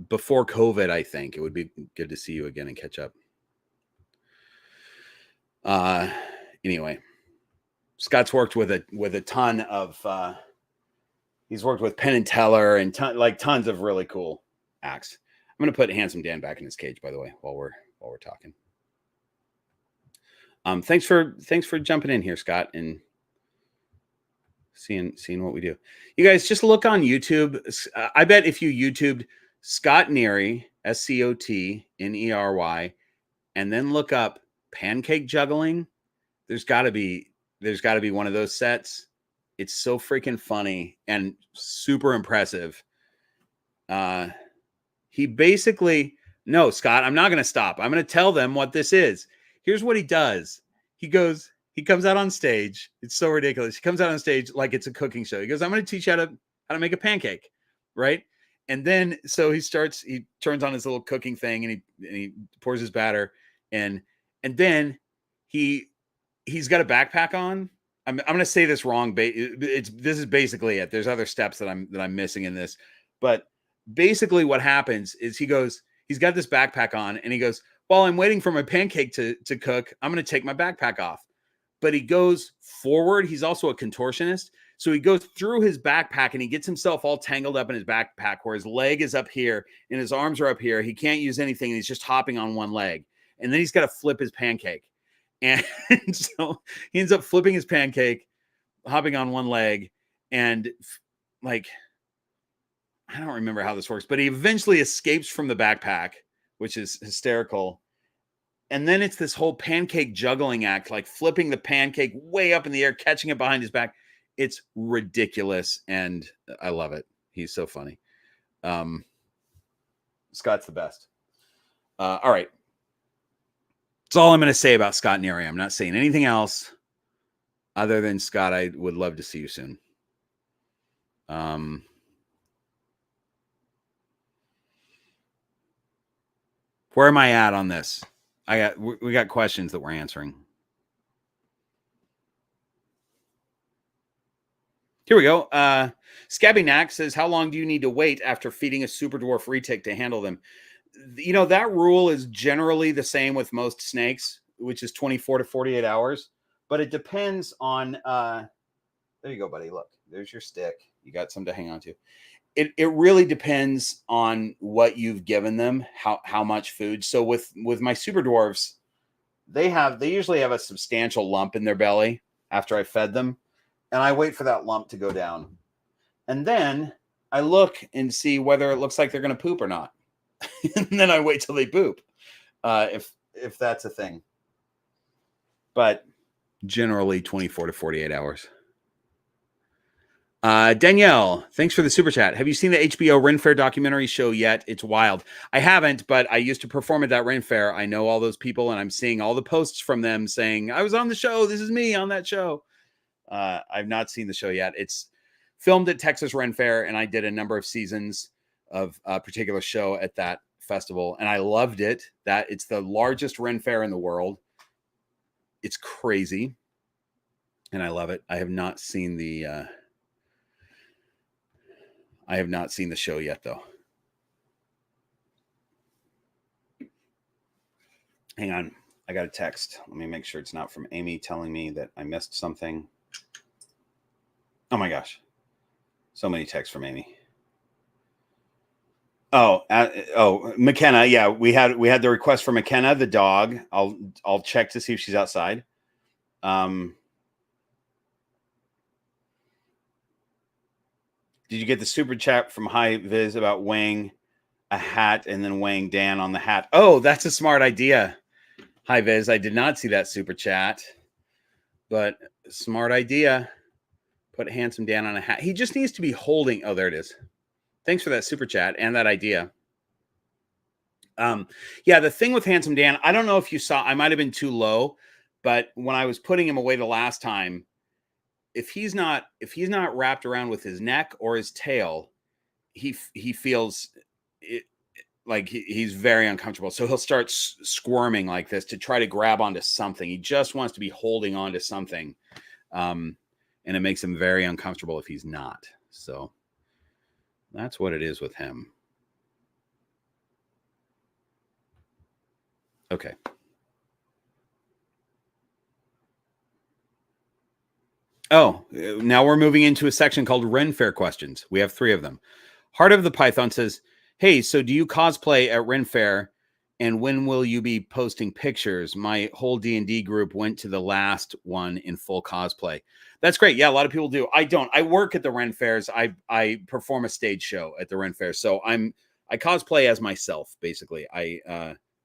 before COVID, I think. It would be good to see you again and catch up. Anyway, Scott's worked with a ton of he's worked with Penn and Teller and tons of really cool acts. I'm going to put Handsome Dan back in his cage, by the way, while we're talking. Thanks for jumping in here, Scott, and seeing what we do. You guys just look on YouTube. I bet if you YouTubed Scott Neary, SCOTNERY, and then look up pancake juggling, there's got to be one of those sets. It's so freaking funny and super impressive. He basically, no, Scott, I'm not going to stop. I'm going to tell them what this is. Here's what he does. He comes out on stage. It's so ridiculous. He comes out on stage like it's a cooking show. He goes, I'm going to teach you how to make a pancake. Right. And then, so he turns on his little cooking thing and he pours his batter and then he's got a backpack on. I'm going to say this wrong. This is basically it. There's other steps that I'm missing in this, but basically what happens is he's got this backpack on and he goes, while I'm waiting for my pancake to cook, I'm going to take my backpack off. But he goes forward. He's also a contortionist. So he goes through his backpack and he gets himself all tangled up in his backpack where his leg is up here and his arms are up here. He can't use anything. And he's just hopping on one leg. And then he's got to flip his pancake. And so he ends up flipping his pancake, hopping on one leg. And like, I don't remember how this works, but he eventually escapes from the backpack, which is hysterical. And then it's this whole pancake juggling act, like flipping the pancake way up in the air, catching it behind his back. It's ridiculous. And I love it. He's so funny. Scott's the best. All right. That's all I'm going to say about Scott Neary. I'm not saying anything else other than Scott, I would love to see you soon. Where am I at on this? We got questions that we're answering. Here we go. Scabby Knack says, how long do you need to wait after feeding a super dwarf retic to handle them? You know, that rule is generally the same with most snakes, which is 24 to 48 hours. But it depends on, there you go, buddy. Look, there's your stick. You got some to hang on to. It really depends on what you've given them, how much food. So with my super dwarves, they usually have a substantial lump in their belly after I fed them. And I wait for that lump to go down. And then I look and see whether it looks like they're going to poop or not. And then I wait till they poop, if that's a thing. But generally 24 to 48 hours. Danielle, thanks for the super chat. Have you seen the HBO Renfair documentary show yet? It's wild. I haven't, but I used to perform at that Renfair. I know all those people, and I'm seeing all the posts from them saying, I was on the show. This is me on that show. I've not seen the show yet. It's filmed at Texas Renfair, and I did a number of seasons of a particular show at that festival, and I loved it. That it's the largest Renfair in the world. It's crazy, and I love it. I have not seen the show yet, though. Hang on. I got a text. Let me make sure it's not from Amy telling me that I missed something. Oh my gosh. So many texts from Amy. McKenna. Yeah, we had the request for McKenna, the dog. I'll check to see if she's outside. Did you get the super chat from High Viz about weighing a hat and then weighing Dan on the hat? Oh, that's a smart idea. High Viz, I did not see that super chat, but smart idea. Put Handsome Dan on a hat. He just needs to be holding. Oh, there it is. Thanks for that super chat and that idea. Yeah, the thing with Handsome Dan, I don't know if you saw, I might have been too low, but when I was putting him away the last time, if he's not wrapped around with his neck or his tail, he feels it, like he's very uncomfortable. So he'll start squirming like this to try to grab onto something. He just wants to be holding on to something. And it makes him very uncomfortable if he's not. So that's what it is with him. Okay. Oh, now we're moving into a section called Renfair questions. We have 3 of them. Heart of the Python says, hey, so do you cosplay at Renfair? And when will you be posting pictures? My whole D&D group went to the last one in full cosplay. That's great. Yeah, a lot of people do. I don't. I work at the Ren Fairs. I perform a stage show at the Ren Fair. So I cosplay as myself, basically.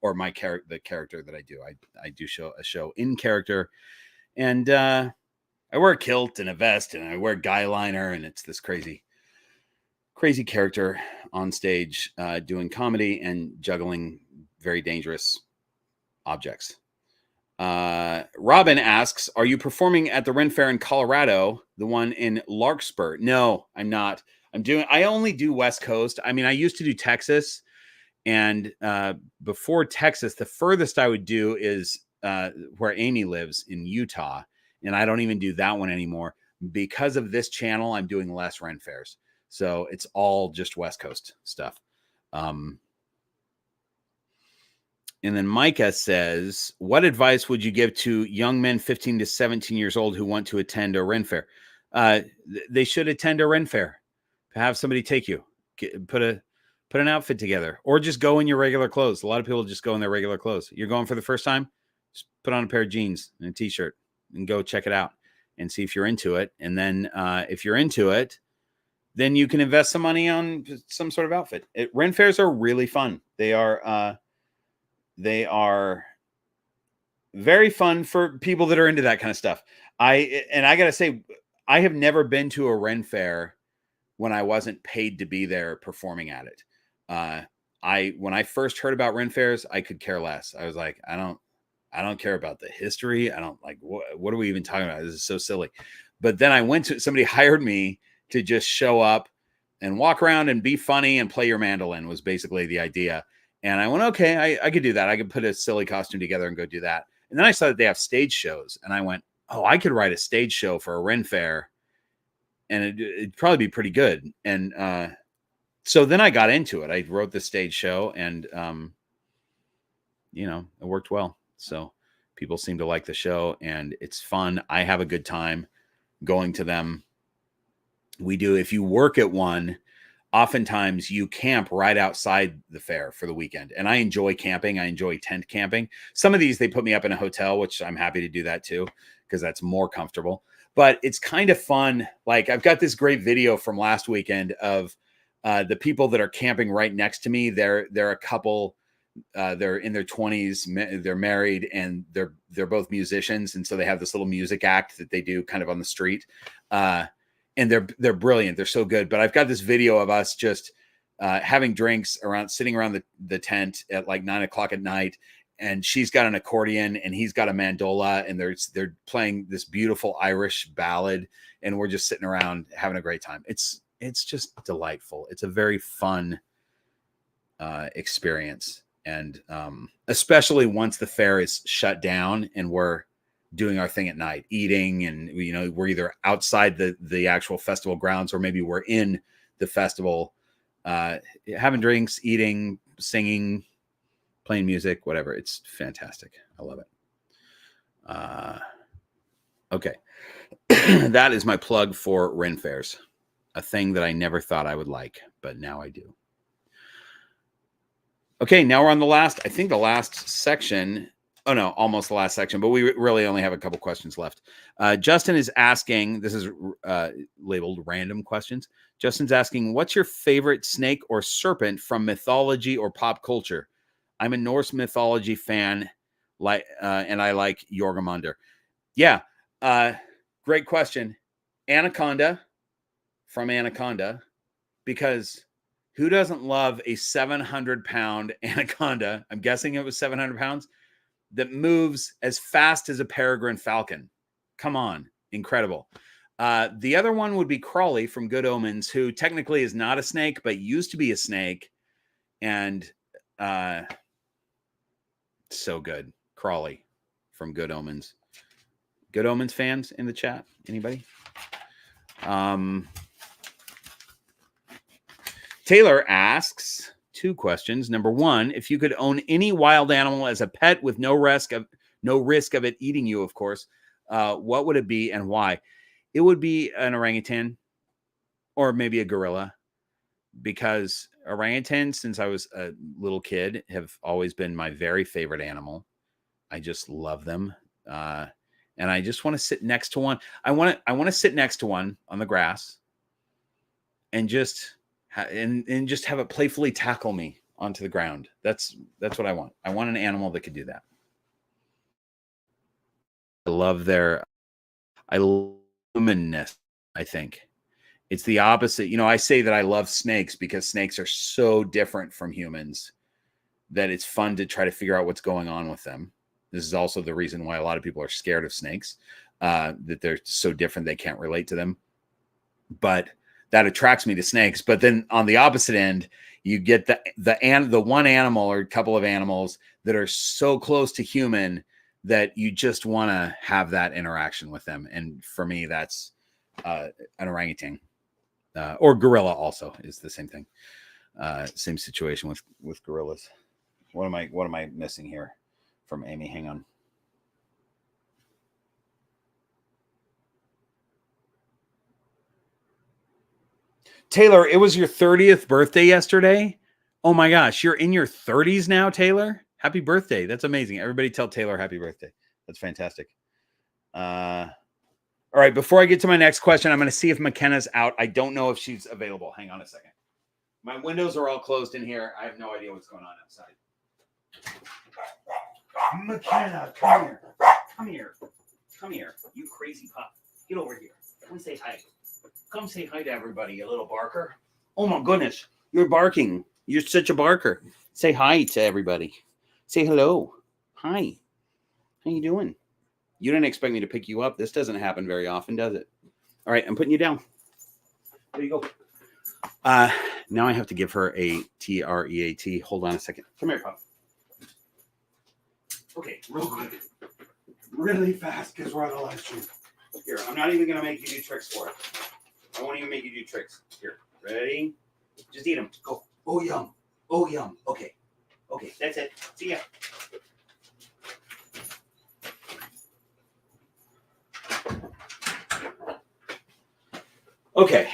Or my the character that I do. I do a show in character. And I wear a kilt and a vest and I wear guy liner, and it's this crazy character on stage doing comedy and juggling very dangerous objects. Robin asks, are you performing at the Ren Fair in Colorado, the one in Larkspur? No, I'm not. I only do West Coast. I mean, I used to do Texas, and before Texas, the furthest I would do is where Amy lives in Utah, and I don't even do that one anymore. Because of this channel, I'm doing less Ren Fairs. So it's all just West Coast stuff. And then Micah says, what advice would you give to young men 15 to 17 years old who want to attend a Ren Fair? They should attend a Ren Fair. Have somebody take you. Put an outfit together, or just go in your regular clothes. A lot of people just go in their regular clothes. You're going for the first time, just put on a pair of jeans and a t-shirt and go check it out and see if you're into it. And then if you're into it, then you can invest some money on some sort of outfit. Ren Fairs are really fun. They are very fun for people that are into that kind of stuff. I gotta say, I have never been to a Ren Fair when I wasn't paid to be there performing at it. When I first heard about Ren Fairs, I could care less. I was like, I don't care about the history. I don't like, what are we even talking about? This is so silly. But then I went to, somebody hired me to just show up and walk around and be funny and play your mandolin was basically the idea. And I went, okay, I could do that. I could put a silly costume together and go do that. And then I saw that they have stage shows. And I went, oh, I could write a stage show for a Ren Fair. And it'd probably be pretty good. And so then I got into it. I wrote the stage show and, it worked well. So people seem to like the show and it's fun. I have a good time going to them. If you work at one, oftentimes you camp right outside the fair for the weekend. And I enjoy camping. I enjoy tent camping. Some of these, they put me up in a hotel, which I'm happy to do that too, because that's more comfortable. But it's kind of fun. Like I've got this great video from last weekend of the people that are camping right next to me. They're a couple, they're in their 20s, they're married, and they're both musicians. And so they have this little music act that they do kind of on the street. And they're brilliant. They're so good. But I've got this video of us just having drinks sitting around the tent at like 9:00 at night. And she's got an accordion and he's got a mandola, and they're playing this beautiful Irish ballad. And we're just sitting around having a great time. It's just delightful. It's a very fun experience. And especially once the fair is shut down and we're doing our thing at night, eating, and we're either outside the actual festival grounds or maybe we're in the festival, having drinks, eating, singing, playing music, whatever. It's fantastic. I love it. Okay. That is my plug for Ren Fairs, a thing that I never thought I would like, but now I do. Okay, now we're on the last section. Oh no, almost the last section, but we really only have a couple questions left. Justin is asking, this is labeled random questions. Justin's asking, what's your favorite snake or serpent from mythology or pop culture? I'm a Norse mythology fan, and I like Jormungandr. Yeah, Great question. Anaconda from Anaconda, because who doesn't love a 700-pound anaconda? I'm guessing it was 700 pounds that moves as fast as a peregrine falcon. Come on. Incredible. The other one would be Crawley from Good Omens, who technically is not a snake, but used to be a snake. And so good. Crawley from Good Omens. Good Omens fans in the chat? Anybody? Taylor asks 2 questions. Number 1, if you could own any wild animal as a pet with no risk of it eating you, of course, what would it be and why? It would be an orangutan or maybe a gorilla, because orangutans, since I was a little kid, have always been my very favorite animal. I just love them. And I just want to sit next to one. I want to sit next to one on the grass and just just have it playfully tackle me onto the ground. That's what I want. I want an animal that could do that. I love their humanness, I think. It's the opposite. I say that I love snakes because snakes are so different from humans that it's fun to try to figure out what's going on with them. This is also the reason why a lot of people are scared of snakes, that they're so different they can't relate to them. But that attracts me to snakes. But then on the opposite end, you get the one animal or a couple of animals that are so close to human that you just want to have that interaction with them. And for me, that's an orangutan. Or gorilla also is the same thing. Same situation with gorillas. What am I missing here from Amy? Hang on. Taylor, it was your 30th birthday yesterday. Oh my gosh, you're in your 30s now, Taylor. Happy birthday. That's amazing. Everybody tell Taylor happy birthday. That's fantastic. All right, before I get to my next question, I'm going to see if McKenna's out. I don't know if she's available. Hang on a second. My windows are all closed in here. I have no idea what's going on outside. McKenna, come here. Come here. Come here. You crazy pup. Get over here. Come say hi. Come say hi to everybody, you little barker. Oh my goodness. You're barking. You're such a barker. Say hi to everybody. Say hello. Hi. How you doing? You didn't expect me to pick you up. This doesn't happen very often, does it? All right, I'm putting you down. There you go. Now I have to give her a TREAT. Hold on a second. Come here, pup. Okay, real quick. Really fast, because we're on the live stream. Here, I'm not even going to make you do tricks for it. I won't even make you do tricks. Here, ready? Just eat them. Go. Oh, yum. Oh, yum. Okay. Okay, that's it. See ya. Okay.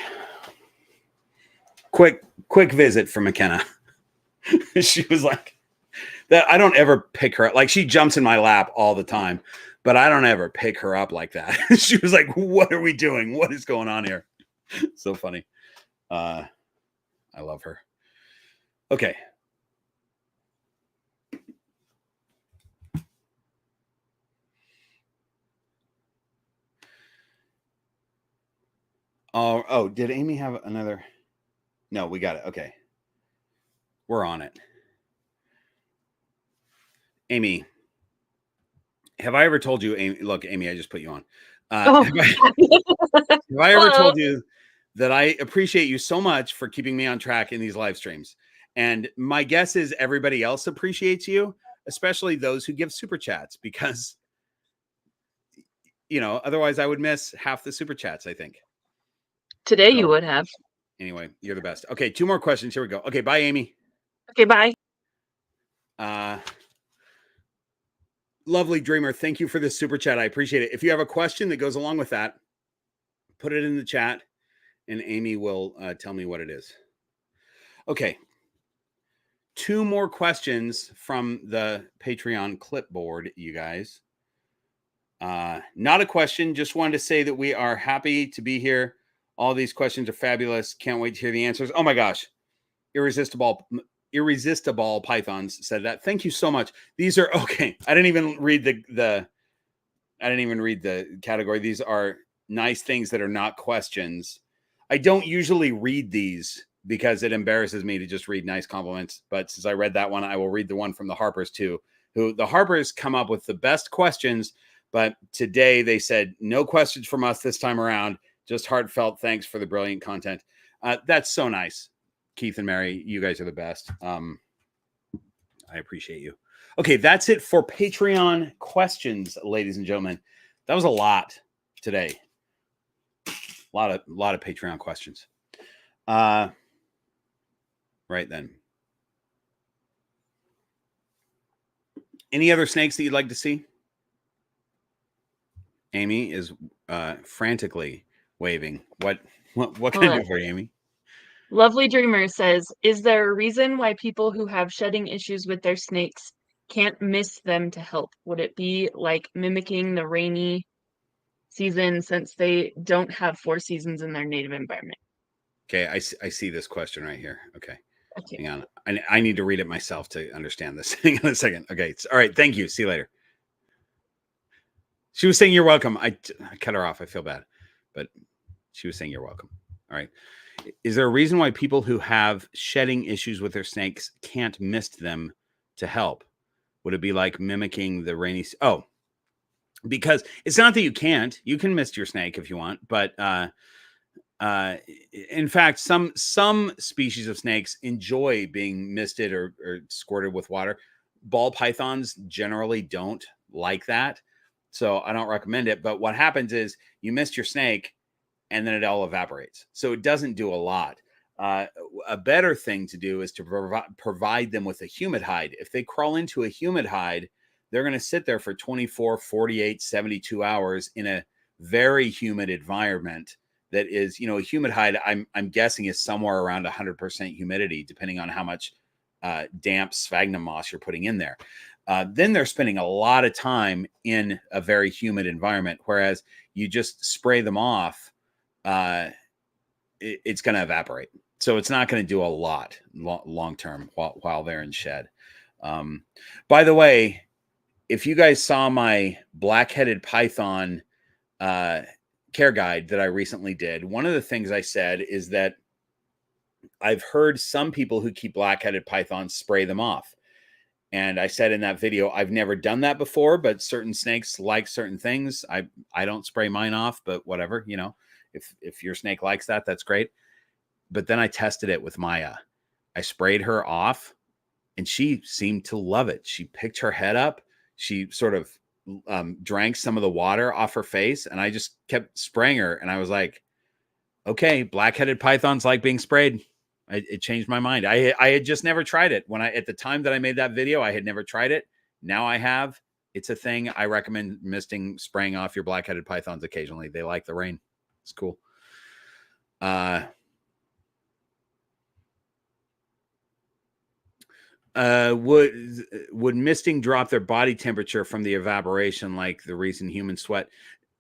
Quick visit for McKenna. She was like, that. I don't ever pick her up. Like, she jumps in my lap all the time, but I don't ever pick her up like that. She was like, what are we doing? What is going on here? So funny. I love her. Okay. Oh, did Amy have another? No, we got it. Okay. We're on it. Amy, have I ever told you, Amy, look, Amy, I just put you on. Have I ever told you that I appreciate you so much for keeping me on track in these live streams? And my guess is everybody else appreciates you, especially those who give super chats, because, otherwise I would miss half the super chats, I think. Today you would have. Anyway, you're the best. Okay, 2 more questions. Here we go. Okay, bye, Amy. Okay, bye. Lovely Dreamer, thank you for this super chat. I appreciate it. If you have a question that goes along with that, put it in the chat, and Amy will tell me what it is. Okay. 2 more questions from the Patreon clipboard, you guys. Not a question. Just wanted to say that we are happy to be here. All these questions are fabulous. Can't wait to hear the answers. Oh my gosh. Irresistible Pythons said that. Thank you so much. These are okay. I didn't even read the I didn't even read the category. These are nice things that are not questions. I don't usually read these because it embarrasses me to just read nice compliments. But since I read that one, I will read the one from the Harpers too, who the Harpers come up with the best questions. But today they said, no questions from us this time around. Just heartfelt thanks for the brilliant content. That's so nice. Keith and Mary, you guys are the best. I appreciate you. Okay, that's it for Patreon questions, ladies and gentlemen. That was a lot today. A lot of Patreon questions. Right then. Any other snakes that you'd like to see? Amy is frantically waving. What can I do for you, Amy? Lovely Dreamer says, is there a reason why people who have shedding issues with their snakes can't mist them to help? Would it be like mimicking the rainy season since they don't have 4 seasons in their native environment? Okay, I see this question right here. Okay. Okay. Hang on. I need to read it myself to understand this. Hang on a second. Okay. All right. Thank you. See you later. She was saying you're welcome. I cut her off. I feel bad. But she was saying you're welcome. All right. Is there a reason why people who have shedding issues with their snakes can't mist them to help? Would it be like mimicking the rainy? Oh, because it's not that you can't. You can mist your snake if you want, but in fact, some species of snakes enjoy being misted or squirted with water. Ball pythons generally don't like that, so I don't recommend it. But what happens is you mist your snake, and then it all evaporates. So it doesn't do a lot. A better thing to do is to provide them with a humid hide. If they crawl into a humid hide, they're going to sit there for 24, 48, 72 hours in a very humid environment. That is, a humid hide, I'm guessing is somewhere around 100% humidity, depending on how much damp sphagnum moss you're putting in there. Then they're spending a lot of time in a very humid environment, whereas you just spray them off, it's going to evaporate. So it's not going to do a lot long term while they're in shed. By the way, if you guys saw my blackheaded python care guide that I recently did, one of the things I said is that I've heard some people who keep black-headed pythons spray them off. And I said in that video, I've never done that before, but certain snakes like certain things. I don't spray mine off, but whatever, if your snake likes that, that's great. But then I tested it with Maya. I sprayed her off and she seemed to love it. She picked her head up. She sort of drank some of the water off her face, and I just kept spraying her. And I was like, okay, black-headed pythons like being sprayed. It changed my mind. I had just never tried it. At the time that I made that video, I had never tried it. Now I have. It's a thing. I recommend spraying off your black-headed pythons occasionally. They like the rain. It's cool. Would misting drop their body temperature from the evaporation like the reason humans sweat?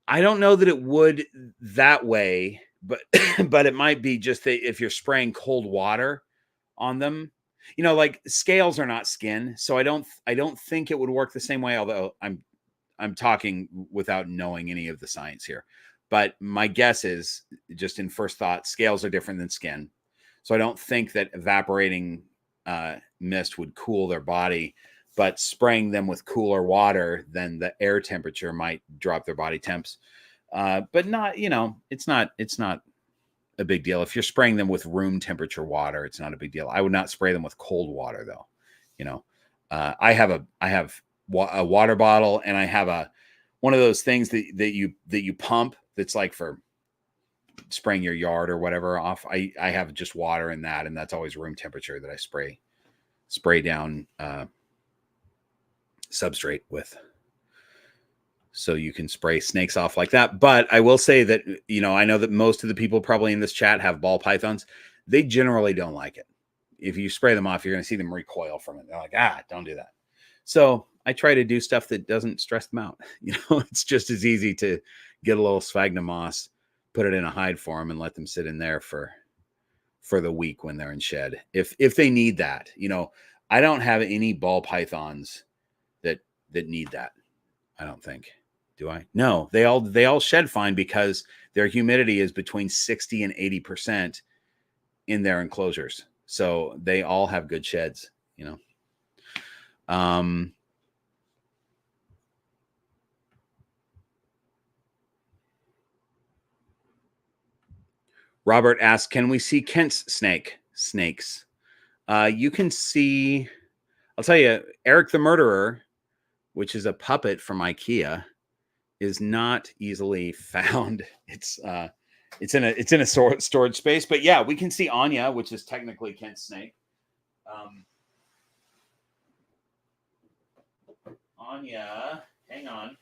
I don't know that it would that way, but but it might be just that if you're spraying cold water on them, like scales are not skin, so I don't think it would work the same way. Although I'm talking without knowing any of the science here, but my guess is just in first thought, scales are different than skin, so I don't think that evaporating mist would cool their body. But spraying them with cooler water, then the air temperature might drop their body temps. But not, it's not a big deal. If you're spraying them with room temperature water, it's not a big deal. I would not spray them with cold water though. I have a water bottle, and I have one of those things that you pump that's like for spraying your yard or whatever off. I have just water in that, and that's always room temperature that I spray down substrate with, so you can spray snakes off like that. But I will say that I know that most of the people probably in this chat have ball pythons. They generally don't like it. If you spray them off, you're going to see them recoil from it. They're like, don't do that. So I try to do stuff that doesn't stress them out. It's just as easy to get a little sphagnum moss, put it in a hide for them, and let them sit in there for the week when they're in shed, if they need that. I don't have any ball pythons that need that, I don't think. Do I? No, they all shed fine because their humidity is between 60 and 80% in their enclosures. So they all have good sheds, you know. Robert asks, can we see Kent's snakes? You can see, I'll tell you, Eric the Murderer, which is a puppet from IKEA, is not easily found. It's in a storage space, but yeah, we can see Anya, which is technically Kent's snake. Anya, hang on.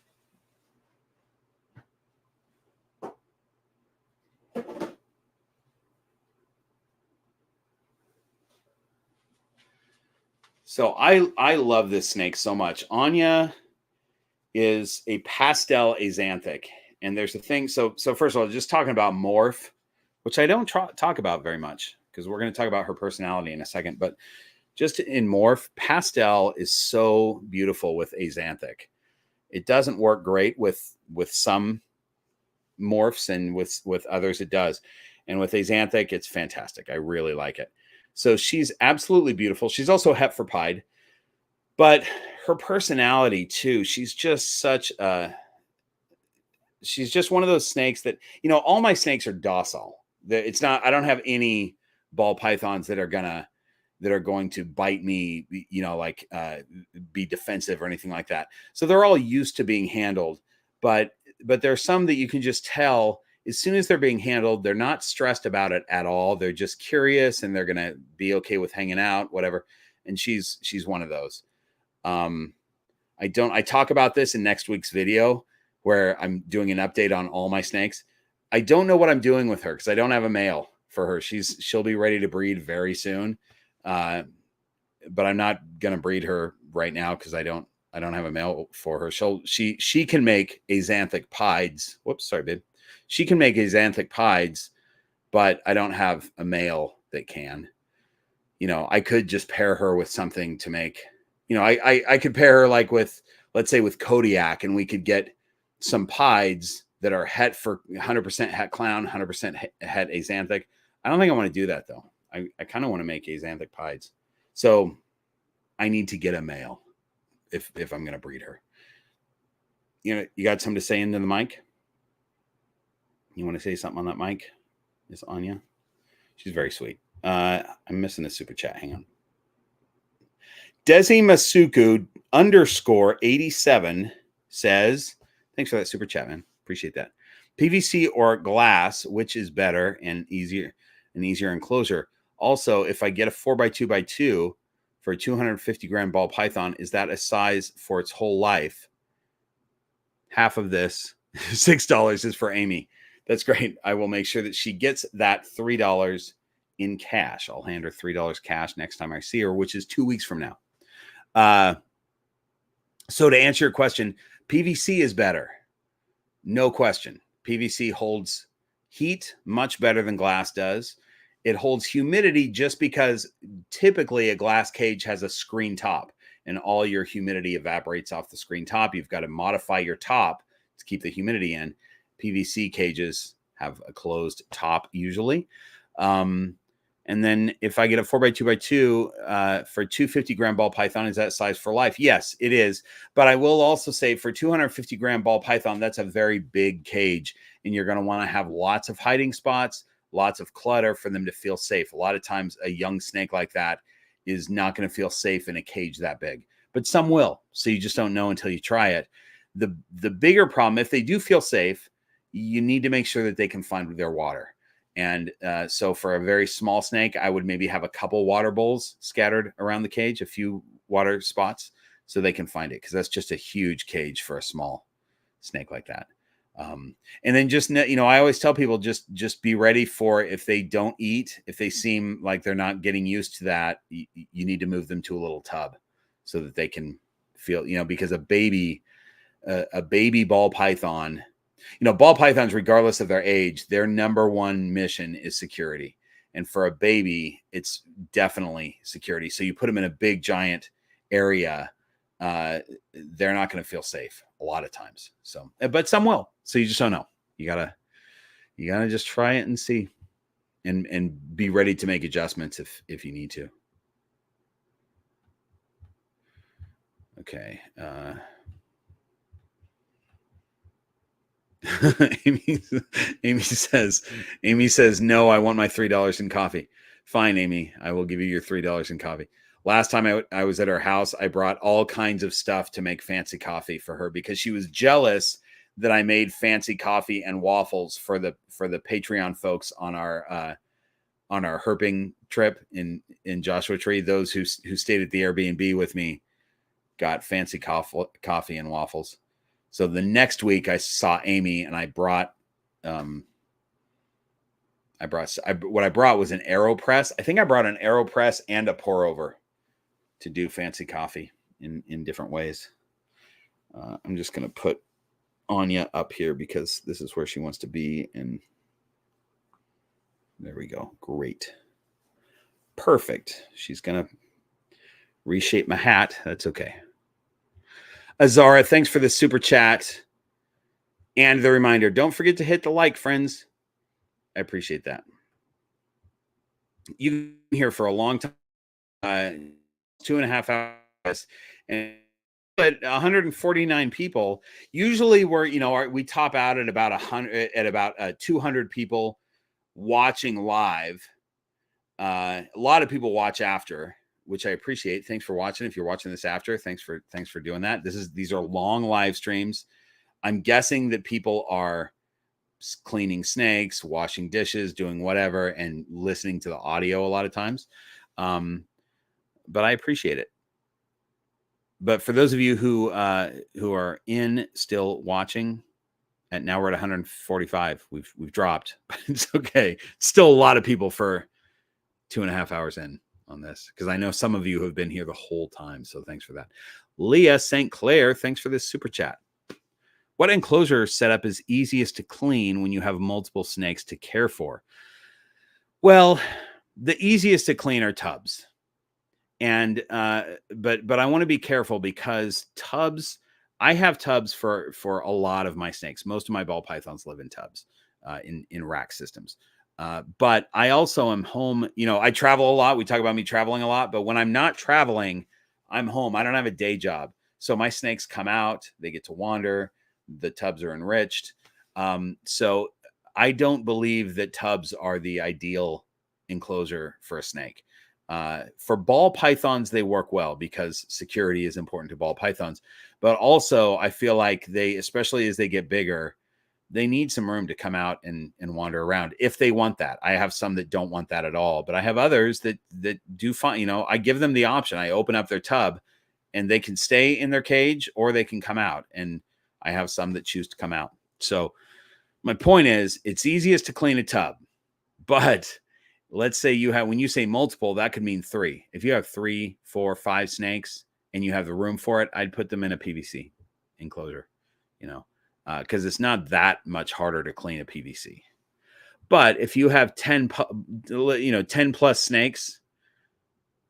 So I love this snake so much. Anya is a pastel axanthic, and there's a thing. So first of all, just talking about morph, which I don't talk about very much because we're going to talk about her personality in a second. But just in morph, pastel is so beautiful with axanthic. It doesn't work great with some morphs, and with others it does. And with axanthic, it's fantastic. I really like it. So she's absolutely beautiful. She's also heiferpied, but her personality too. She's just she's just one of those snakes that, you know, all my snakes are docile. It's not, I don't have any ball pythons that are going to bite me, you know, like be defensive or anything like that. So they're all used to being handled, but there are some that you can just tell as soon as they're being handled, they're not stressed about it at all. They're just curious and they're going to be okay with hanging out, whatever. And she's one of those. I talk about this in next week's video where I'm doing an update on all my snakes. I don't know what I'm doing with her because I don't have a male for her. She'll be ready to breed very soon. But I'm not going to breed her right now because I don't have a male for her. She can make axanthic pieds. Whoops, sorry, babe. She can make axanthic pieds, but I don't have a male that can. You know, I could just pair her with something to make, you know, I could pair her like with, let's say with Kodiak, and we could get some pieds that are het for 100% het clown, 100% het axanthic. I don't think I want to do that though. I kind of want to make axanthic pieds. So I need to get a male if I'm going to breed her. You know, you got something to say into the mic? You want to say something on that mic? Is Anya? She's very sweet. I'm missing a super chat. Hang on. Desi Masuku _87 says, thanks for that super chat, man. Appreciate that. PVC or glass, which is better and easier enclosure? Also, if I get a 4x2x2 for a 250 gram ball python, is that a size for its whole life? Half of this, $6, is for Amy. That's great. I will make sure that she gets that $3 in cash. I'll hand her $3 cash next time I see her, which is 2 weeks from now. So to answer your question, PVC is better. No question. PVC holds heat much better than glass does. It holds humidity just because typically a glass cage has a screen top and all your humidity evaporates off the screen top. You've got to modify your top to keep the humidity in. PVC cages have a closed top usually. And then if I get a 4x2x2 for 250 gram ball python, is that size for life? Yes, it is. But I will also say for 250 gram ball python, that's a very big cage. And you're going to want to have lots of hiding spots, lots of clutter for them to feel safe. A lot of times a young snake like that is not going to feel safe in a cage that big. But some will. So you just don't know until you try it. The bigger problem, if they do feel safe, you need to make sure that they can find their water. And so for a very small snake, I would maybe have a couple water bowls scattered around the cage, a few water spots, so they can find it, because that's just a huge cage for a small snake like that. And then just, you know, I always tell people just be ready for, if they don't eat, if they seem like they're not getting used to that, you need to move them to a little tub so that they can feel, you know, because a baby ball python, you know, ball pythons, regardless of their age, their number one mission is security. And for a baby, it's definitely security. So you put them in a big, giant area. they're not going to feel safe a lot of times. So, but some will. So you just don't know. You gotta just try it and see, and be ready to make adjustments if you need to. Okay. Amy says, no, I want my $3 in coffee. Fine, Amy, I will give you your $3 in coffee. Last time I was at her house, I brought all kinds of stuff to make fancy coffee for her because she was jealous that I made fancy coffee and waffles for the Patreon folks on our herping trip in Joshua Tree. Those who stayed at the Airbnb with me got fancy coffee and waffles. So the next week I saw Amy and I brought what I brought was an AeroPress. I think I brought an AeroPress and a pour over to do fancy coffee in different ways. I'm just going to put Anya up here because this is where she wants to be. And there we go. Great. Perfect. She's going to reshape my hat. That's okay. Azara, thanks for the super chat and the reminder. Don't forget to hit the like, friends. I appreciate that. You've been here for a long time, 2.5 hours, and but 149 people. Usually, we top out at about 100, at about 200 people watching live. A lot of people watch after, which I appreciate. Thanks for watching. If you're watching this after, thanks for doing that. These are long live streams. I'm guessing that people are cleaning snakes, washing dishes, doing whatever, and listening to the audio a lot of times. But I appreciate it. But for those of you who are still watching, and now we're at 145. We've dropped, but it's okay. Still a lot of people for 2.5 hours in on this, because I know some of you have been here the whole time. So thanks for that. Leah St. Clair, thanks for this super chat. What enclosure setup is easiest to clean when you have multiple snakes to care for? Well, the easiest to clean are tubs. And but I want to be careful because tubs, I have tubs for a lot of my snakes. Most of my ball pythons live in tubs, in rack systems. But I also am home. I travel a lot. We talk about me traveling a lot, but when I'm not traveling, I'm home. I don't have a day job. So my snakes come out, they get to wander. The tubs are enriched. So I don't believe that tubs are the ideal enclosure for a snake. For ball pythons, they work well because security is important to ball pythons. But also, I feel like they, especially as they get bigger, they need some room to come out and wander around if they want that. I have some that don't want that at all, but I have others that do fine. I give them the option. I open up their tub and they can stay in their cage or they can come out. And I have some that choose to come out. So my point is, it's easiest to clean a tub, but let's say when you say multiple, that could mean 3. If you have 3, 4, 5 snakes and you have the room for it, I'd put them in a PVC enclosure, because it's not that much harder to clean a PVC. But if you have 10 plus snakes,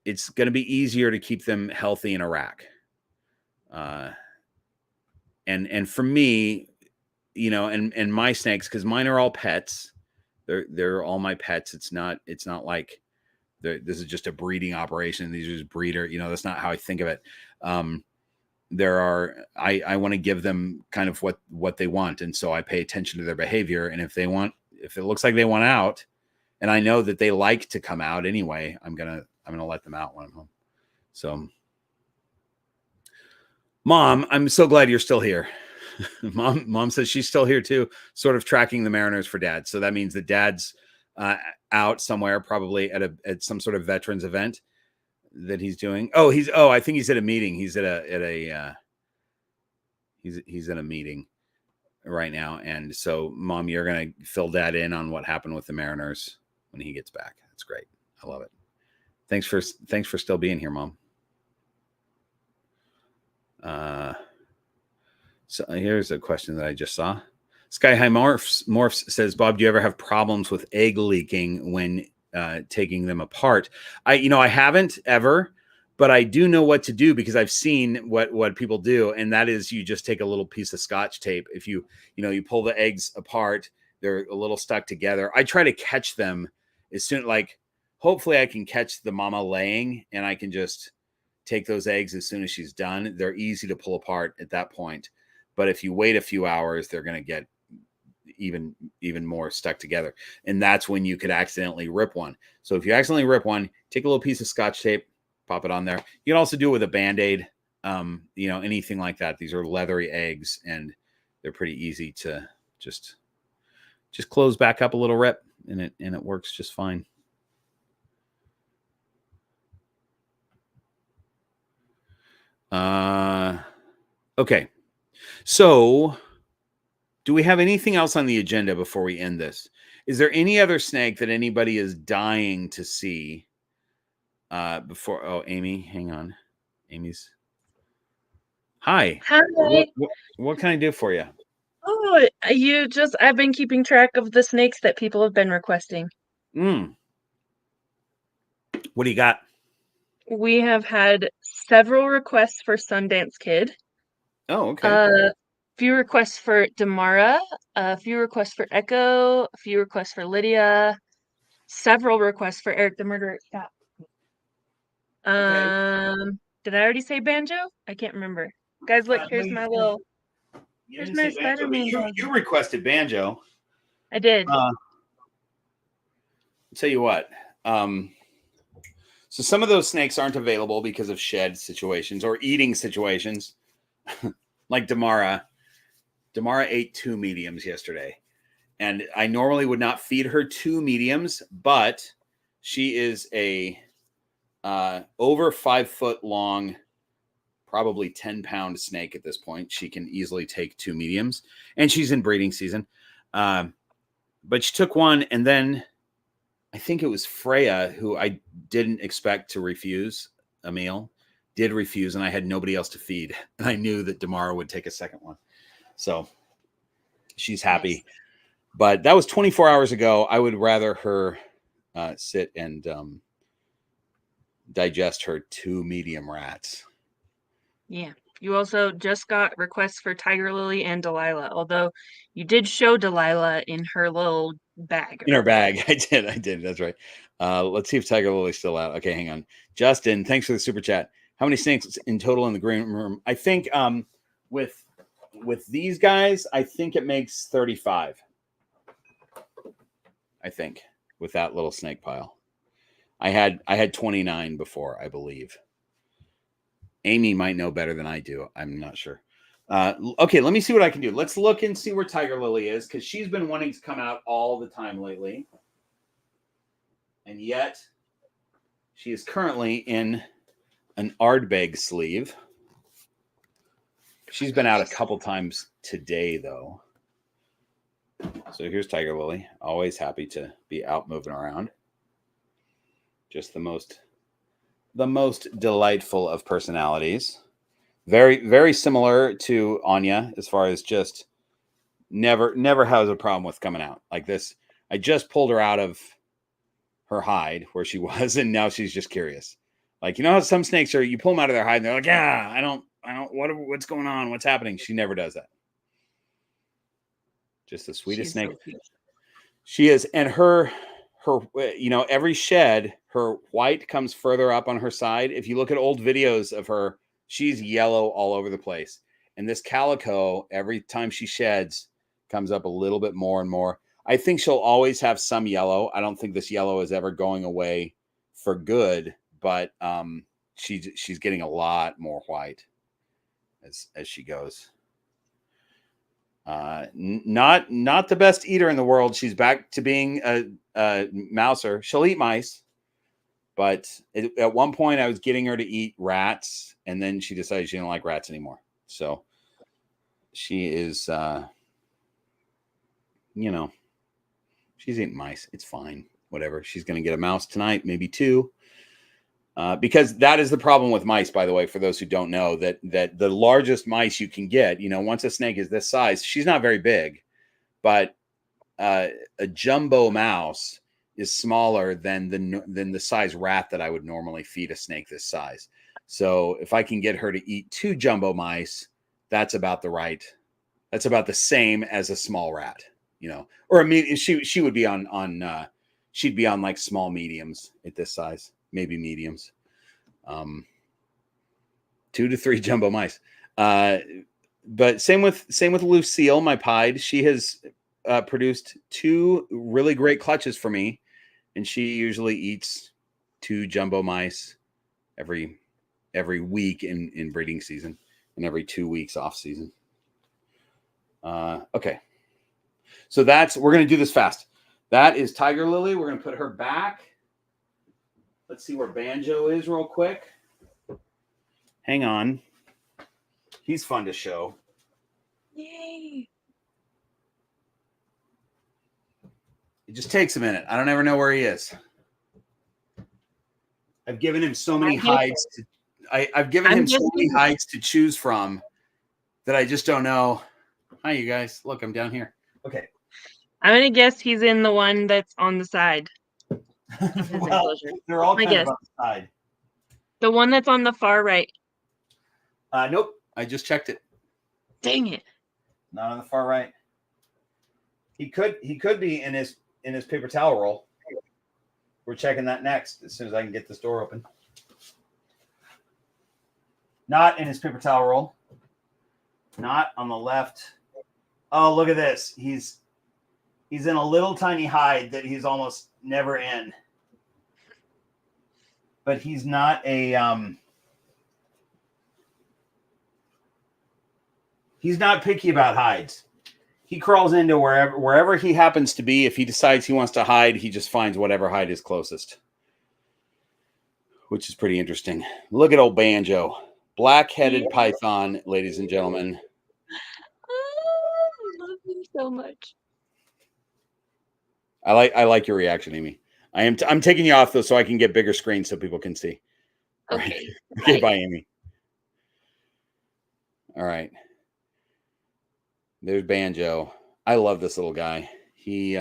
it's going to be easier to keep them healthy in a rack. And for me, and my snakes, because mine are all pets. They're all my pets. It's not like this is just a breeding operation. These are just breeder. That's not how I think of it. I want to give them kind of what they want. And so I pay attention to their behavior. And if it looks like they want out, and I know that they like to come out anyway, I'm going to let them out when I'm home. So Mom, I'm so glad you're still here. Mom says she's still here too, sort of tracking the Mariners for Dad. So that means that Dad's out somewhere, probably at some sort of veterans event that he's doing. I think he's at a meeting. He's at a meeting right now. And so, Mom, you're gonna fill Dad in on what happened with the Mariners when he gets back. That's great. I love it. Thanks for still being here, Mom. So here's a question that I just saw. Sky High Morphs says, Bob, do you ever have problems with egg leaking when taking them apart? I haven't ever, But I do know what to do because I've seen what people do, and that is you just take a little piece of Scotch tape. If you pull the eggs apart, they're a little stuck together. I try to catch them as soon, like hopefully I can catch the mama laying, and I can just take those eggs as soon as she's done. They're easy to pull apart at that point. But if you wait a few hours, they're going to get even more stuck together, and that's when you could accidentally rip one. So if you accidentally rip one, take a little piece of Scotch tape, pop it on there. You can also do it with a Band-Aid, anything like that. These are leathery eggs, and they're pretty easy to just close back up a little rip, and it works just fine. Okay. So do we have anything else on the agenda before we end this? Is there any other snake that anybody is dying to see before? Oh, Amy, hang on. Amy's. Hi. Hi. What can I do for you? Oh, I've been keeping track of the snakes that people have been requesting. What do you got? We have had several requests for Sundance Kid. Oh, okay. A few requests for Damara, a few requests for Echo, a few requests for Lydia, several requests for Eric the Murderer. Stop. Okay. Did I already say Banjo? I can't remember. Guys, look, here's my little. Here's my Spider-Man. You requested Banjo. I did. Tell you what. So some of those snakes aren't available because of shed situations or eating situations. Like Damara. Damara ate 2 mediums yesterday. And I normally would not feed her 2 mediums, but she is a over 5 foot long, probably 10-pound snake at this point. She can easily take 2 mediums, and she's in breeding season. But she took one, and then I think it was Freya, who I didn't expect to refuse a meal, did refuse, and I had nobody else to feed. And I knew that Damara would take a second one. So she's happy. Nice. But that was 24 hours ago. I would rather her sit and digest her 2 medium rats. Yeah. You also just got requests for Tiger Lily and Delilah, although you did show Delilah in her little bag. In her bag. I did. That's right. Let's see if Tiger Lily's still out. Okay, hang on. Justin, thanks for the super chat. How many snakes in total in the green room? I think with these guys, I think it makes 35. I think with that little snake pile. I had 29 before, I believe. Amy might know better than I do. I'm not sure. Okay, let me see what I can do. Let's look and see where Tiger Lily is, because she's been wanting to come out all the time lately. And yet, she is currently in an Ardbeg sleeve. She's been out a couple times today, though. So here's Tiger Lily. Always happy to be out moving around. Just the most delightful of personalities. Very, very similar to Anya as far as just never has a problem with coming out like this. I just pulled her out of her hide where she was, and now she's just curious. Like, you know how some snakes are, you pull them out of their hide and they're like, yeah, I don't, what's going on? What's happening? She never does that. Just the sweetest snake. So she is. And her, every shed, her white comes further up on her side. If you look at old videos of her, she's yellow all over the place. And this calico, every time she sheds, comes up a little bit more and more. I think she'll always have some yellow. I don't think this yellow is ever going away for good, but she's getting a lot more white as she goes. Not the best eater in the world. She's back to being a mouser. She'll eat mice, but at one point I was getting her to eat rats, and then she decided she didn't like rats anymore. So she is, she's eating mice. It's fine. Whatever. She's going to get a mouse tonight, maybe 2. Because that is the problem with mice, by the way, for those who don't know, that the largest mice you can get, once a snake is this size, she's not very big, but a jumbo mouse is smaller than the size rat that I would normally feed a snake this size. So if I can get her to eat 2 jumbo mice, that's about the same as a small rat, you know, or I mean, she would be on she'd be on like small mediums at this size, maybe mediums. 2 to 3 jumbo mice. But same with Lucille, my pied. She has produced 2 really great clutches for me, and she usually eats 2 jumbo mice every week in breeding season, and every 2 weeks off season. Okay, so we're gonna do this fast. That is Tiger Lily. We're gonna put her back. Let's see where Banjo is real quick. Hang on. He's fun to show. Yay. It just takes a minute. I don't ever know where he is. I've given him so many hides. I've given him so many hides to choose from that I just don't know. Hi, you guys. Look, I'm down here. Okay. I'm gonna guess he's in the one that's on the side. Well, they're all kind of on the side. The one that's on the far right. Nope. I just checked it. Dang it. Not on the far right. He could be in his paper towel roll. We're checking that next as soon as I can get this door open. Not in his paper towel roll. Not on the left. Oh, look at this. He's in a little tiny hide that he's almost never in. But he's not he's not picky about hides. He crawls into wherever he happens to be. If he decides he wants to hide, he just finds whatever hide is closest, which is pretty interesting. Look at old Banjo. Blackheaded python, ladies and gentlemen. Oh, I love you so much. I like your reaction, Amy. I'm taking you off though, so I can get bigger screen so people can see. Okay. Right. Okay, bye, Amy. All right. There's Banjo. I love this little guy. He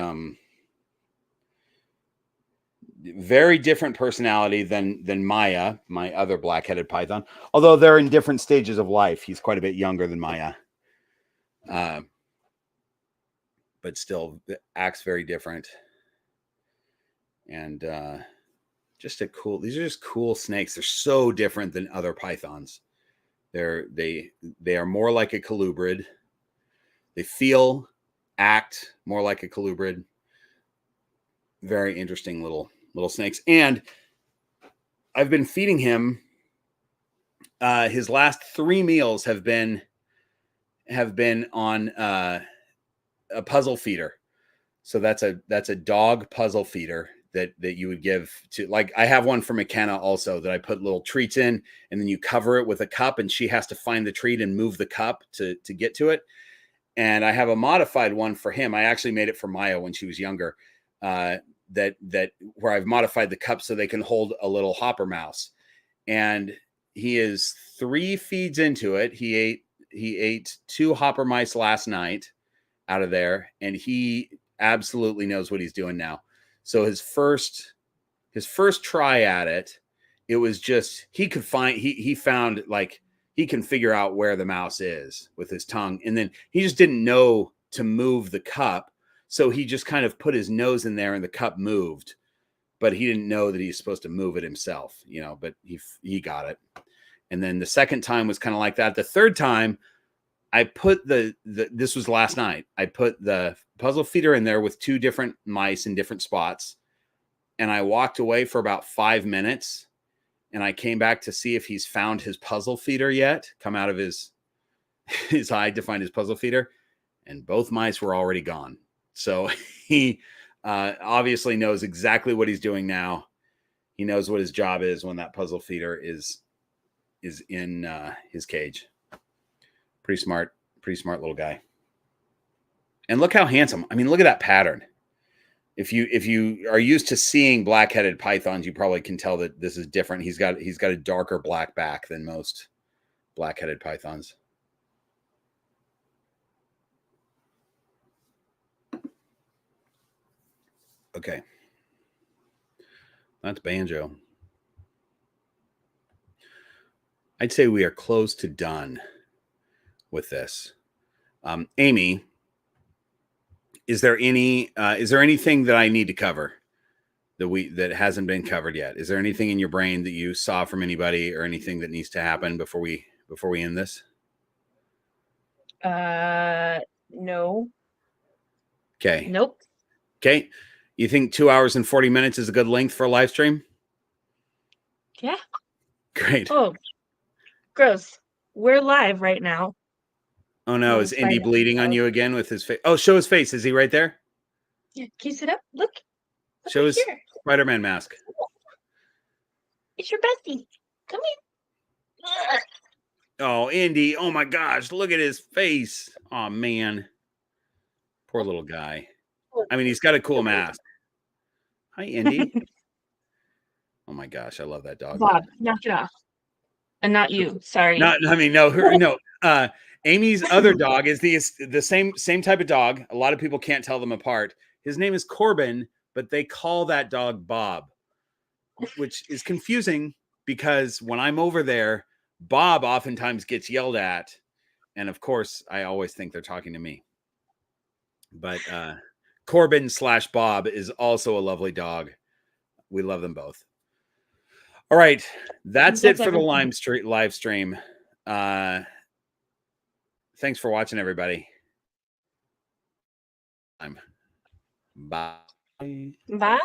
very different personality than Maya, my other black-headed python. Although they're in different stages of life. He's quite a bit younger than Maya. But still acts very different. And these are just cool snakes. They're so different than other pythons. They are more like a colubrid. They act more like a colubrid. Very interesting little snakes. And I've been feeding him. His last 3 meals have been on a puzzle feeder. So that's a dog puzzle feeder that you would give to, like, I have one for McKenna also that I put little treats in, and then you cover it with a cup, and she has to find the treat and move the cup to get to it. And I have a modified one for him. I actually made it for Maya when she was younger. That where I've modified the cup so they can hold a little hopper mouse. And he is 3 feeds into it. He ate 2 hopper mice last night out of there, and he absolutely knows what he's doing now. So his first try at it, it was just he found like he can figure out where the mouse is with his tongue, and then he just didn't know to move the cup, so he just kind of put his nose in there and the cup moved, but he didn't know that he's supposed to move it himself, you know. But he got it, and then the second time was kind of like that. The third time, I put this was last night. I put the puzzle feeder in there with 2 different mice in different spots. And I walked away for about 5 minutes, and I came back to see if he's found his puzzle feeder yet, come out of his hide to find his puzzle feeder. And both mice were already gone. So he obviously knows exactly what he's doing now. He knows what his job is when that puzzle feeder is in his cage. Pretty smart little guy. And look how handsome. I mean, look at that pattern. If you are used to seeing black-headed pythons, you probably can tell that this is different. He's got a darker black back than most black-headed pythons. Okay. That's Banjo. I'd say we are close to done with this. Amy, is there anything that I need to cover that hasn't been covered yet? Is there anything in your brain that you saw from anybody or anything that needs to happen before we end this? No. Okay. Nope. Okay. You think 2 hours and 40 minutes is a good length for a live stream? Yeah. Great. Oh, gross. We're live right now. Oh no, is Indy bleeding on you again with his face? Oh, show his face. Is he right there? Yeah, can you sit up? Look Show right his here. Spider-Man mask. It's your bestie. Come here. Oh, Indy. Oh my gosh, look at his face. Oh man. Poor little guy. I mean, he's got a cool mask. Hi, Indy. Oh my gosh, I love that dog. Bob, knock it off. And not you. Sorry. No. Amy's other dog is the same type of dog. A lot of people can't tell them apart. His name is Corbin, but they call that dog Bob, which is confusing because when I'm over there, Bob oftentimes gets yelled at. And of course, I always think they're talking to me. But Corbin / Bob is also a lovely dog. We love them both. All right. That's it for the live stream. Thanks for watching, everybody. Bye. Bye.